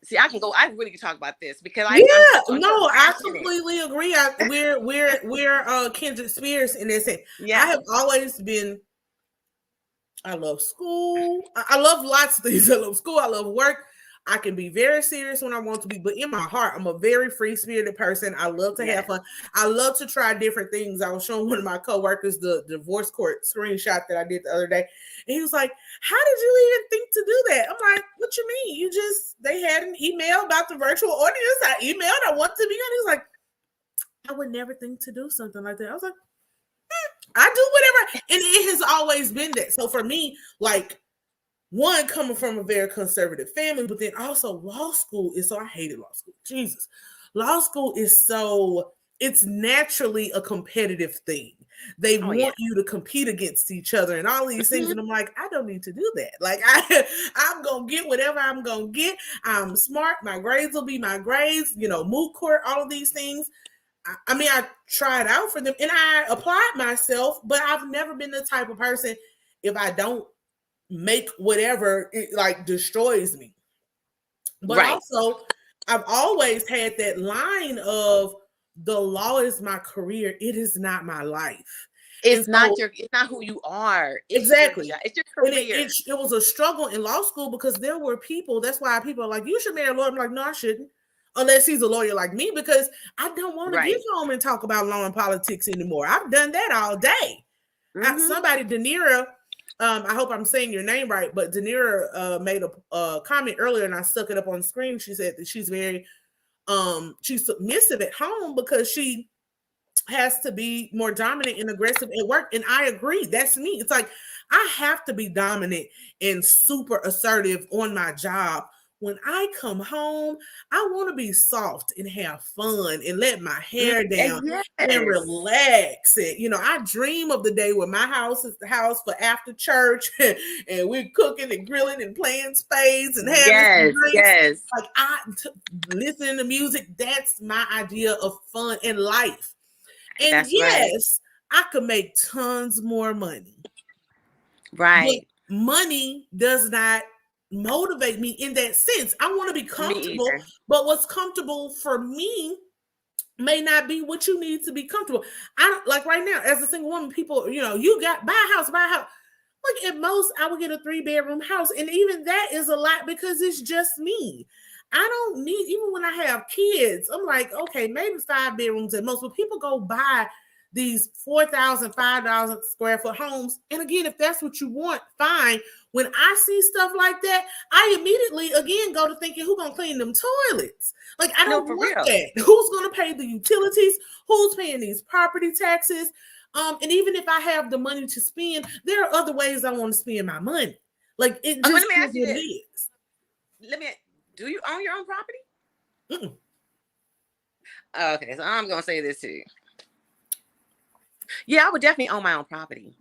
See, I really can talk about this because I completely agree. We're kindred spirits in this. I have always been. I love school. I love lots of things. I love school. I love work. I can be very serious when I want to be, but in my heart, I'm a very free-spirited person. I love to have fun. I love to try different things. I was showing one of my coworkers the divorce court screenshot that I did the other day, and he was like, "How did you even think to do that?" I'm like, "What you mean? They had an email about the virtual audience. I emailed. I want to be on." He was like, "I would never think to do something like that." I was like, I do whatever. And it has always been that. So for me, like, one, coming from a very conservative family, but then also law school is I hated law school. Jesus. Law school is it's naturally a competitive thing. They want you to compete against each other and all these things. And I'm like, I don't need to do that. Like, I'm going to get whatever I'm going to get. I'm smart. My grades will be my grades, moot court, all of these things. I mean, I tried out for them and I applied myself, but I've never been the type of person, if I don't make whatever, it like destroys me. But also, I've always had that line of the law is my career. It is not my life. It's not who you are. Exactly. It's your career. And it was a struggle in law school because there were people, that's why people are like, you should marry a lawyer. I'm like, no, I shouldn't. Unless he's a lawyer like me, because I don't want to get home and talk about law and politics anymore. I've done that all day. Somebody, Danira, I hope I'm saying your name right, but Danira made a comment earlier and I stuck it up on the screen. She said that she's very she's submissive at home because she has to be more dominant and aggressive at work. And I agree. That's me. It's like I have to be dominant and super assertive on my job. When I come home, I want to be soft and have fun and let my hair down and relax. And, I dream of the day when my house is the house for after church and we're cooking and grilling and playing spades and having drinks. Like listening to music. That's my idea of fun in life. And I could make tons more money. Right. But money does not motivate me in that sense. I want to be comfortable, but what's comfortable for me may not be what you need to be comfortable. I don't like right now as a single woman, people, you got buy a house. Like at most I would get a 3-bedroom house. And even that is a lot because it's just me. I don't need, even when I have kids, I'm like, okay, maybe 5 bedrooms at most, but people go buy these 4,000, 5,000 square foot homes. And again, if that's what you want, fine. When I see stuff like that, I immediately, again, go to thinking, who's going to clean them toilets? Like, I don't want that. Who's going to pay the utilities? Who's paying these property taxes? And even if I have the money to spend, there are other ways I want to spend my money. Like it just let me is ask you what it this. is. Do you own your own property? Mm-mm. Okay, so I'm gonna say this to you. Yeah, I would definitely own my own property.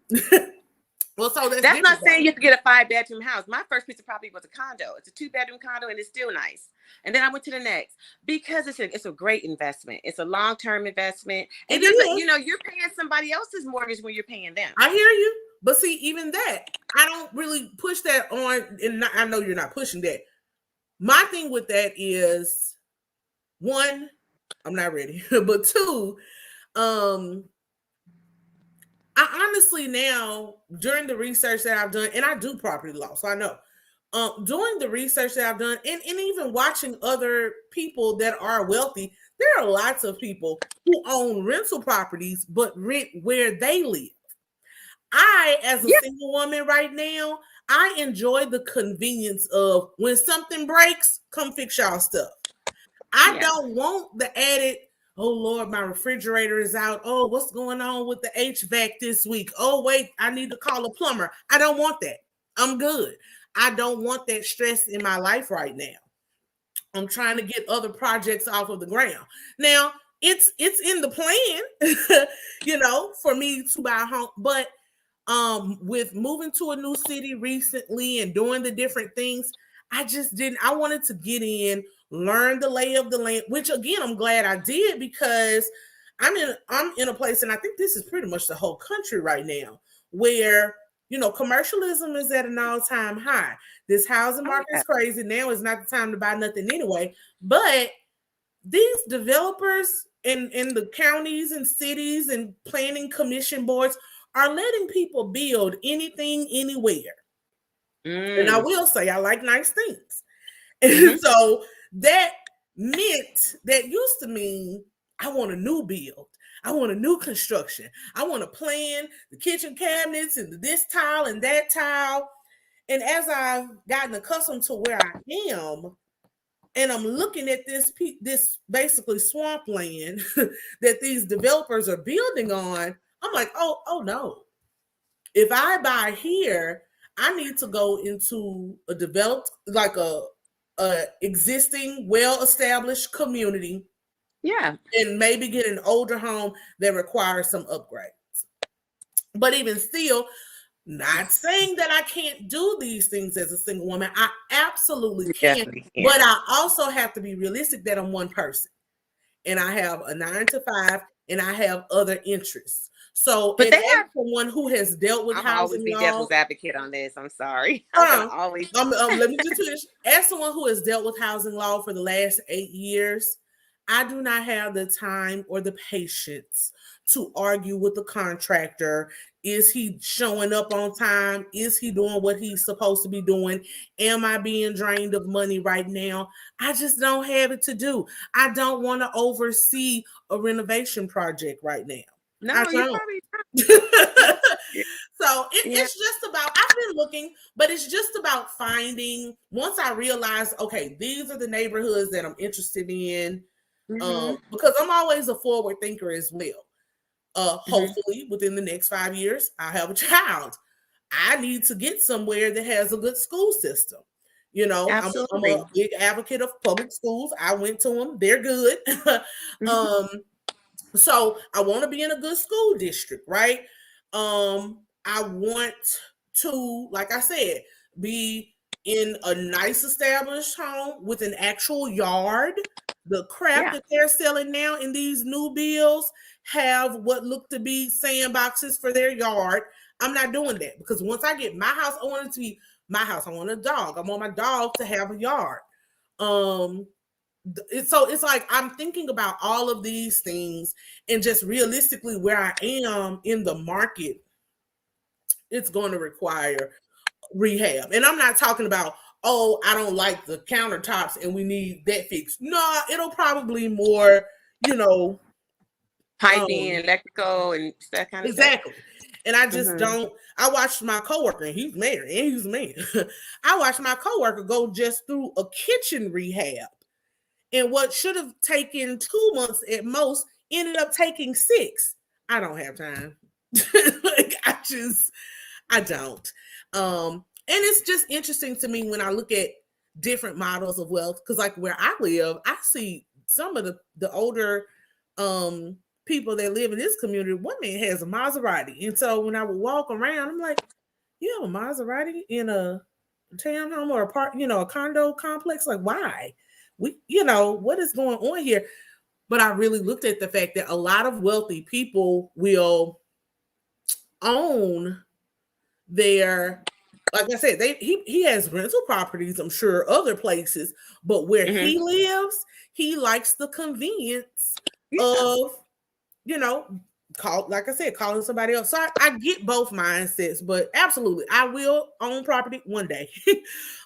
Well, so that's not saying you have to get a 5-bedroom house. My first piece of property was a condo. It's a 2-bedroom condo, and it's still nice. And then I went to the next because it's a great investment. It's a long-term investment. And you're paying somebody else's mortgage when you're paying them. I hear you, but see, even that, I don't really push that on, and I know you're not pushing that. My thing with that is, one, I'm not ready, but two, I honestly now, during the research that I've done, and I do property law, so I know, doing the research that I've done, and even watching other people that are wealthy, there are lots of people who own rental properties but rent where they live. I, as a single woman right now, I enjoy the convenience of when something breaks, come fix y'all stuff. I don't want the added, oh Lord, my refrigerator is out. Oh, what's going on with the HVAC this week? Oh, wait, I need to call a plumber. I don't want that. I'm good. I don't want that stress in my life right now. I'm trying to get other projects off of the ground. Now, it's in the plan, for me to buy a home, but with moving to a new city recently and doing the different things, I wanted to get in, learn the lay of the land, which again I'm glad I did, because I'm in a place, and I think this is pretty much the whole country right now, where commercialism is at an all-time high. This housing market is crazy. Now is not the time to buy nothing anyway, but these developers in the counties and cities and planning commission boards are letting people build anything, anywhere. And I will say, I like nice things. And so that used to mean I want a new build. I want a new construction. I want to plan the kitchen cabinets and this tile and that tile. And as I've gotten accustomed to where I am, and I'm looking at this basically swampland that these developers are building on, I'm like, oh no. If I buy here, I need to go into a developed, like a existing, well-established community. Yeah. And maybe get an older home that requires some upgrades. But even still, not saying that I can't do these things as a single woman. I absolutely can. But I also have to be realistic that I'm one person. And I have a 9-to-5, and I have other interests. So, but as someone who has dealt with housing always be law, devil's advocate on this. I'm sorry. Let me just finish. As someone who has dealt with housing law for the last 8 years, I do not have the time or the patience to argue with the contractor. Is he showing up on time? Is he doing what he's supposed to be doing? Am I being drained of money right now? I just don't have it to do. I don't want to oversee a renovation project right now. No, I you don't. probably So it's just about, I've been looking, but it's just about finding, once I realize, okay, these are the neighborhoods that I'm interested in, because I'm always a forward thinker as well. Hopefully within the next 5 years, I'll have a child. I need to get somewhere that has a good school system. I'm a big advocate of public schools. I went to them. They're good. So I want to be in a good school district, right? I want to, like I said, be in a nice established home with an actual yard. The crap that they're selling now in these new bills have what look to be sandboxes for their yard. I'm not doing that, because once I get my house, I want it to be my house. I want a dog. I want my dog to have a yard. So it's like I'm thinking about all of these things, and just realistically where I am in the market, it's going to require rehab. And I'm not talking about, oh, I don't like the countertops and we need that fixed. No, it'll probably more, piping, electrical, and that kind of stuff. Exactly. And I just don't. I watched my coworker, and he's married and he's a man. I watched my coworker go just through a kitchen rehab. And what should have taken 2 months at most ended up taking 6. I don't have time. Like I don't. And it's just interesting to me when I look at different models of wealth, because like where I live, I see some of the older people that live in this community. One man has a Maserati, and so when I would walk around, I'm like, you have a Maserati in a townhome or a park, a condo complex? Like, why? What is going on here? But I really looked at the fact that a lot of wealthy people will own their, like I said, he has rental properties, I'm sure other places, but where he lives, he likes the convenience of, like I said, calling somebody else. So I get both mindsets, but absolutely, I will own property one day.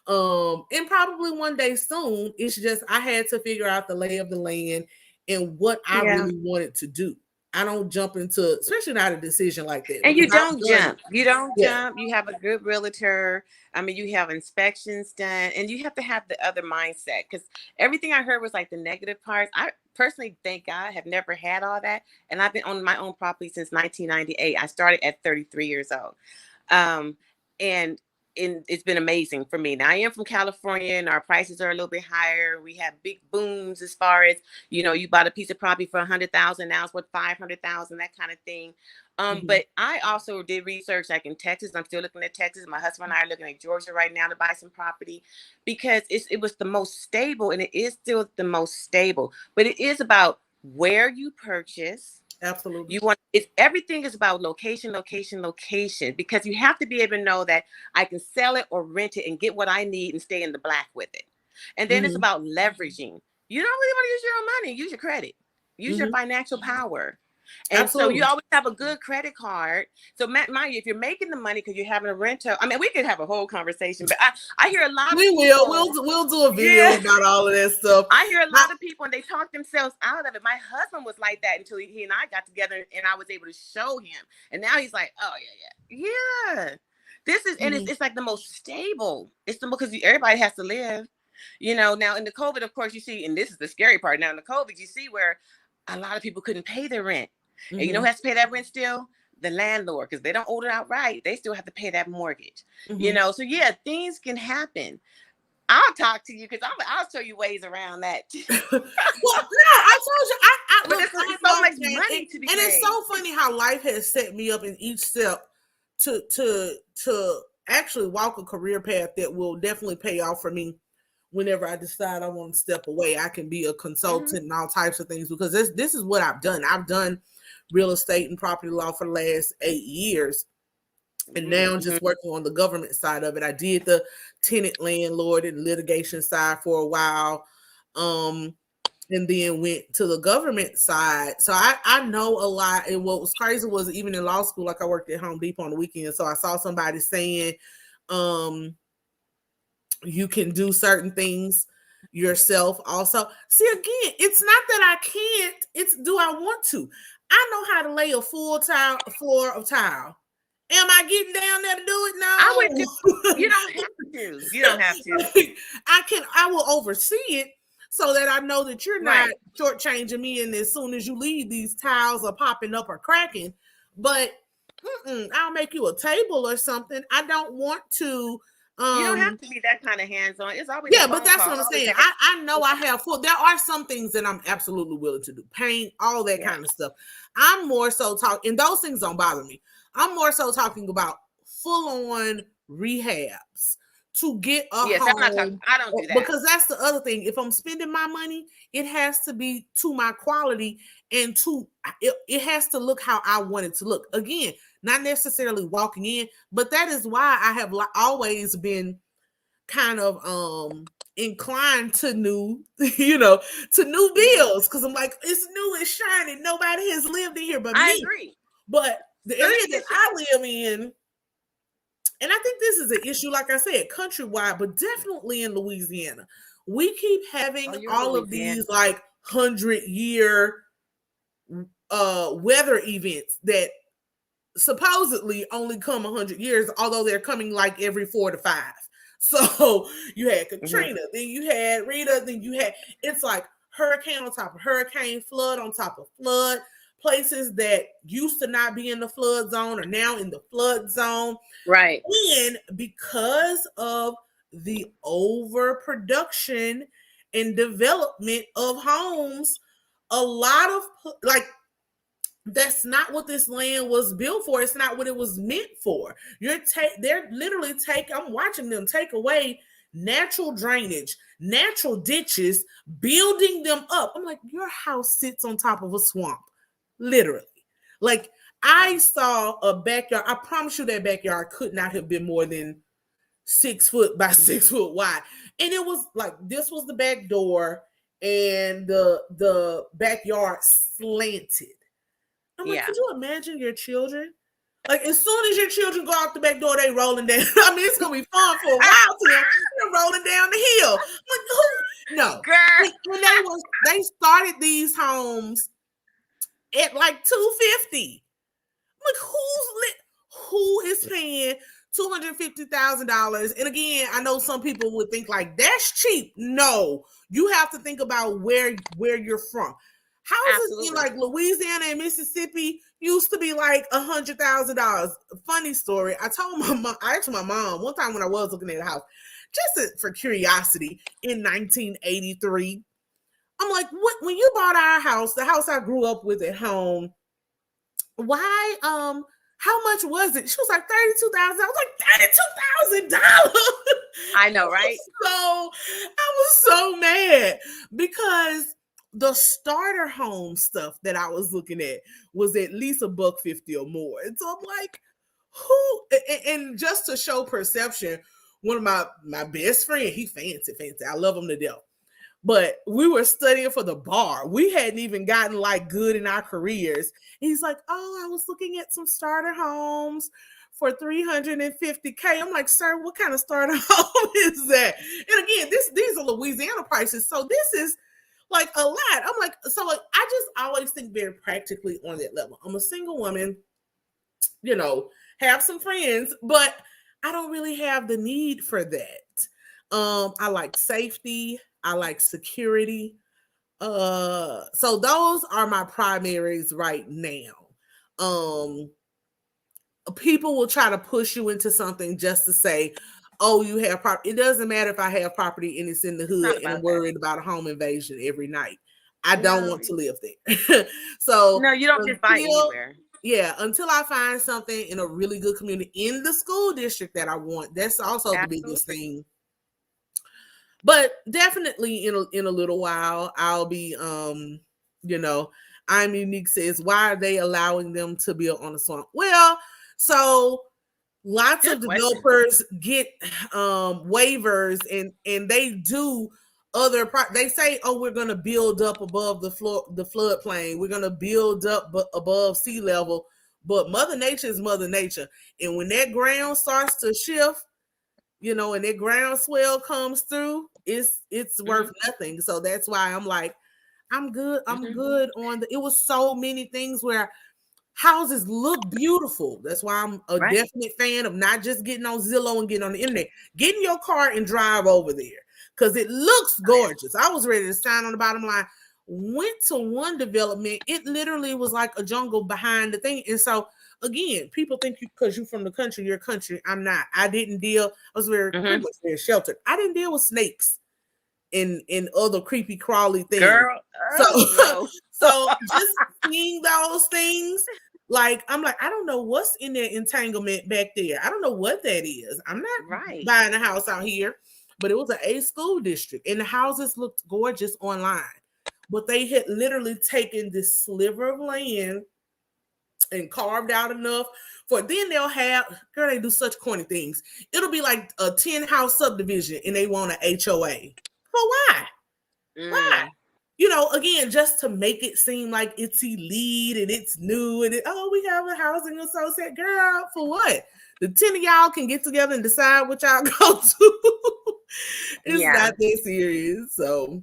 And probably one day soon. It's just I had to figure out the lay of the land and what I really wanted to do. I don't jump into, especially not a decision like that. And you don't jump. You don't jump. You have a good realtor. I mean, you have inspections done, and you have to have the other mindset, because everything I heard was like the negative parts. I personally, thank God, have never had all that. And I've been on my own property since 1998. I started at 33 years old. And it's been amazing for me. Now, I am from California, and our prices are a little bit higher. We have big booms as far as, you bought a piece of property for $100,000, now it's worth $500,000, that kind of thing. But I also did research like in Texas. I'm still looking at Texas. My husband and I are looking at Georgia right now to buy some property, because it was the most stable, and it is still the most stable. But it is about where you purchase. Absolutely. Everything is about location, because you have to be able to know that I can sell it or rent it and get what I need and stay in the black with it. And then it's about leveraging. You don't really want to use your own money. Use your credit. Use your financial power. And Absolutely. so you always have a good credit card. So mind you, if you're making the money because you're having a rental, I mean, we could have a whole conversation, but I hear a lot of people. We'll do a video about all of that stuff. I hear a lot of people, and they talk themselves out of it. My husband was like that until he and I got together, and I was able to show him. And now he's like, oh yeah. This is, and it's like the most stable. It's because everybody has to live. Now in the COVID, of course, you see, and this is the scary part. Now in the COVID, you see where a lot of people couldn't pay their rent. And who has to pay that rent still? The landlord, because they don't own it outright. They still have to pay that mortgage. So yeah, things can happen. I'll talk to you because I'll show you ways around that. Well, no, I told you. But there's so much money to be made. It's so funny how life has set me up in each step to actually walk a career path that will definitely pay off for me. Whenever I decide I want to step away, I can be a consultant and all types of things, because this is what I've done. I've done real estate and property law for the last 8 years. And now just working on the government side of it. I did the tenant landlord and litigation side for a while. And then went to the government side. So I know a lot. And what was crazy was, even in law school, like I worked at Home Depot on the weekend. So I saw somebody saying, you can do certain things yourself also. See, again, it's not that I can't, it's do I want to. I know how to lay a full floor of tile. Am I getting down there to do it? No. I would do. You don't have to. You don't have to. I will oversee it so that I know that you're not shortchanging me, and as soon as you leave, these tiles are popping up or cracking. But I'll make you a table or something. I don't want to. You don't have to be that kind of hands-on. It's always but that's what I'm saying. I know I have full. There are some things that I'm absolutely willing to do. Paint, all that kind of stuff. I'm more so talking, and those things don't bother me. I'm more so talking about full-on rehabs to get a home. I don't do that. Because that's the other thing. If I'm spending my money, it has to be to my quality, and it has to look how I want it to look. Again, not necessarily walking in, but that is why I have always been kind of inclined to new, to new builds, because I'm like, it's new, it's shiny, nobody has lived in here but me. I agree. But the area that I live in, and I think this is an issue, like I said, countrywide, but definitely in Louisiana, we keep having all of these like 100-year weather events that supposedly only come 100 years, although they're coming like every 4 to 5. So you had Katrina, then you had Rita, then you had, it's like hurricane on top of hurricane, flood on top of flood, places that used to not be in the flood zone are now in the flood zone. Right. And because of the overproduction and development of homes, a lot of like that's not what this land was built for. It's not what it was meant for. They're literally I'm watching them take away natural drainage, natural ditches, building them up. I'm like, your house sits on top of a swamp, literally. Like, I saw a backyard. I promise you that backyard could not have been more than 6 foot by 6 foot wide. And it was like, this was the back door and the backyard slanted. I'm like, could you imagine your children? Like, as soon as your children go out the back door, they rolling down. I mean, it's gonna be fun for a while till they're rolling down the hill. Like, who? No, girl. When they started these homes at like $250. Like, who is paying $250,000? And again, I know some people would think like that's cheap. No, you have to think about where you're from. Houses in like Louisiana and Mississippi used to be like $100,000. Funny story. I asked my mom one time when I was looking at a house, just for curiosity, in 1983. I'm like, what? When you bought our house, the house I grew up with at home, why? How much was it? She was like $32,000. I was like $32,000. I know, right? I was so mad because the starter home stuff that I was looking at was at least $150 or more. And so I'm like, who? And just to show perception, one of my best friend, he fancy. I love him to death. But we were studying for the bar. We hadn't even gotten like good in our careers. And he's like, oh, I was looking at some starter homes for $350K. I'm like, sir, what kind of starter home is that? And again, these are Louisiana prices. So this is like a lot. I'm like, so like, I just always think very practically on that level. I'm a single woman, have some friends, but I don't really have the need for that. I like safety. I like security. So those are my primaries right now. People will try to push you into something just to say, oh, you have property. It doesn't matter if I have property and it's in the hood and I'm worried about a home invasion every night. I don't want to live there. So no, you don't just buy anywhere. Yeah, until I find something in a really good community in the school district that I want. That's also the biggest thing. But definitely in a little while, I'll be, I'm Unique says, why are they allowing them to build on a swamp? Well, so lots of developers get waivers and they do they say, oh, we're going to build up above the floodplain. We're going to build up above sea level. But Mother Nature is Mother Nature. And when that ground starts to shift, and that ground swell comes through, it's worth nothing. So that's why I'm like, I'm good. I'm good on it was so many things where houses look beautiful. That's why I'm a definite fan of not just getting on Zillow and getting on the internet. Get in your car and drive over there because it looks gorgeous. I was ready to sign on the bottom line. Went to one development. It literally was like a jungle behind the thing. And so again, people think because you're from the country, you're country. I'm not. I didn't deal. I was pretty much very sheltered. I didn't deal with snakes and other creepy crawly things. Girl, so just seeing those things, like I'm like, I don't know what's in that entanglement back there. I don't know what that is. I'm not buying a house out here, but it was an A school district, and the houses looked gorgeous online. But they had literally taken this sliver of land and carved out enough for then they'll have, girl, they do such corny things. It'll be like a 10-house subdivision and they want an HOA. For why? Why? Again, just to make it seem like it's elite and it's new and we have a housing associate. Girl, for what? The 10 of y'all can get together and decide what y'all go to. It's not that serious. So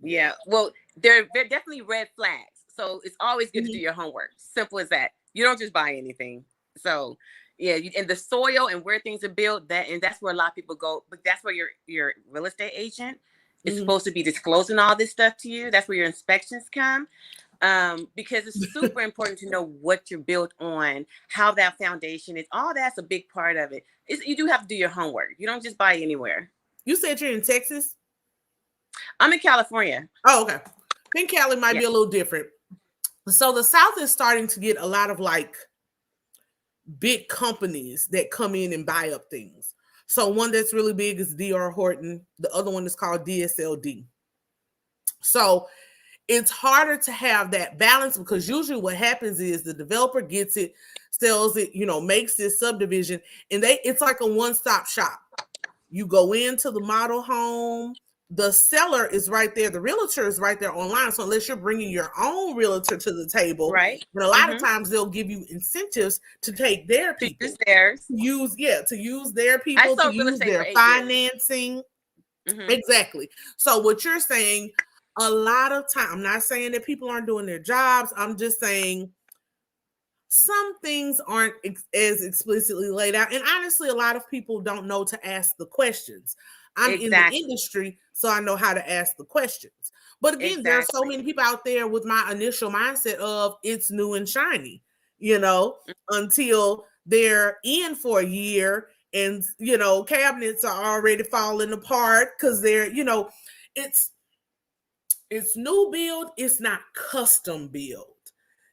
yeah, well, they're definitely red flags. So it's always good to do your homework. Simple as that. You don't just buy anything. So yeah, and the soil and where things are built, that's where a lot of people go. But that's where your real estate agent is supposed to be disclosing all this stuff to you. That's where your inspections come. Because it's super important to know what you're built on, how that foundation is. All that's a big part of it. You do have to do your homework. You don't just buy anywhere. You said you're in Texas? I'm in California. Oh, okay. I think Cali might be a little different. So the South is starting to get a lot of like big companies that come in and buy up things. So one that's really big is D.R. Horton. The other one is called DSLD. So it's harder to have that balance because usually what happens is the developer gets it, sells it, makes this subdivision, and it's like a one-stop shop. You go into the model home, the seller is right there, the realtor is right there online. So unless you're bringing your own realtor to the table, right? But a lot of times they'll give you incentives to take their people, to use theirs, to use their people, to use their financing. Exactly. So what you're saying, a lot of time, I'm not saying that people aren't doing their jobs. I'm just saying some things aren't as explicitly laid out. And honestly, a lot of people don't know to ask the questions. I'm in the industry, so I know how to ask the questions. But again, there are so many people out there with my initial mindset of it's new and shiny, until they're in for a year and, cabinets are already falling apart because they're, it's new build, it's not custom build.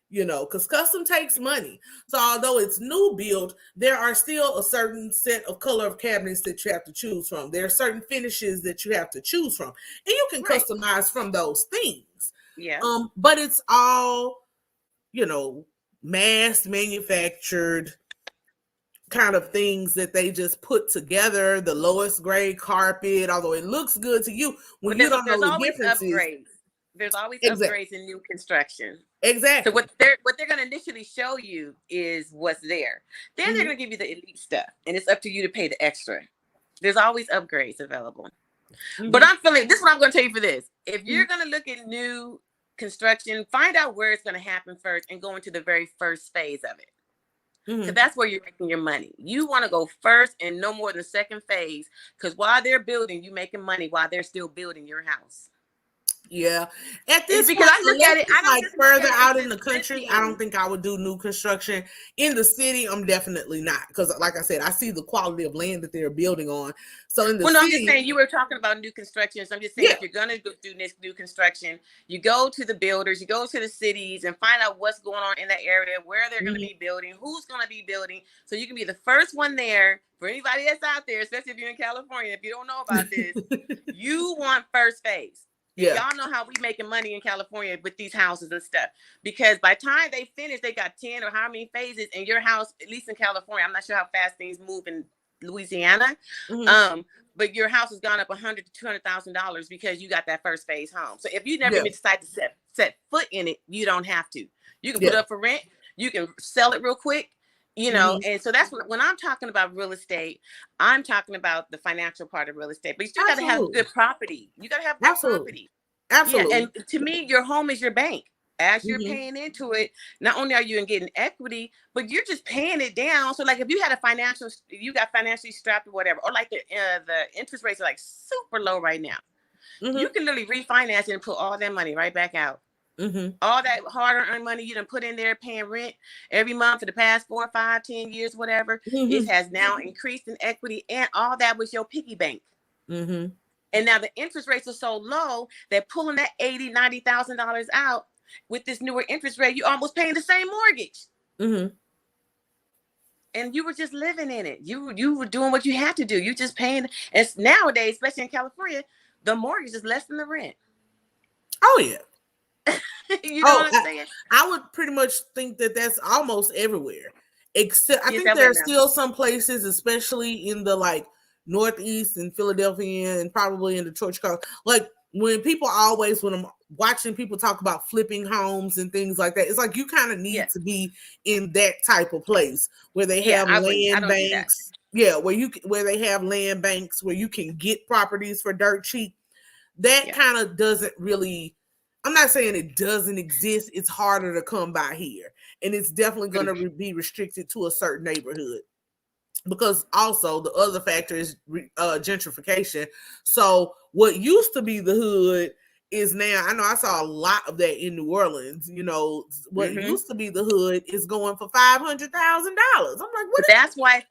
Because custom takes money. So although it's new build, there are still a certain set of color of cabinets that you have to choose from. There are certain finishes that you have to choose from. And you can customize from those things. Yeah. But it's all, mass manufactured kind of things that they just put together, the lowest grade carpet, although it looks good to you, when you don't know the differences. There's always upgrades in new construction. Exactly. So what they're going to initially show you is what's there. Then they're going to give you the elite stuff, and it's up to you to pay the extra. There's always upgrades available. But I'm feeling this is what I'm going to tell you for this. If you're going to look at new construction, find out where it's going to happen first and go into the very first phase of it. Because that's where you're making your money. You want to go first and no more than second phase, because while they're building, you're making money while they're still building your house. Yeah. At this because point, I look at it, like further out in the country, I don't think I would do new construction. In the city, I'm definitely not. Because like I said, I see the quality of land that they're building on. So in the city, I'm just saying, you were talking about new construction. So I'm just saying, if you're going to do new construction, you go to the builders, you go to the cities and find out what's going on in that area, where they're going to be building, who's going to be building. So you can be the first one there. For anybody that's out there, especially if you're in California, if you don't know about this, you want first phase. Y'all know how we making money in California with these houses and stuff, because by the time they finish, they got 10 or how many phases in your house, at least in California. I'm not sure how fast things move in Louisiana. But your house has gone up $100,000 to $200,000 because you got that first phase home. So if you never even decide to set foot in it, you don't have to. You can put it up for rent. You can sell it real quick. And so that's when I'm talking about real estate, I'm talking about the financial part of real estate, but you still got to have good property. You got to have good property. Absolutely. Yeah, and to me, your home is your bank. As you're paying into it, not only are you getting equity, but you're just paying it down. So like if you got financially strapped or whatever, or like the interest rates are like super low right now, you can literally refinance it and put all that money right back out. All that hard-earned money you done put in there paying rent every month for the past 4, 5, 10 years, whatever, it has now increased in equity, and all that was your piggy bank. And now the interest rates are so low that pulling that $80,000, $90,000 out with this newer interest rate, you're almost paying the same mortgage. And you were just living in it. You were doing what you had to do. You just paying. And nowadays, especially in California, the mortgage is less than the rent. Oh yeah. You know what I'm saying? I would pretty much think that that's almost everywhere. Except I think there are still some places, especially in the like Northeast and Philadelphia and probably in Detroit, Chicago. Like when I'm watching people talk about flipping homes and things like that, it's like you kind of need to be in that type of place where they have land banks. Yeah, where they have land banks where you can get properties for dirt cheap. That kind of doesn't really. I'm not saying it doesn't exist. It's harder to come by here. And it's definitely going to be restricted to a certain neighborhood. Because also the other factor is gentrification. So what used to be the hood is now, I know I saw a lot of that in New Orleans. You know, what used to be the hood is going for $500,000. I'm like, what? That's why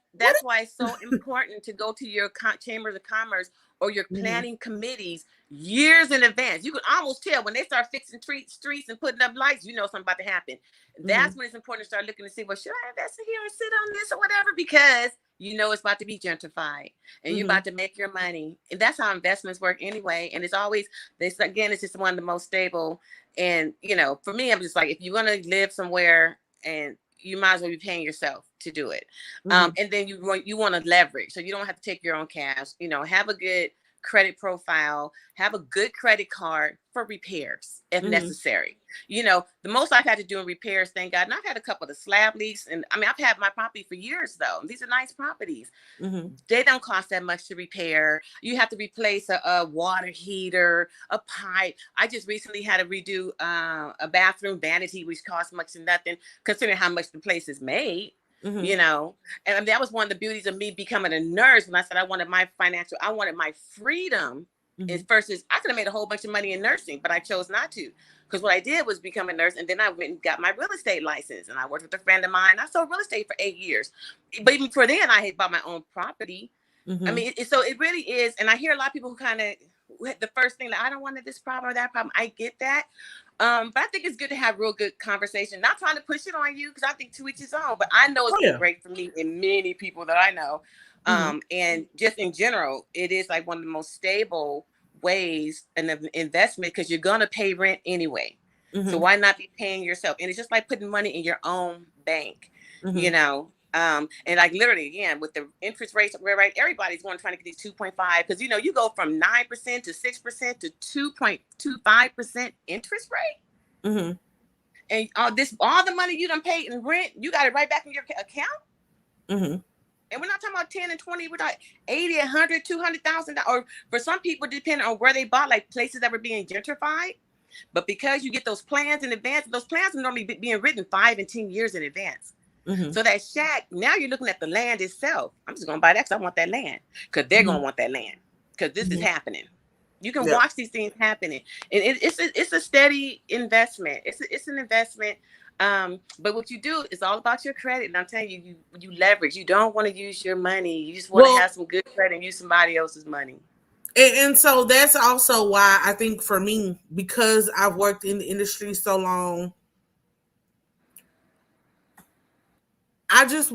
it's so important to go to your chambers of commerce or your planning committees years in advance. You can almost tell when they start fixing streets and putting up lights, you know something about to happen. That's when it's important to start looking to see, well, should I invest in here and sit on this or whatever? Because you know it's about to be gentrified and you're about to make your money. And that's how investments work anyway. And it's always this, again, it's just one of the most stable. And you know, for me, I'm just like, if you're gonna live somewhere, and you might as well be paying yourself to do it. And then you want to leverage, so you don't have to take your own cash. You know, have a good credit profile, have a good credit card for repairs if necessary. You know, the most I've had to do in repairs, thank God, and I've had a couple of slab leaks, and I mean, I've had my property for years though. These are nice properties. They don't cost that much to repair. You have to replace a water heater, a pipe. I just recently had to redo a bathroom vanity, which cost much to nothing, considering how much the place is made. You know, and that was one of the beauties of me becoming a nurse when I said I wanted my freedom. Versus I could have made a whole bunch of money in nursing, but I chose not to, because what I did was become a nurse, and then I went and got my real estate license, and I worked with a friend of mine. I sold real estate for 8 years, but even before then, I had bought my own property. I mean, so it really is, and I hear a lot of people who kind of the first thing that I don't want this problem or that problem. I get that. But I think it's good to have real good conversation, not trying to push it on you, because I think to each his own, but I know it's been great for me and many people that I know. And just in general, it is like one of the most stable ways in an investment, because you're going to pay rent anyway. So why not be paying yourself? And it's just like putting money in your own bank, you know? And like literally, again, with the interest rates, right? Everybody's going trying to get these 2.5, because, you know, you go from 9% to 6% to 2.25% interest rate. And all the money you done paid in rent, you got it right back in your account. And we're not talking about 10 and 20, we're talking 80, 100, $200,000. Or for some people, depending on where they bought, like places that were being gentrified. But because you get those plans in advance, those plans are normally being written 5 and 10 years in advance. So that shack, now you're looking at the land itself. I'm just going to buy that because I want that land, because they're going to want that land, because this is happening. You can watch these things happening. And it's a steady investment. It's an investment. But what you do is all about your credit. And I'm telling you, you leverage. You don't want to use your money. You just want to have some good credit and use somebody else's money. And so that's also why I think for me, because I've worked in the industry so long, I just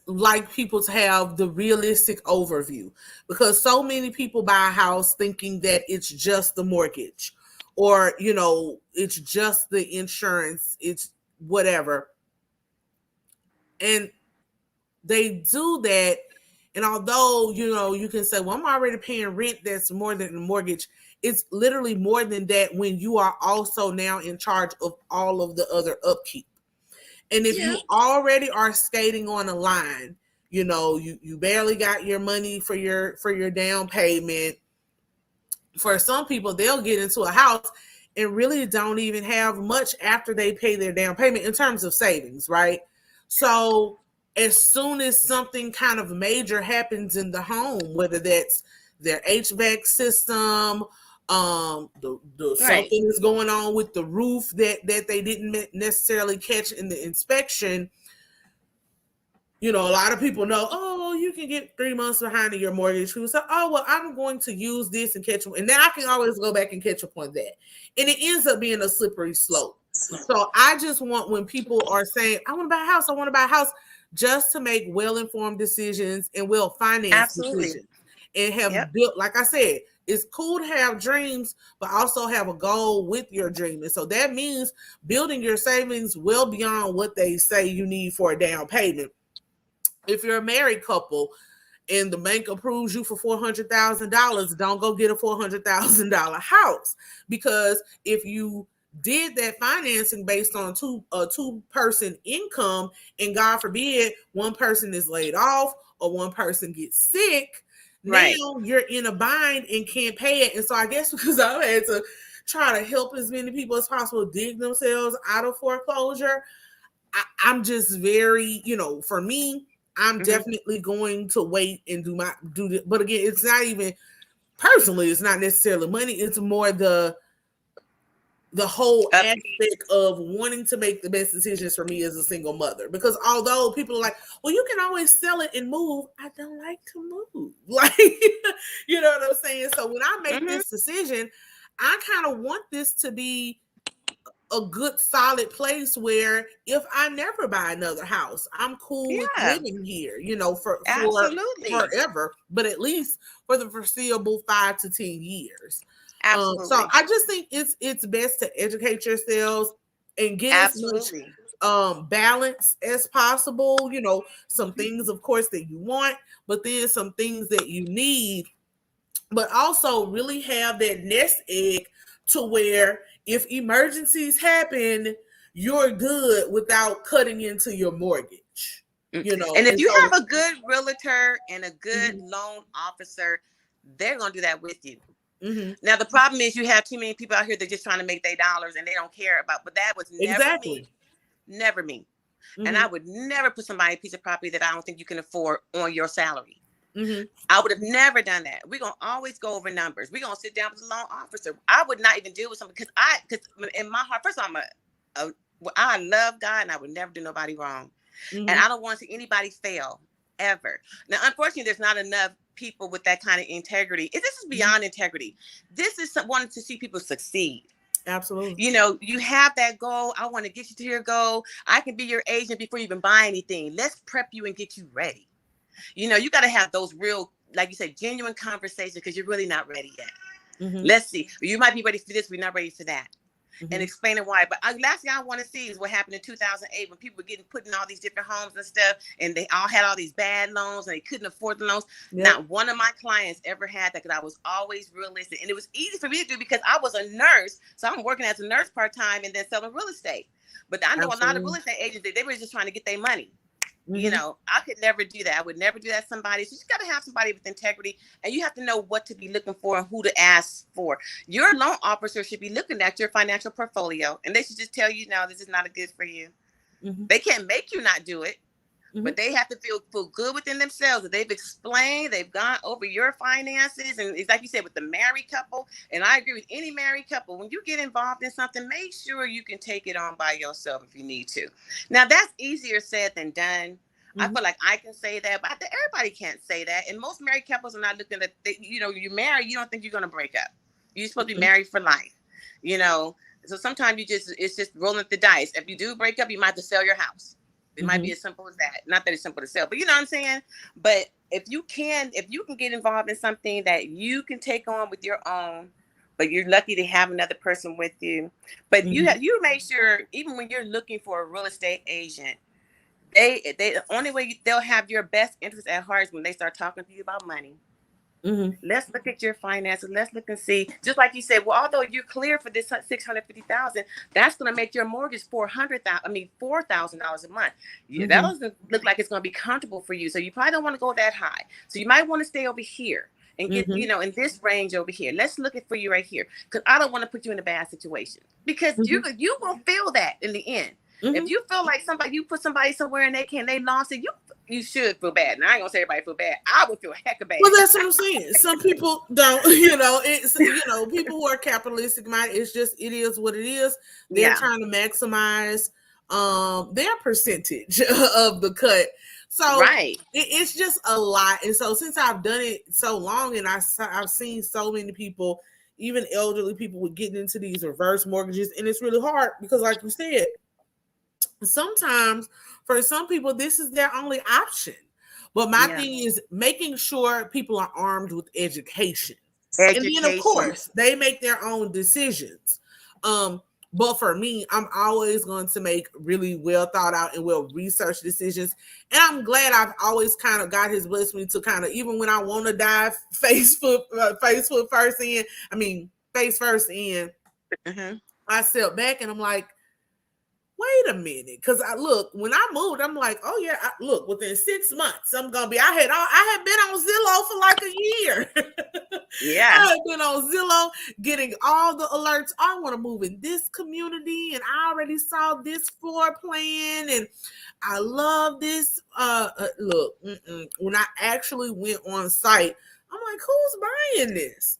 like people to have the realistic overview, because so many people buy a house thinking that it's just the mortgage, or, you know, it's just the insurance, it's whatever. And they do that. And although, you know, you can say, well, I'm already paying rent that's more than the mortgage, it's literally more than that when you are also now in charge of all of the other upkeep. And if you already are skating on a line, you know, you barely got your money for your down payment. For some people, they'll get into a house and really don't even have much after they pay their down payment in terms of savings, right? So as soon as something kind of major happens in the home, whether that's their HVAC system, something is going on with the roof that they didn't necessarily catch in the inspection, you know, a lot of people know, oh, you can get 3 months behind in your mortgage. Who say, oh, well, I'm going to use this and catch them. And then I can always go back and catch up on that. And it ends up being a slippery slope. So I just want, when people are saying, I want to buy a house, just to make well-informed decisions and well-financed decisions. And have built, like I said, it's cool to have dreams, but also have a goal with your dream. And so that means building your savings well beyond what they say you need for a down payment. If you're a married couple and the bank approves you for $400,000, don't go get a $400,000 house, because if you did that financing based on a two-person income, and God forbid one person is laid off or one person gets sick, now you're in a bind and can't pay it. And so I guess because I've had to try to help as many people as possible dig themselves out of foreclosure, I'm just very, you know, for me, I'm definitely going to wait and do this. But again, it's not even personally, it's not necessarily money. It's more the the whole aspect of wanting to make the best decisions for me as a single mother. Because although people are like, well, you can always sell it and move, I don't like to move. Like, you know what I'm saying? So when I make this decision, I kind of want this to be a good solid place where if I never buy another house, I'm cool with living here, you know, for forever, but at least for the foreseeable 5 to 10 years. So I just think it's best to educate yourselves and get as much balance as possible. You know, some things, of course, that you want, but then some things that you need, but also really have that nest egg to where if emergencies happen, you're good without cutting into your mortgage. You know, and if you have a good realtor and a good loan officer, they're gonna do that with you. Now the problem is you have too many people out here that just trying to make their dollars and they don't care about. But that was never me, never me. And I would never put somebody a piece of property that I don't think you can afford on your salary. I would have never done that. We're gonna always go over numbers. We're gonna sit down with the loan officer. I would not even deal with something because in my heart, first of all, I love God and I would never do nobody wrong, and I don't want to see anybody fail ever. Now, unfortunately, there's not enough people with that kind of integrity. This is beyond integrity. This is wanting to see people succeed. Absolutely. You know, you have that goal. I want to get you to your goal. I can be your agent before you even buy anything. Let's prep you and get you ready. You know, you got to have those real, like you said, genuine conversations because you're really not ready yet. Let's see. You might be ready for this. We're not ready for that. And explaining why. But last thing I want to see is what happened in 2008 when people were getting put in all these different homes and stuff, and they all had all these bad loans and they couldn't afford the loans. Not one of my clients ever had that because I was always realistic. And it was easy for me to do because I was a nurse. So I'm working as a nurse part-time and then selling real estate. But I know a lot of real estate agents, they were just trying to get their money. You know, I could never do that. I would never do that to somebody. So you got to have somebody with integrity, and you have to know what to be looking for and who to ask for. Your loan officer should be looking at your financial portfolio, and they should just tell you, no, this is not a good for you. They can't make you not do it, but they have to feel good within themselves that they've explained, they've gone over your finances. And it's like you said, with the married couple, and I agree with any married couple, when you get involved in something, make sure you can take it on by yourself if you need to. Now, that's easier said than done. I feel like I can say that, but everybody can't say that. And most married couples are not looking at, you know, you're married, you don't think you're going to break up. You're supposed to be married for life, you know. So sometimes it's just rolling the dice. If you do break up, you might have to sell your house. It might be as simple as that. Not that it's simple to sell, but you know what I'm saying? But if you can get involved in something that you can take on with your own, but you're lucky to have another person with you. But you make sure, even when you're looking for a real estate agent, they the only way they'll have your best interest at heart is when they start talking to you about money. Let's look at your finances. Let's look and see. Just like you said, well, although you're clear for this $650,000, that's going to make your mortgage $400,000 a month. That doesn't look like it's going to be comfortable for you. So you probably don't want to go that high. So you might want to stay over here and get, you know, in this range over here. Let's look at for you right here, because I don't want to put you in a bad situation, because you will feel that in the end. If you feel like you put somebody somewhere and they lost it, you should feel bad. And I ain't gonna say everybody feel bad. I would feel heck of bad. Well, that's what I'm saying. Some people don't, you know, it's, you know, people who are capitalistic minded, it is what it is. They're trying to maximize their percentage of the cut. So it's just a lot. And so since I've done it so long, and I've seen so many people, even elderly people, with getting into these reverse mortgages, and it's really hard because, like you said, sometimes for some people this is their only option. But my thing is making sure people are armed with education. And then of course they make their own decisions. But for me, I'm always going to make really well thought out and well researched decisions. And I'm glad I've always kind of, God has blessed me to kind of, even when I want to dive face first in, I step back and I'm like, wait a minute, because when I moved, I'm like, oh yeah, within 6 months, I'm gonna be. I had been on Zillow for like a year. I had been on Zillow, getting all the alerts. I want to move in this community, and I already saw this floor plan, and I love this. When I actually went on site, I'm like, who's buying this?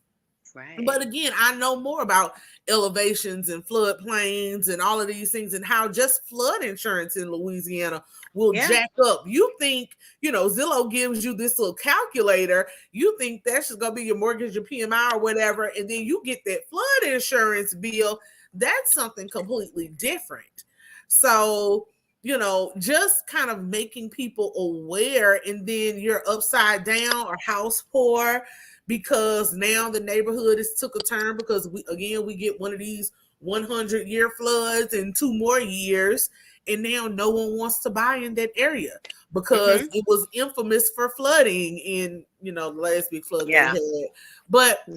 Right. But again, I know more about elevations and floodplains and all of these things and how just flood insurance in Louisiana will jack up. You think, Zillow gives you this little calculator. You think that's just going to be your mortgage, your PMI or whatever. And then you get that flood insurance bill. That's something completely different. So, just kind of making people aware, and then you're upside down or house poor because now the neighborhood has took a turn because we get one of these 100-year floods in 2 more years, and now no one wants to buy in that area because it was infamous for flooding in the last big flood they had. But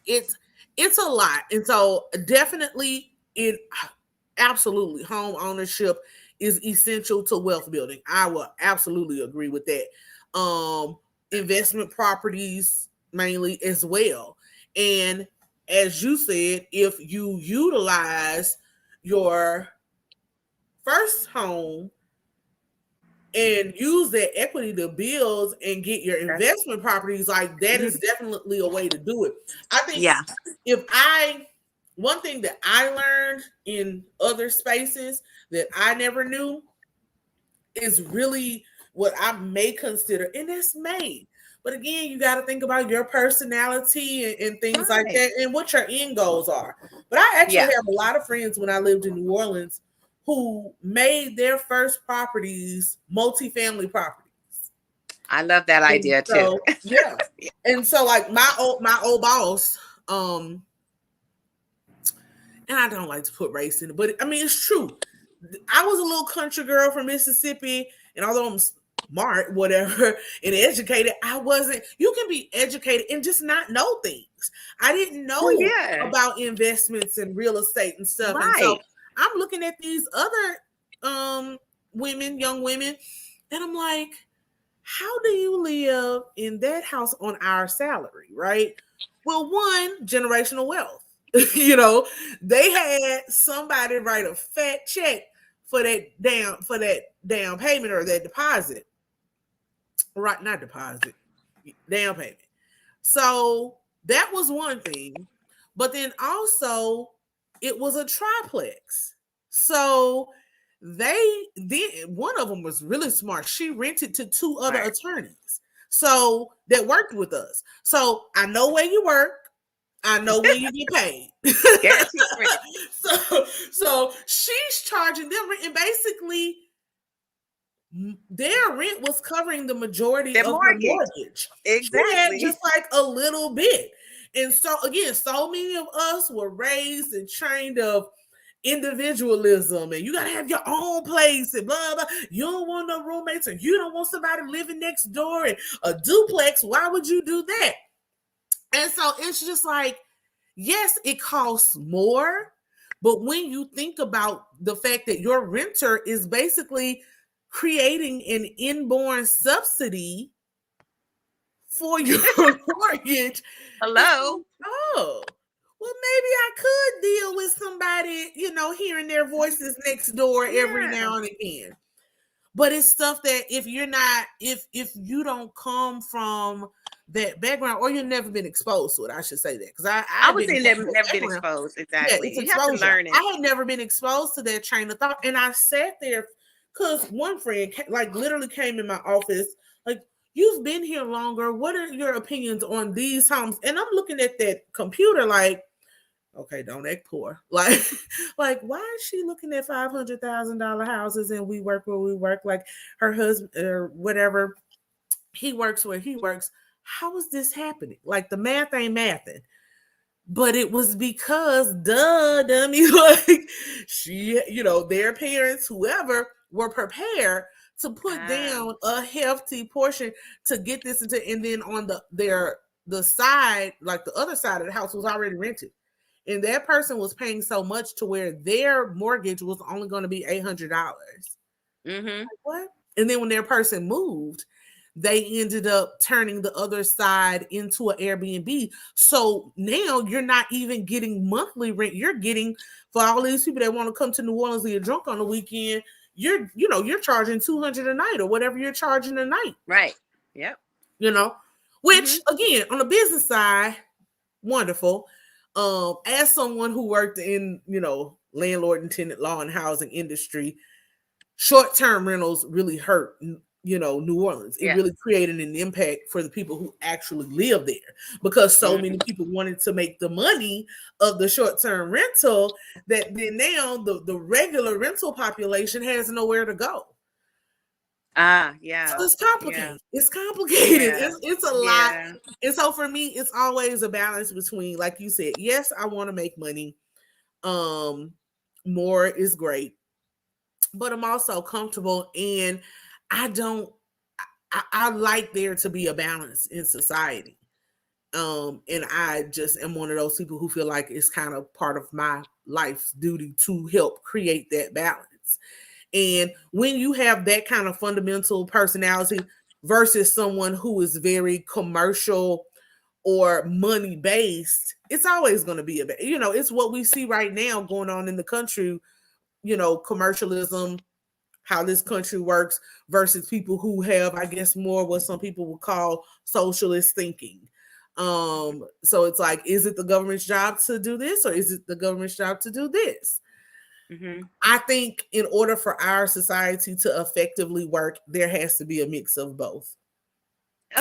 it's a lot, and so definitely absolutely home ownership is essential to wealth building. I will absolutely agree with that. Investment properties mainly as well. And as you said, if you utilize your first home and use that equity to build and get your investment properties, like that is definitely a way to do it. I think one thing that I learned in other spaces that I never knew is really what I may consider, and that's made. But again, you got to think about your personality and things like that and what your end goals are. But I actually have a lot of friends when I lived in New Orleans who made their first properties multifamily properties. I love that idea too. Yeah. And so like my old boss, and I don't like to put race in it, but I mean, it's true. I was a little country girl from Mississippi, and although I'm smart, whatever, and educated, I wasn't. You can be educated and just not know things. I didn't know about investments and real estate and stuff. And so I'm looking at these other young women, and I'm like, how do you live in that house on our salary, right? Well, one, generational wealth. They had somebody write a fat check for that down payment or that deposit. Right, not deposit, down payment. So that was one thing. But then also it was a triplex. So one of them was really smart. She rented to 2 other attorneys. So that worked with us. So I know where you work. I know when you get paid. So she's charging them rent, and basically their rent was covering the majority of the mortgage. Exactly. She had just like a little bit. And so again, so many of us were raised and trained of individualism, and you gotta have your own place and blah blah. You don't want no roommates, and you don't want somebody living next door and a duplex. Why would you do that? And so it's just like, yes, it costs more, but when you think about the fact that your renter is basically creating an inborn subsidy for your mortgage. Hello. Oh, well, maybe I could deal with somebody, hearing their voices next door every now and again. But it's stuff that if you don't come from that background, or you've never been exposed to it, I should say that, because I would say never been exposed. Exactly. Yeah, it's exposure. You have to learn it. I had never been exposed to that train of thought, and I sat there because one friend literally came in my office like, "You've been here longer. What are your opinions on these homes?" And I'm looking at that computer like, okay, don't act poor. Like why is she looking at $500,000 houses and we work where we work? Like her husband or whatever, he works where he works. How is this happening? Like the math ain't mathing. But it was because dummy, like she, their parents, whoever, were prepared to put down a hefty portion to get this into, and then on the side, like the other side of the house was already rented. And that person was paying so much to where their mortgage was only going to be $800. Like, what? And then when their person moved, they ended up turning the other side into an Airbnb. So now you're not even getting monthly rent. You're getting, for all these people that want to come to New Orleans and get drunk on the weekend, you're charging $200 a night or whatever you're charging a night. Right. Yep. Which again, on the business side, wonderful. As someone who worked in, landlord and tenant law and housing industry, short-term rentals really hurt, New Orleans. It Yeah. really created an impact for the people who actually live there, because so many people wanted to make the money of the short-term rental that then now the regular rental population has nowhere to go. Yeah. So it's complicated. It's complicated. Yeah. It's a lot. Yeah. And so for me, it's always a balance between, like you said, yes, I want to make money. More is great, but I'm also comfortable, and I don't I like there to be a balance in society. And I just am one of those people who feel like it's kind of part of my life's duty to help create that balance. And when you have that kind of fundamental personality versus someone who is very commercial or money based, it's always going to be it's what we see right now going on in the country, commercialism, how this country works versus people who have, I guess, more what some people would call socialist thinking. So it's like, is it the government's job to do this, or is it the government's job to do this? I think in order for our society to effectively work, there has to be a mix of both.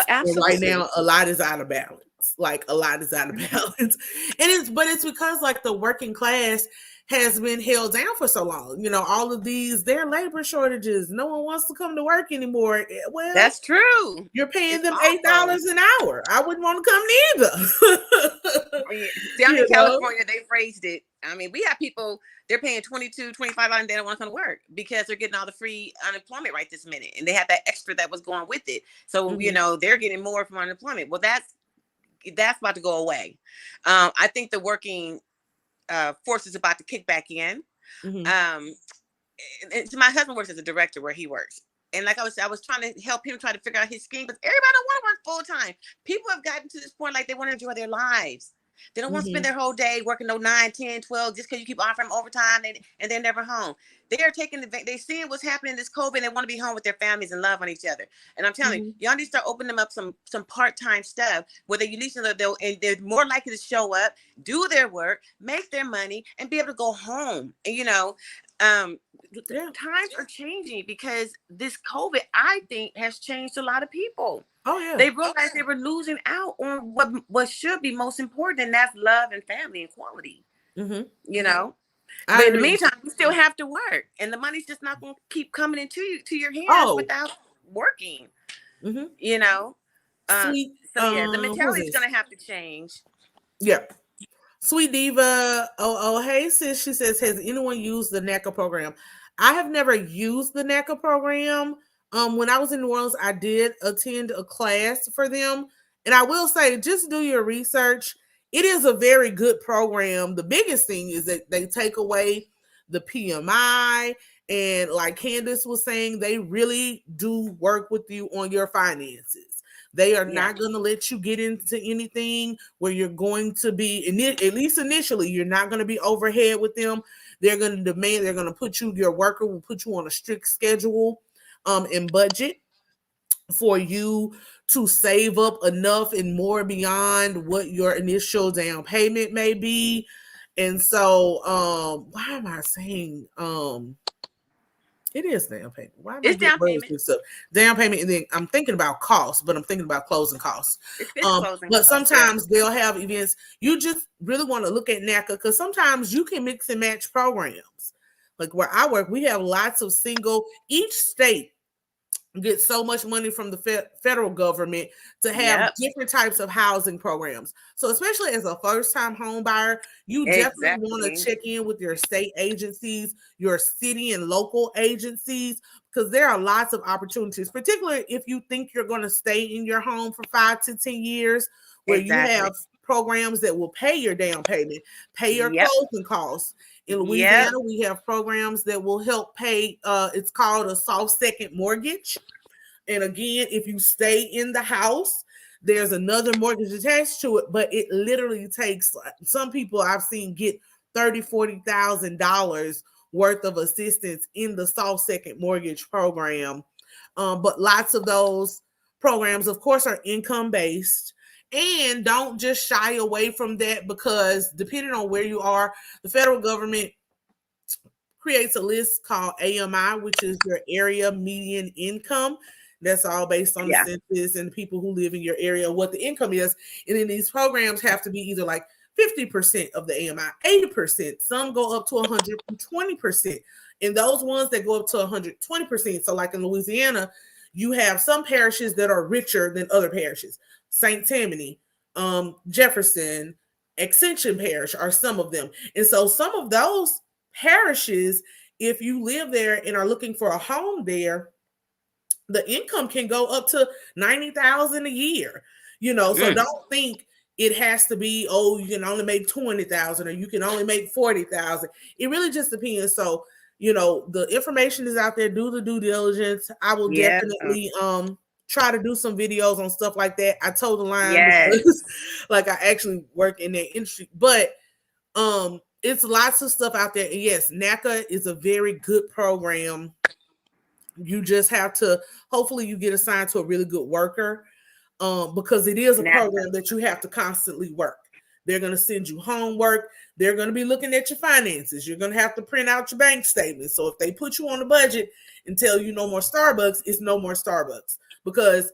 Absolutely. And right now, a lot is out of balance. Like, a lot is out of balance. But it's because, like, the working class has been held down for so long. All of these, there are labor shortages. No one wants to come to work anymore. Well, that's true. You're paying them $8 an hour. I wouldn't want to come neither. Down in California, they raised it. I mean, we have people, they're paying $22, $25, and they don't want to come to work because they're getting all the free unemployment right this minute. And they have that extra that was going with it. So, they're getting more from unemployment. Well, that's about to go away. I think the working force is about to kick back in. And my husband works as a director where he works. And like I was trying to help him try to figure out his scheme, but everybody don't want to work full time. People have gotten to this point, like, they want to enjoy their lives. They don't want to spend their whole day working 9, 10, 12, just because you keep offering overtime and they're never home. They are they're seeing what's happening in this COVID, and they want to be home with their families and love on each other. And I'm telling you, y'all need to start opening them up some part-time stuff where they at least they're more likely to show up, do their work, make their money, and be able to go home. And times are changing because this COVID, I think, has changed a lot of people. Oh yeah. They realized they were losing out on what should be most important, and that's love and family and quality. But in the meantime, you still have to work, and the money's just not going to keep coming into your hands without working. Sweet, the mentality is going to have to change. Yeah. Sweet Diva, hey sis, she says, has anyone used the NACA program? I have never used the NACA program. When I was in New Orleans, I did attend a class for them. And I will say, just do your research. It is a very good program. The biggest thing is that they take away the PMI. And like Candace was saying, they really do work with you on your finances. They are not going to let you get into anything where you're going to be, at least initially, you're not going to be overhead with them. They're going to demand, they're going to put you, your worker will put you on a strict schedule and budget for you to save up enough and more beyond what your initial down payment may be. And so, why am I saying, it is down payment. Why am I down payment? Down payment, and then I'm thinking about costs, but I'm thinking about closing costs. But sometimes they'll have events. You just really want to look at NACA because sometimes you can mix and match programs. Like where I work, we have lots of each state get so much money from the federal government to have different types of housing programs. So especially as a first-time home buyer, you definitely want to check in with your state agencies, your city and local agencies, because there are lots of opportunities, particularly if you think you're going to stay in your home for 5 to 10 years, where you have programs that will pay your down payment, pay your closing costs. In Louisiana, we have programs that will help pay. It's called a soft second mortgage. And again, if you stay in the house, there's another mortgage attached to it, but it literally takes, some people I've seen get $30,000, $40,000 worth of assistance in the soft second mortgage program. But lots of those programs, of course, are income based. And don't just shy away from that, because depending on where you are, the federal government creates a list called AMI, which is your area median income. That's all based on the census and the people who live in your area, what the income is. And then these programs have to be either like 50% of the AMI, 80%. Some go up to 120%. And those ones that go up to 120%, so like in Louisiana, you have some parishes that are richer than other parishes. St. Tammany, Jefferson, Extension Parish are some of them. And so some of those parishes, if you live there and are looking for a home there, the income can go up to $90,000 a year. So don't think it has to be, oh, you can only make $20,000 or you can only make $40,000. It really just depends. So, the information is out there. Do the due diligence. I will definitely try to do some videos on stuff like that. I told the line because like I actually work in that industry, but it's lots of stuff out there. And yes, NACA is a very good program. You just have to, hopefully you get assigned to a really good worker, because it is a program that you have to constantly work. They're going to send you homework. They're going to be looking at your finances. You're going to have to print out your bank statements. So if they put you on a budget and tell you no more Starbucks, it's no more Starbucks, because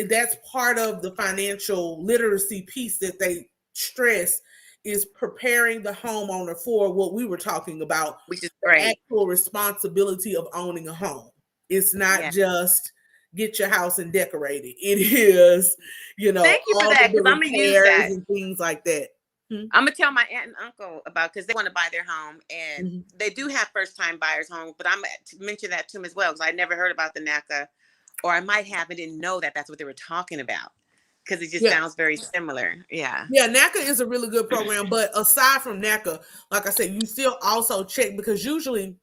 that's part of the financial literacy piece that they stress, is preparing the homeowner for what we were talking about, which is the actual responsibility of owning a home. It's not just get your house and decorate it. It is, thank you for that, because I'm gonna use that and things like that. I'm gonna tell my aunt and uncle about, because they want to buy their home, and they do have first-time buyers home. But I'm gonna mention that to them as well, because I never heard about the NACA, or I might have and didn't know that that's what they were talking about, because it just sounds very similar. Yeah, NACA is a really good program. But aside from NACA, like I said, you still also check, because usually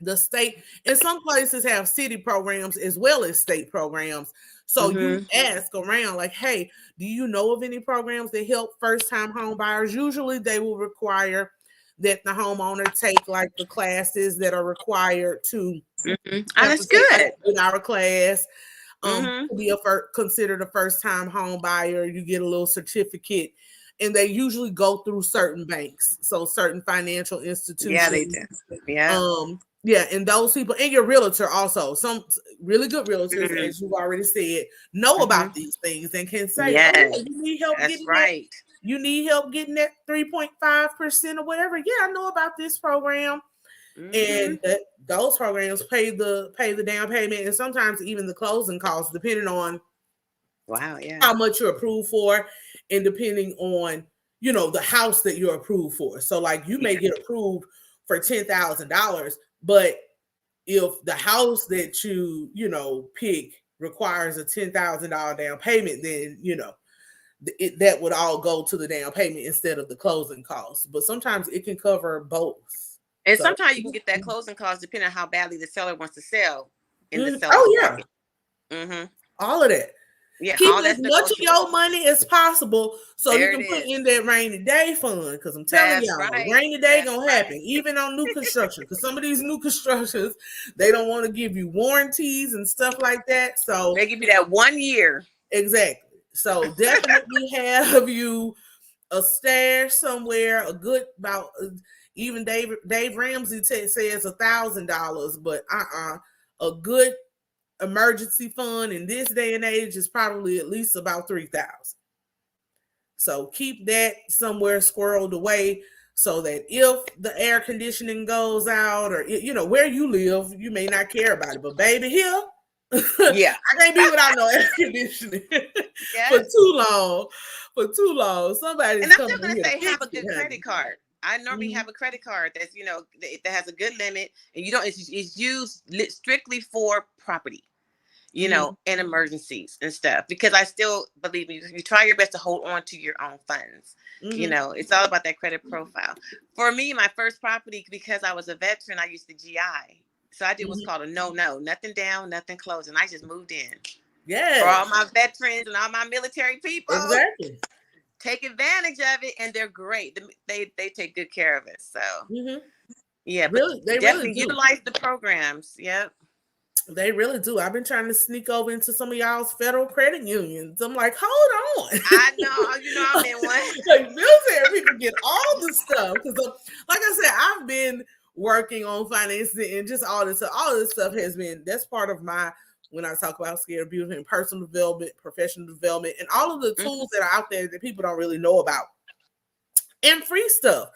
the state, and some places have city programs as well as state programs. So you ask around, like, hey, do you know of any programs that help first-time home buyers? Usually they will require that the homeowner take like the classes that are required to that's good. In our class, to be considered a first-time home buyer. You get a little certificate, and they usually go through certain banks, so certain financial institutions. Yeah, they do. Yeah, and those people, and your realtor also, some really good realtors, as you've already said, know about these things and can say, oh, you need help getting that. You need help getting that 3.5% or whatever. Yeah, I know about this program. And those programs pay the down payment, and sometimes even the closing costs, depending on how much you're approved for, and depending on the house that you're approved for. So like you may get approved for $10,000, but if the house that you pick requires a $10,000 down payment, then that would all go to the down payment instead of the closing costs. But sometimes it can cover both. And sometimes you can get that closing cost depending on how badly the seller wants to sell in the seller's market. All of that. Yeah, keep as much of your money as possible so there you can put in that rainy day fund. Because I'm telling y'all, rainy day gonna happen, even on new construction. Because some of these new constructions, they don't want to give you warranties and stuff like that. So they give you that 1 year. Exactly. So definitely have you a stash somewhere, a good about. Even Dave Ramsey says $1,000, but a good emergency fund in this day and age is probably at least about $3,000. So keep that somewhere squirreled away, so that if the air conditioning goes out, or where you live, you may not care about it, but baby, here, I can't be without no air conditioning for too long. Somebody's and I'm still gonna say, have a good credit card. I normally have a credit card that's that has a good limit, and it's used strictly for property, and emergencies and stuff. Because I still believe you try your best to hold on to your own funds. It's all about that credit profile. For me, my first property, because I was a veteran, I used the GI, so I did what's called a no, nothing down, nothing closed, and I just moved in. Yeah, for all my veterans and all my military people. Exactly. Take advantage of it, and they're great. They take good care of us. So yeah, but they definitely really do. utilize the programs. Yep. They really do. I've been trying to sneak over into some of y'all's federal credit unions. I'm like, hold on. I know, I'm in one. Like military people get all the stuff because, like I said, I've been working on financing and just all this stuff. All this stuff has been, that's part of my, when I talk about Scared of Beautiful and personal development, professional development, and all of the tools that are out there that people don't really know about, and free stuff.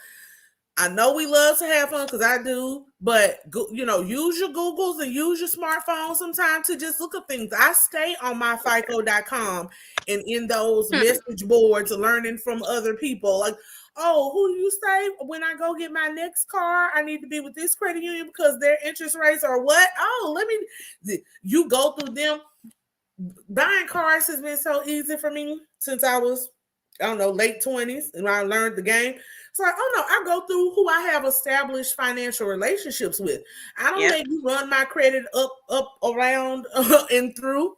I know we love to have fun because I do, but use your Googles and use your smartphone sometimes to just look at things. I stay on my FICO.com and in those message boards learning from other people. Like, oh, who do you say when I go get my next car, I need to be with this credit union because their interest rates are what? Oh, you go through them. Buying cars has been so easy for me since I was, I don't know, late 20s, and I learned the game. It's like, oh no, I go through who I have established financial relationships with. I don't let you run my credit up, around, and through.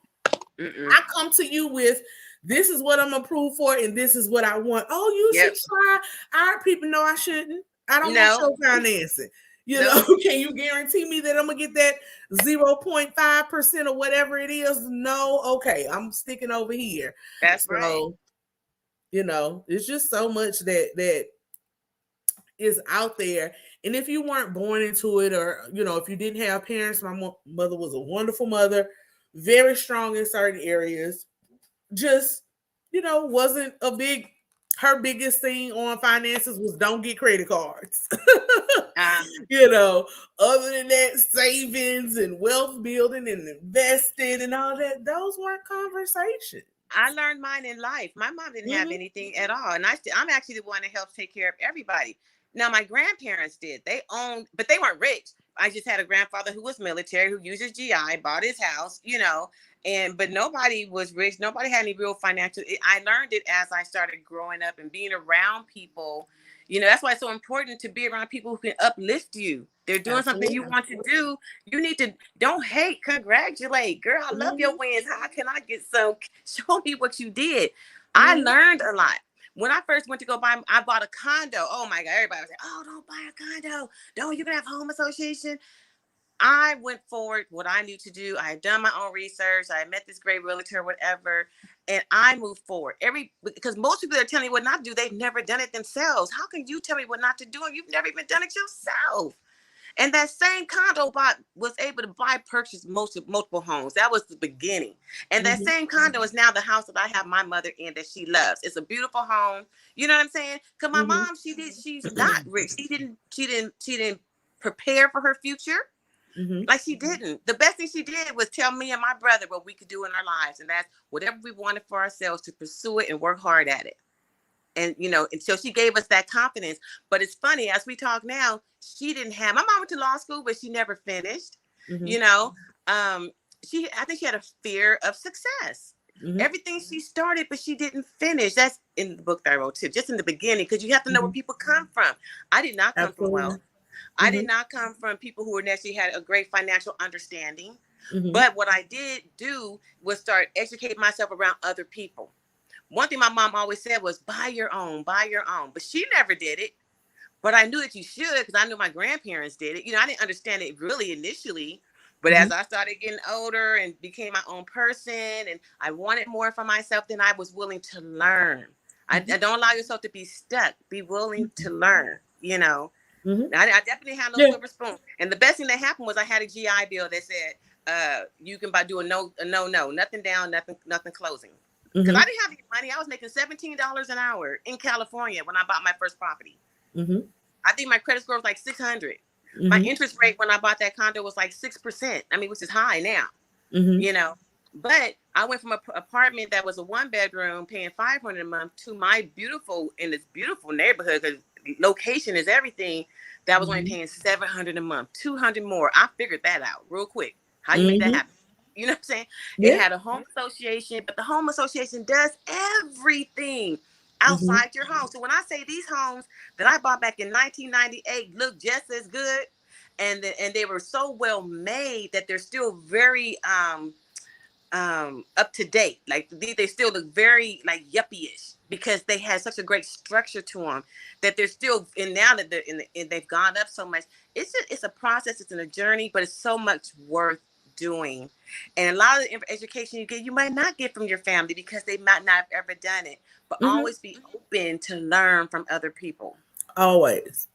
I come to you with, this is what I'm approved for, and this is what I want. Oh, you should try. Our people know I shouldn't. I don't want your financing. You know, can you guarantee me that I'm gonna get that 0.5% or whatever it is? No, okay, I'm sticking over here. That's right. It's just so much that is out there. And if you weren't born into it, or if you didn't have parents, my mother was a wonderful mother, very strong in certain areas, just wasn't her biggest thing on finances was don't get credit cards. Other than that, savings and wealth building and investing and all that, those weren't conversations. I learned mine in life. My mom didn't have anything at all. And I'm actually the one that helps take care of everybody. Now, my grandparents did. They owned, but they weren't rich. I just had a grandfather who was military, who used his GI, bought his house, but nobody was rich. Nobody had any real financial. I learned it as I started growing up and being around people. That's why it's so important to be around people who can uplift you. They're doing something you want to do. You need to, don't hate, congratulate. Girl, I love your wins. How can I get some? Show me what you did. I learned a lot. When I first went to go buy, I bought a condo. Oh my God, everybody was like, oh, don't buy a condo. Don't, you're going to have home association. I went forward what I knew to do. I had done my own research. I met this great realtor, whatever, and I moved forward. Because most people that are telling you what not to do, they've never done it themselves. How can you tell me what not to do and you've never even done it yourself? And that same condo was able to purchase multiple homes. That was the beginning. And that same condo is now the house that I have my mother in that she loves. It's a beautiful home. You know what I'm saying? Because my mom, she's not rich. She didn't prepare for her future. Like she didn't. The best thing she did was tell me and my brother what we could do in our lives. And that's whatever we wanted for ourselves, to pursue it and work hard at it. And, and so she gave us that confidence. But it's funny, as we talk now, she didn't have, my mom went to law school, but she never finished. I think she had a fear of success. Everything she started, but she didn't finish. That's in the book that I wrote too, just in the beginning, because you have to know where people come from. I did not come from wealth. I did not come from people who necessarily had a great financial understanding. But what I did do was start educating myself around other people. One thing my mom always said was buy your own. But she never did it. But I knew that you should, because I knew my grandparents did it. I didn't understand it really initially. But as I started getting older and became my own person and I wanted more for myself, then I was willing to learn. I don't allow yourself to be stuck. Be willing to learn, I definitely had no silver spoon. And the best thing that happened was I had a GI Bill that said, you can do a no, nothing down, nothing closing. Because I didn't have any money. I was making $17 an hour in California when I bought my first property. I think my credit score was like 600. My interest rate when I bought that condo was like 6%. I mean, which is high now, But I went from an apartment that was a 1-bedroom paying $500 a month to in this beautiful neighborhood, because location is everything, that was only paying $700 a month, $200 more. I figured that out real quick. How you make that happen? You know what I'm saying? It had a home association, but the home association does everything outside your home. So when I say these homes that I bought back in 1998 look just as good, and they were so well made that they're still very up to date. Like they still look very like yuppie-ish, because they had such a great structure to them that they're still, and now that they've gone up so much. It's a process. It's a journey, but it's so much worth doing. And a lot of the education you get, you might not get from your family because they might not have ever done it. But always be open to learn from other people. Always.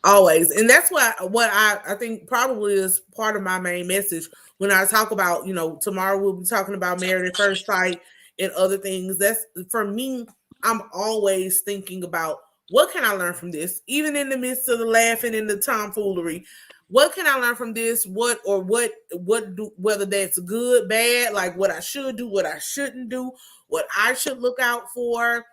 And that's what I think probably is part of my main message when I talk about, tomorrow we'll be talking about Married at First Sight and other things. That's, for me, I'm always thinking about, what can I learn from this? Even in the midst of the laughing and the tomfoolery, what can I learn from this? Whether that's good, bad, like what I should do, what I shouldn't do, what I should look out for.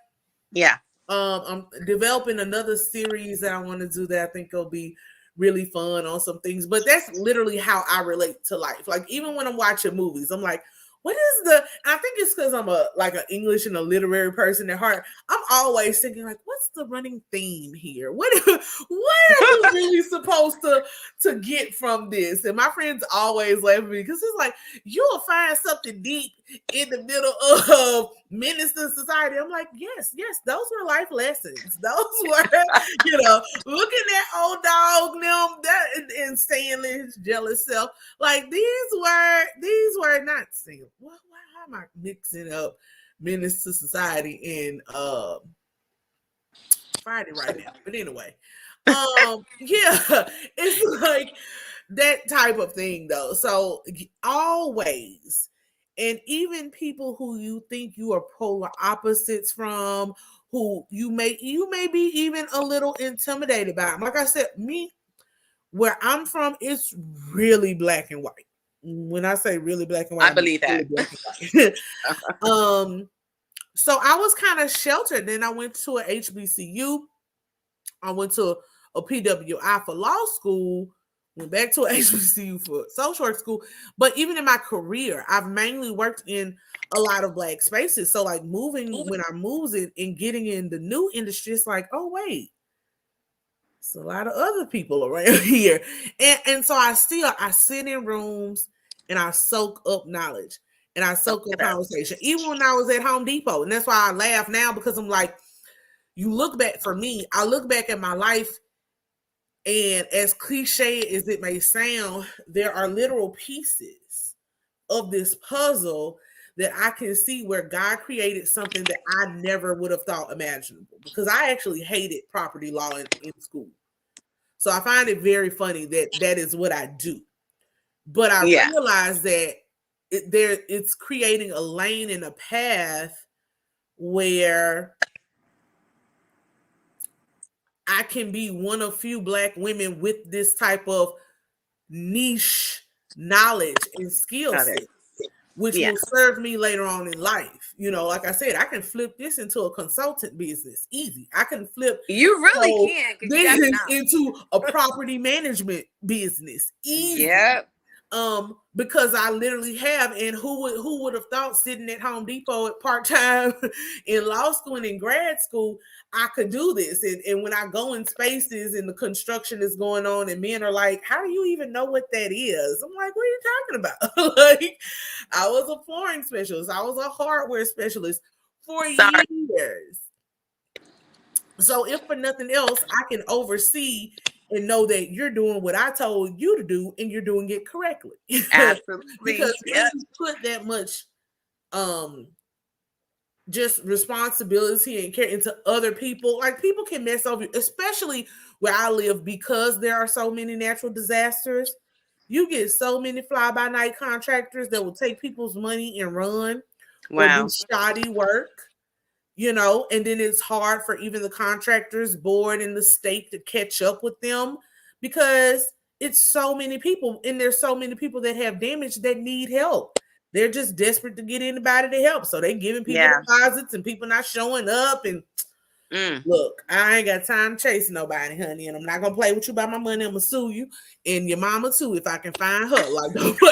Yeah. I'm developing another series that I want to do that I think will be really fun on some things. But that's literally how I relate to life. Like, even when I'm watching movies, I'm like, what is I think it's because I'm an English and a literary person at heart. I'm always thinking, like, what's the running theme here? What are we really supposed to get from this? And my friends always laugh at me because it's like, you'll find something deep in the middle of Menace to Society. I'm like, yes, those were life lessons. Those were, looking at old dog them and saying his jealous self. Like, these were not single. Why am I mixing up Menace to Society and Friday right now? But anyway, yeah, it's like that type of thing though. So always, and even people who you think you are polar opposites from, who you may be even a little intimidated by. Like I said, where I'm from, it's really black and white. When I say really black and white, I believe that. Really black and white. So I was kind of sheltered. Then I went to a HBCU. I went to a PWI for law school. Went back to a HBCU for social work school. But even in my career, I've mainly worked in a lot of black spaces. So like when I moved and getting in the new industry, it's like, oh wait, it's a lot of other people around here. And so I sit in rooms and I soak up knowledge and I soak up conversation. Even when I was at Home Depot. And that's why I laugh now, because I'm like, I look back at my life, and as cliche as it may sound, there are literal pieces of this puzzle that I can see where God created something that I never would have thought imaginable, because I actually hated property law in school. So I find it very funny that is what I do. But I realize that it's creating a lane and a path where I can be one of few black women with this type of niche knowledge and skill set, which will serve me later on in life. Like I said, I can flip this into a consultant business easy. I can flip business into a property management business easy. Yep. Because I literally have, and who would have thought, sitting at Home Depot at part-time in law school and in grad school, I could do this. And when I go in spaces and the construction is going on and men are like, how do you even know what that is? I'm like, what are you talking about? Like, I was a flooring specialist. I was a hardware specialist for years. So if for nothing else, I can oversee and know that you're doing what I told you to do and you're doing it correctly. Absolutely. Because when you put that much just responsibility and care into other people, like, people can mess over you, especially where I live, because there are so many natural disasters. You get so many fly-by-night contractors that will take people's money and run or do shoddy work. And then it's hard for even the contractors board in the state to catch up with them, because it's so many people, and there's so many people that have damage that need help. They're just desperate to get anybody to help. So they're giving people deposits and people not showing up. And look, I ain't got time to chase nobody, honey. And I'm not going to play with you about my money. I'm going to sue you and your mama too if I can find her. Like, don't play.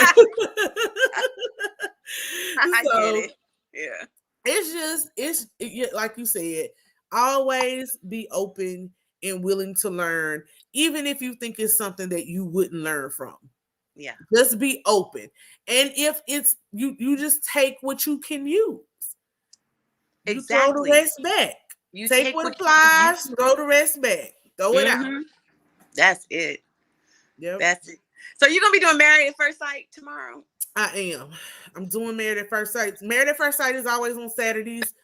I get it. Yeah. It's like you said, always be open and willing to learn, even if you think it's something that you wouldn't learn from. Yeah. Just be open. And if it's you just take what you can use. You throw the rest back. You take what applies, throw the rest back. Throw it out. That's it. Yep. That's it. So you're gonna be doing Married at First Sight tomorrow? I am. I'm doing Married at First Sight. Married at First Sight is always on Saturdays,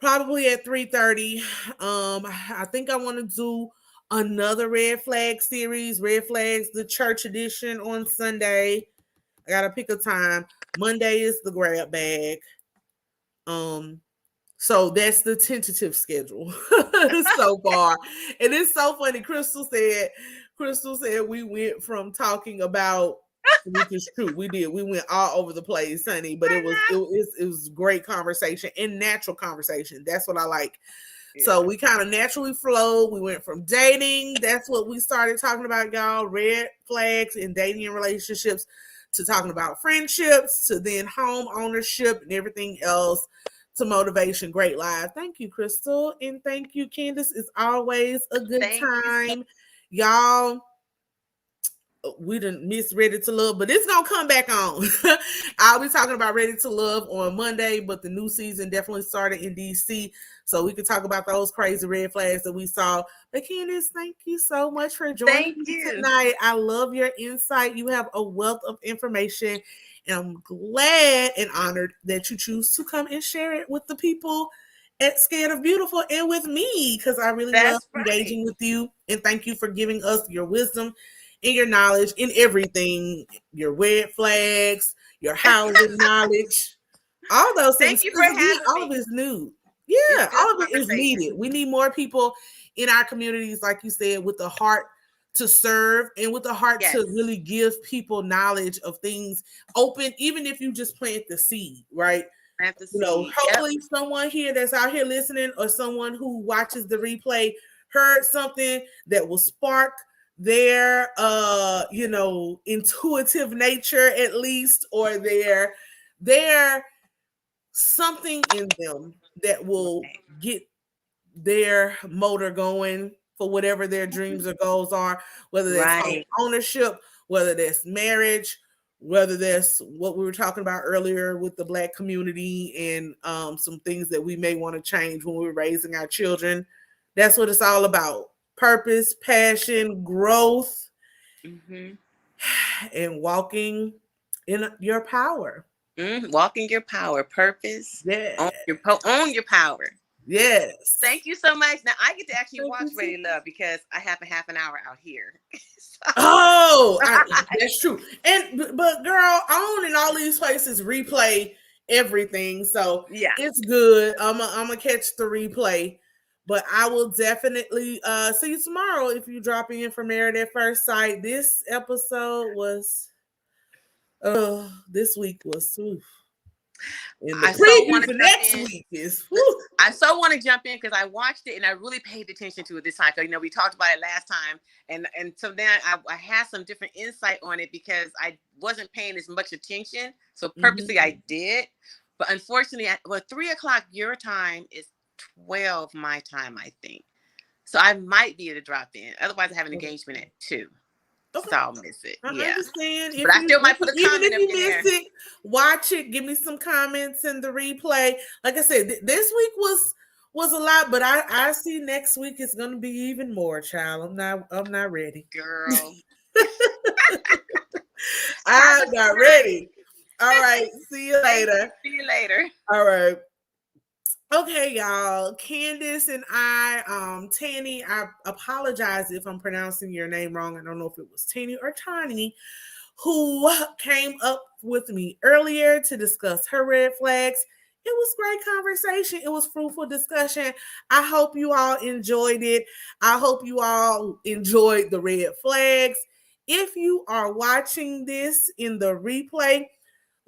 probably at 3:30. I think I want to do another Red Flag series, Red Flags, the church edition on Sunday. I gotta pick a time. Monday is the grab bag. Um, so that's the tentative schedule so far. And it's so funny. Crystal said we went from talking about, which is true. We did. We went all over the place, honey. But it was great conversation and natural conversation. That's what I like. Yeah. So we kind of naturally flowed. We went from dating. That's what we started talking about, y'all. Red flags in dating and relationships, to talking about friendships, to then home ownership and everything else, to motivation. Great live. Thank you, Crystal. And thank you, Candace. It's always a good time. Y'all, we didn't miss Ready to Love, but it's gonna come back on. I'll be talking about Ready to Love on Monday, but the new season definitely started in DC, so we can talk about those crazy red flags that we saw. But Candace, thank you so much for joining me tonight. I love your insight. You have a wealth of information, and I'm glad and honored that you choose to come and share it with the people at Scared of Beautiful and with me, because I really love engaging with you. And thank you for giving us your wisdom and your knowledge in everything, your red flags, your housing knowledge, all those things. Thank you for having all of it is new. Yeah, all of it is needed. We need more people in our communities, like you said, with the heart to serve and with the heart to really give people knowledge of things open, even if you just plant the seed, right? You know, hopefully someone here that's out here listening, or someone who watches the replay, heard something that will spark their intuitive nature, at least, or their something in them that will get their motor going for whatever their dreams or goals are, whether that's home ownership, whether that's marriage, whether that's what we were talking about earlier with the Black community, and some things that we may want to change when we're raising our children. That's what it's all about. Purpose, passion, growth, and walking in your power. Walking your power, purpose. Yeah. Own your power. Yes. Thank you so much. Now I get to actually watch Ready to Love because I have a half an hour out here. That's true. But girl, OWN and all these places replay everything, so yeah, it's good. I'm gonna catch the replay. But I will definitely see you tomorrow if you drop in for Married at First Sight. This episode was, this week was, and the preview for next week is, I so want to jump in because I watched it and I really paid attention to it this time. So, we talked about it last time. And so then I had some different insight on it because I wasn't paying as much attention. So purposely I did. But unfortunately, 3:00 your time is 12 my time, I think. So I might be able to drop in. Otherwise, I have an engagement at 2. Okay. So I'll miss it. I understand. But I still might put a comment if you miss it, watch it. Give me some comments in the replay. Like I said, this week was a lot, but I see next week it's going to be even more, child. I'm not ready, girl. I'm not ready. All right. See you later. See you later. All right. Okay, y'all. Candace and I, Tanny, I apologize if I'm pronouncing your name wrong. I don't know if it was Tanny or Tiny, who came up with me earlier to discuss her red flags. It was great conversation. It was fruitful discussion. I hope you all enjoyed it. I hope you all enjoyed the red flags. If you are watching this in the replay,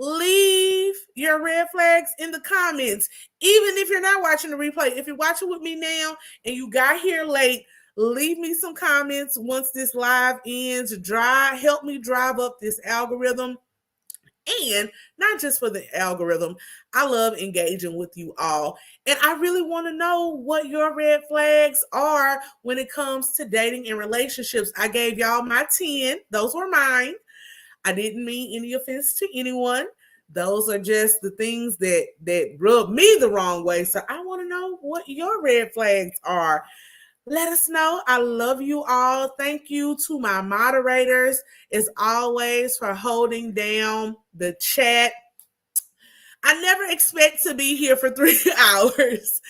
leave your red flags in the comments. Even if you're not watching the replay, if you're watching with me now and you got here late, leave me some comments once this live ends. Help me drive up this algorithm. And not just for the algorithm, I love engaging with you all. And I really want to know what your red flags are when it comes to dating and relationships. I gave y'all my 10. Those were mine. I didn't mean any offense to anyone. Those are just the things that rub me the wrong way. So I want to know what your red flags are. let us know. I love you all. Thank you to my moderators, as always, for holding down the chat. I never expect to be here for 3 hours.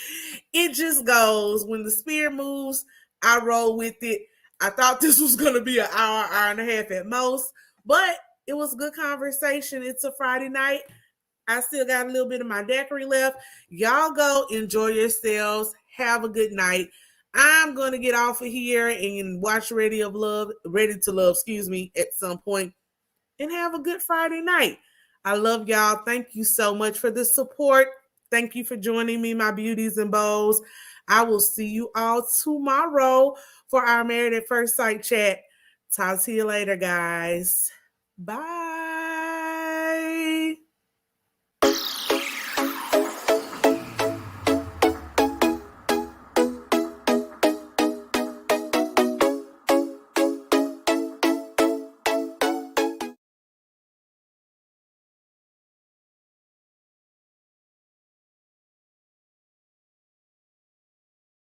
It just goes. When the spirit moves, I roll with it. I thought this was going to be an hour, hour and a half at most, but it was a good conversation. It's a Friday night. I still got a little bit of my daiquiri left. Y'all go enjoy yourselves. Have a good night. I'm going to get off of here and watch Ready to Love, at some point, and have a good Friday night. I love y'all. Thank you so much for the support. Thank you for joining me, my beauties and bows. I will see you all tomorrow for our Married at First Sight chat. Talk to you later, guys. Bye.